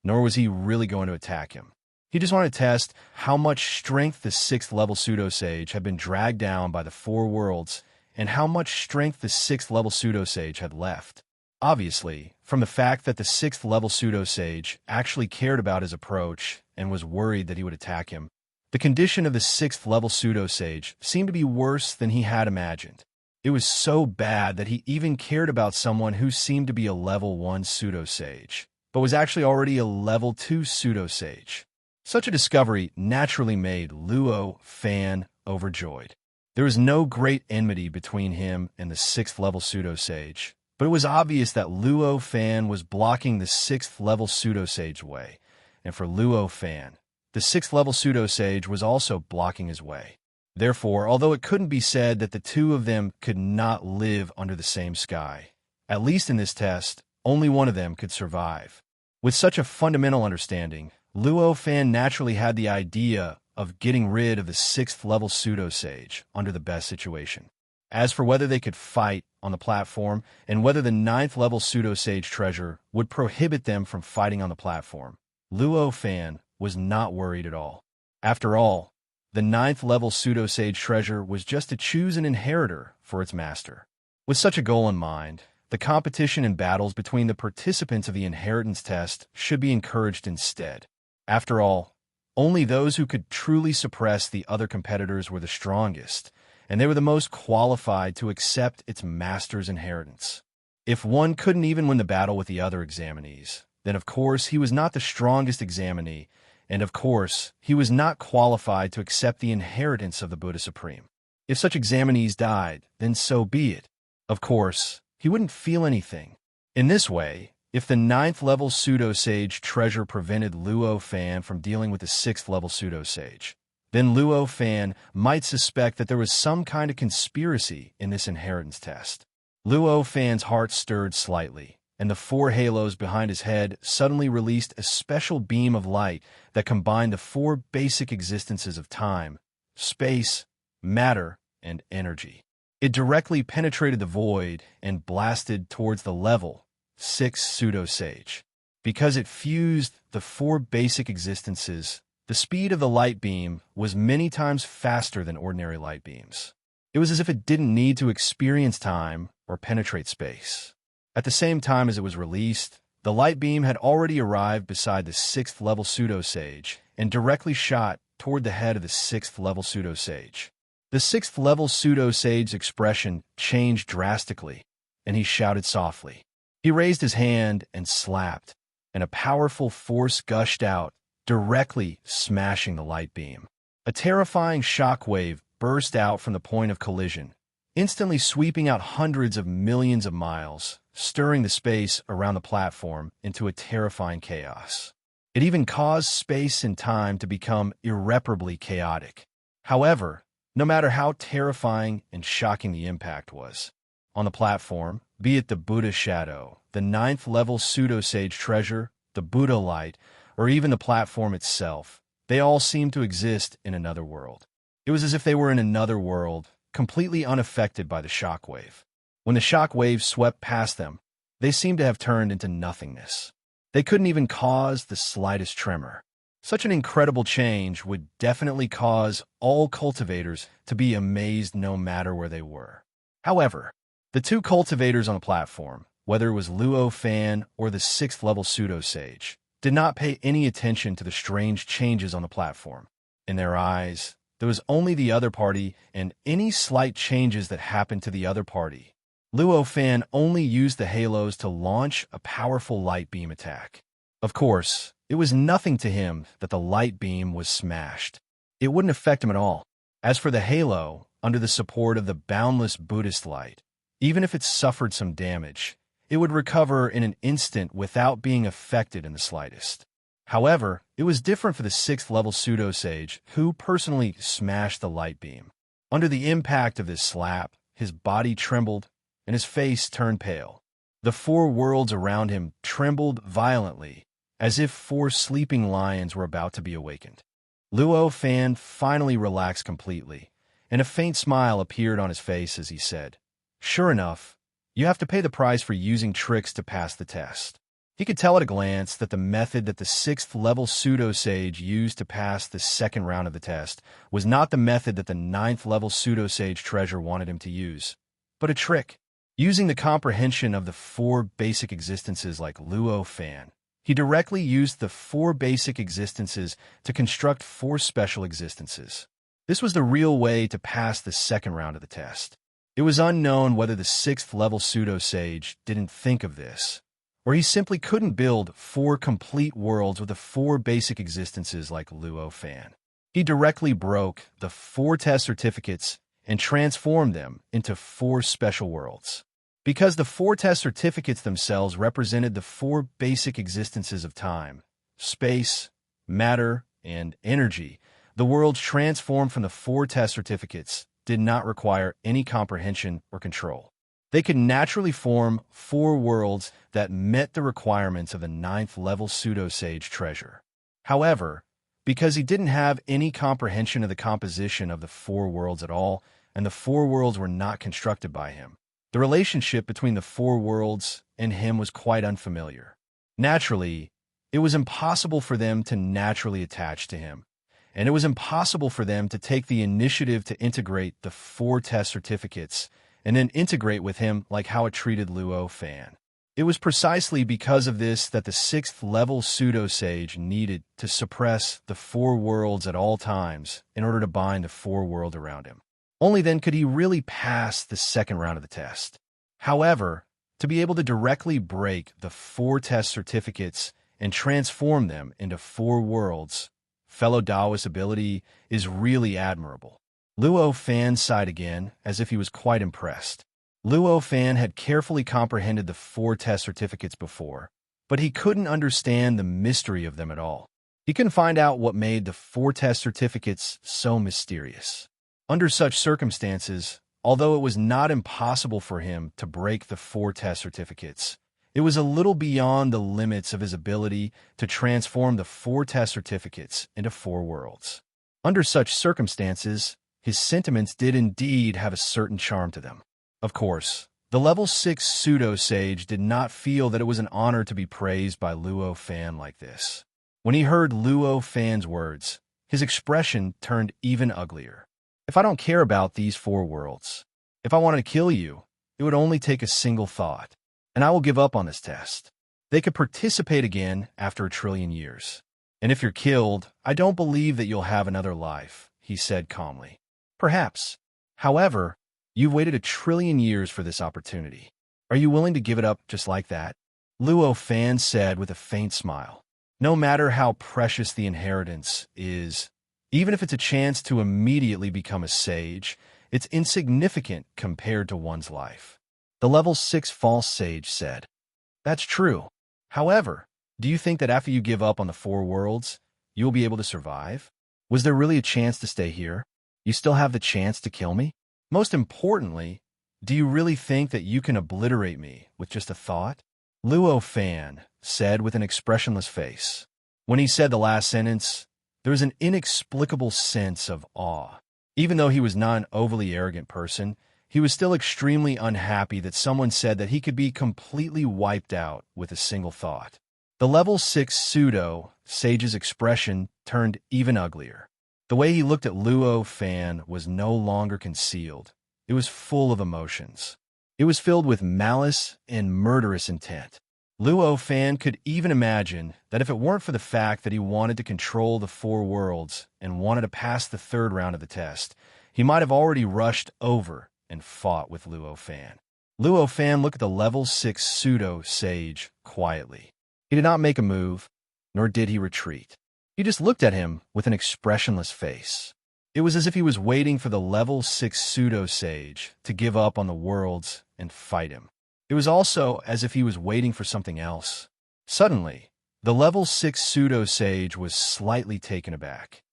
nor was he really going to attack him. He just wanted to test how much strength the 6th-level pseudo-sage had been dragged down by the 4 worlds and how much strength the 6th-level pseudo-sage had left. Obviously, from the fact that the 6th-level pseudo-sage actually cared about his approach and was worried that he would attack him, the condition of the 6th-level pseudo-sage seemed to be worse than he had imagined. It was so bad that he even cared about someone who seemed to be a level 1 pseudo-sage, but was actually already a level 2 pseudo-sage. Such a discovery naturally made Luo Fan overjoyed. There was no great enmity between him and the 6th-level pseudo-sage, but it was obvious that Luo Fan was blocking the 6th-level pseudo-sage's way, and for Luo Fan, the 6th-level pseudo-sage was also blocking his way. Therefore, although it couldn't be said that the two of them could not live under the same sky, at least in this test, only one of them could survive. With such a fundamental understanding, Luo Fan naturally had the idea of getting rid of the 6th-level pseudo-sage under the best situation. As for whether they could fight on the platform and whether the 9th-level pseudo-sage treasure would prohibit them from fighting on the platform, Luo Fan was not worried at all. After all, the 9th-level pseudo-sage treasure was just to choose an inheritor for its master. With such a goal in mind, the competition and battles between the participants of the inheritance test should be encouraged instead. After all, only those who could truly suppress the other competitors were the strongest, and they were the most qualified to accept its master's inheritance. If one couldn't even win the battle with the other examinees, then of course he was not the strongest examinee, and of course he was not qualified to accept the inheritance of the Buddha Supreme. If such examinees died, then so be it. Of course, he wouldn't feel anything. In this way, if the 9th-level pseudo-sage treasure prevented Luo Fan from dealing with the 6th-level pseudo-sage, then Luo Fan might suspect that there was some kind of conspiracy in this inheritance test. Luo Fan's heart stirred slightly, and the 4 halos behind his head suddenly released a special beam of light that combined the 4 basic existences of time, space, matter, and energy. It directly penetrated the void and blasted towards the level 6 pseudo-sage. Because it fused the 4 basic existences, the speed of the light beam was many times faster than ordinary light beams. It was as if it didn't need to experience time or penetrate space. At the same time as it was released, the light beam had already arrived beside the 6th-level pseudo-sage and directly shot toward the head of the 6th-level pseudo-sage. The 6th-level pseudo-sage's expression changed drastically, and he shouted softly. He raised his hand and slapped, and a powerful force gushed out, directly smashing the light beam. A terrifying shockwave burst out from the point of collision, instantly sweeping out hundreds of millions of miles, stirring the space around the platform into a terrifying chaos. It even caused space and time to become irreparably chaotic. However, no matter how terrifying and shocking the impact was, on the platform, be it the Buddha Shadow, the 9th-level pseudo-sage treasure, the Buddha Light, or even the platform itself, they all seemed to exist in another world. It was as if they were in another world, completely unaffected by the shockwave. When the shockwave swept past them, they seemed to have turned into nothingness. They couldn't even cause the slightest tremor. Such an incredible change would definitely cause all cultivators to be amazed no matter where they were. However, the 2 cultivators on the platform, whether it was Luo Fan or the 6th-level pseudo-sage, did not pay any attention to the strange changes on the platform. In their eyes, there was only the other party and any slight changes that happened to the other party. Luo Fan only used the halos to launch a powerful light beam attack. Of course, It was nothing to him that the light beam was smashed. It wouldn't affect him at all. As for the halo, under the support of the boundless Buddhist light, even if it suffered some damage, it would recover in an instant without being affected in the slightest. However, it was different for the 6th-level pseudo-sage, who personally smashed the light beam. Under the impact of this slap, his body trembled, and his face turned pale. The 4 worlds around him trembled violently, as if 4 sleeping lions were about to be awakened. Luo Fan finally relaxed completely, and a faint smile appeared on his face as he said, "Sure enough, you have to pay the price for using tricks to pass the test." He could tell at a glance that the method that the 6th-level pseudo-sage used to pass the second round of the test was not the method that the 9th-level pseudo-sage treasure wanted him to use, but a trick. Using the comprehension of the 4 basic existences like Luo Fan, he directly used the 4 basic existences to construct 4 special existences. This was the real way to pass the second round of the test. It was unknown whether the 6th-level pseudo-sage didn't think of this, or he simply couldn't build 4 complete worlds with the 4 basic existences like Luo Fan. He directly broke the 4 test certificates and transformed them into 4 special worlds. Because the 4 test certificates themselves represented the 4 basic existences of time, space, matter, and energy, the worlds transformed from the 4 test certificates did not require any comprehension or control. They could naturally form 4 worlds that met the requirements of the 9th-level pseudo-sage treasure. However, because he didn't have any comprehension of the composition of the 4 worlds at all, and the 4 worlds were not constructed by him, the relationship between the 4 worlds and him was quite unfamiliar. Naturally, it was impossible for them to naturally attach to him, and it was impossible for them to take the initiative to integrate the 4 test certificates and then integrate with him like how it treated Luo Fan. It was precisely because of this that the 6th-level pseudo-sage needed to suppress the 4 worlds at all times in order to bind the 4 world around him. Only then could he really pass the second round of the test. However, to be able to directly break the 4 test certificates and transform them into 4 worlds, fellow Taoist ability is really admirable. Luo Fan sighed again, as if he was quite impressed. Luo Fan had carefully comprehended the 4 test certificates before, but he couldn't understand the mystery of them at all. He couldn't find out what made the 4 test certificates so mysterious. Under such circumstances, although it was not impossible for him to break the 4 test certificates, it was a little beyond the limits of his ability to transform the 4 test certificates into 4 worlds. Under such circumstances, his sentiments did indeed have a certain charm to them. Of course, the level 6 pseudo-sage did not feel that it was an honor to be praised by Luo Fan like this. When he heard Luo Fan's words, his expression turned even uglier. "If I don't care about these 4 worlds, if I wanted to kill you, it would only take a single thought, and I will give up on this test. They could participate again after 1,000,000,000,000 years. And if you're killed, I don't believe that you'll have another life," he said calmly. "Perhaps. However, you've waited 1,000,000,000,000 years for this opportunity. Are you willing to give it up just like that?" Luo Fan said with a faint smile. "No matter how precious the inheritance is, even if it's a chance to immediately become a sage, it's insignificant compared to one's life." The level 6 false sage said, "That's true. However, do you think that after you give up on the 4 worlds, you will be able to survive? Was there really a chance to stay here? You still have the chance to kill me? Most importantly, do you really think that you can obliterate me with just a thought?" Luo Fan said with an expressionless face. When he said the last sentence, there was an inexplicable sense of awe. Even though he was not an overly arrogant person, he was still extremely unhappy that someone said that he could be completely wiped out with a single thought. The level 6 pseudo-sage's expression turned even uglier. The way he looked at Luo Fan was no longer concealed. It was full of emotions. It was filled with malice and murderous intent. Luo Fan could even imagine that if it weren't for the fact that he wanted to control the 4 worlds and wanted to pass the 3rd round of the test, he might have already rushed over and fought with Luo Fan. Luo Fan looked at the level 6 pseudo-sage quietly. He did not make a move. nor did he retreat. He just looked at him with an expressionless face. It was as if he was waiting for the level 6 pseudo-sage to give up on the worlds and fight him. It was also as if he was waiting for something else. Suddenly, the level 6 pseudo-sage was slightly taken aback.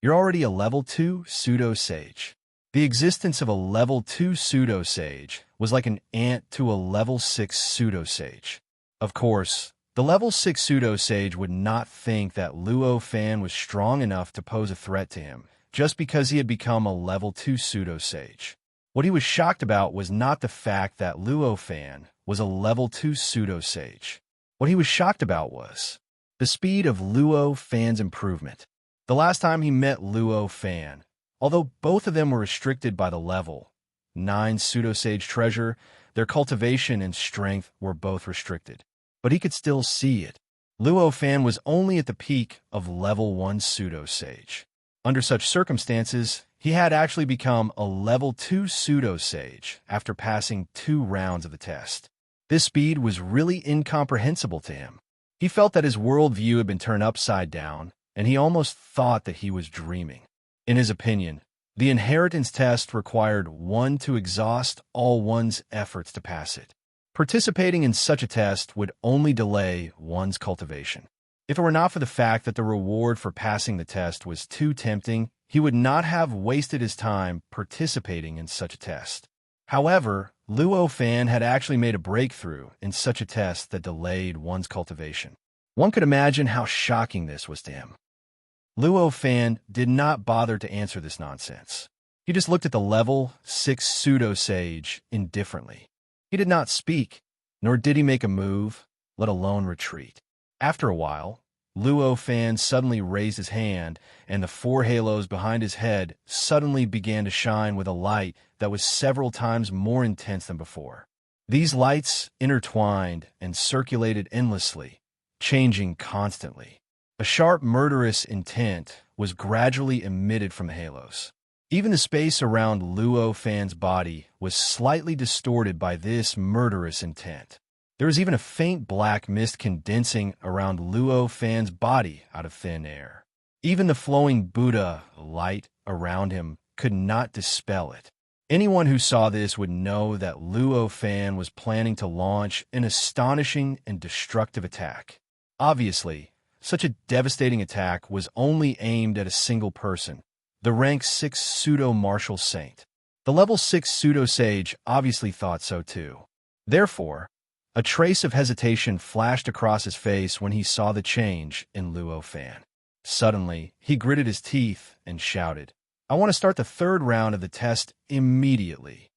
You're already a level 2 pseudo-sage. The existence of a level 2 pseudo-sage was like an ant to a level 6 pseudo-sage. Of course, the level 6 pseudo-sage would not think that Luo Fan was strong enough to pose a threat to him, just because he had become a level 2 pseudo-sage. What he was shocked about was not the fact that Luo Fan was a level 2 pseudo-sage. What he was shocked about was the speed of Luo Fan's improvement. The last time he met Luo Fan, although both of them were restricted by the level 9 pseudo-sage treasure, their cultivation and strength were both restricted. But he could still see it. Luo Fan was only at the peak of level 1 pseudo-sage. Under such circumstances, he had actually become a level 2 pseudo-sage after passing 2 rounds of the test. This speed was really incomprehensible to him. He felt that his worldview had been turned upside down, and he almost thought that he was dreaming. In his opinion, the inheritance test required one to exhaust all one's efforts to pass it. Participating in such a test would only delay one's cultivation. If it were not for the fact that the reward for passing the test was too tempting, he would not have wasted his time participating in such a test. However, Luo Fan had actually made a breakthrough in such a test that delayed one's cultivation. One could imagine how shocking this was to him. Luo Fan did not bother to answer this nonsense. He just looked at the level 6 pseudo-sage indifferently. He did not speak, nor did he make a move, let alone retreat. After a while, Luo Fan suddenly raised his hand, and the 4 halos behind his head suddenly began to shine with a light that was several times more intense than before. These lights intertwined and circulated endlessly, changing constantly. A sharp, murderous intent was gradually emitted from the halos. Even the space around Luo Fan's body was slightly distorted by this murderous intent. There was even a faint black mist condensing around Luo Fan's body out of thin air. Even the flowing Buddha light around him could not dispel it. Anyone who saw this would know that Luo Fan was planning to launch an astonishing and destructive attack. Obviously, such a devastating attack was only aimed at a single person, the rank 6 pseudo-martial saint. The level 6 pseudo-sage obviously thought so too. Therefore, a trace of hesitation flashed across his face when he saw the change in Luo Fan. Suddenly, he gritted his teeth and shouted, "I want to start the 3rd round of the test immediately."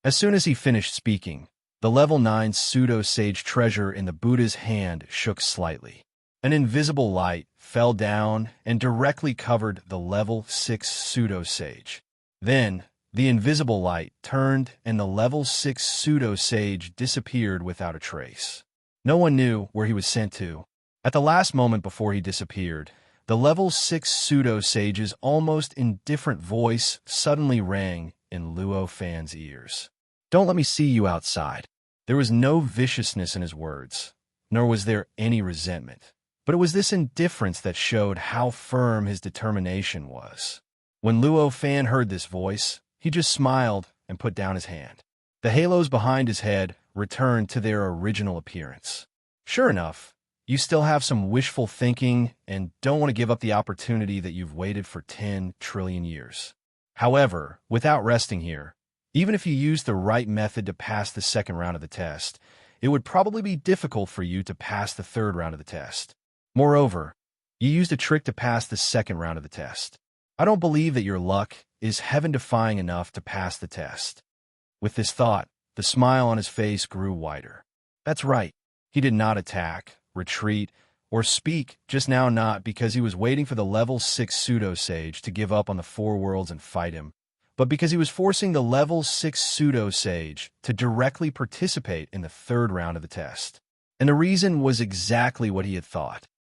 As soon as he finished speaking, the level 9 pseudo-sage treasure in the Buddha's hand shook slightly. An invisible light fell down and directly covered the level 6 pseudo-sage. Then, the invisible light turned and the level 6 pseudo-sage disappeared without a trace. No one knew where he was sent to. At the last moment before he disappeared, the level 6 pseudo-sage's almost indifferent voice suddenly rang in Luo Fan's ears. "Don't let me see you outside." There was no viciousness in his words, nor was there any resentment. But it was this indifference that showed how firm his determination was. When Luo Fan heard this voice, he just smiled and put down his hand. The halos behind his head returned to their original appearance. Sure enough, you still have some wishful thinking and don't want to give up the opportunity that you've waited for 10 trillion years. However, without resting here, even if you used the right method to pass the 2nd round of the test, it would probably be difficult for you to pass the 3rd round of the test. Moreover, you used a trick to pass the 2nd round of the test. I don't believe that your luck is heaven-defying enough to pass the test. With this thought, the smile on his face grew wider. That's right. He did not attack, retreat, or speak just now, not because he was waiting for the level 6 pseudo-sage to give up on the 4 worlds and fight him, but because he was forcing the level 6 pseudo-sage to directly participate in the 3rd round of the test. And the reason was exactly what he had thought.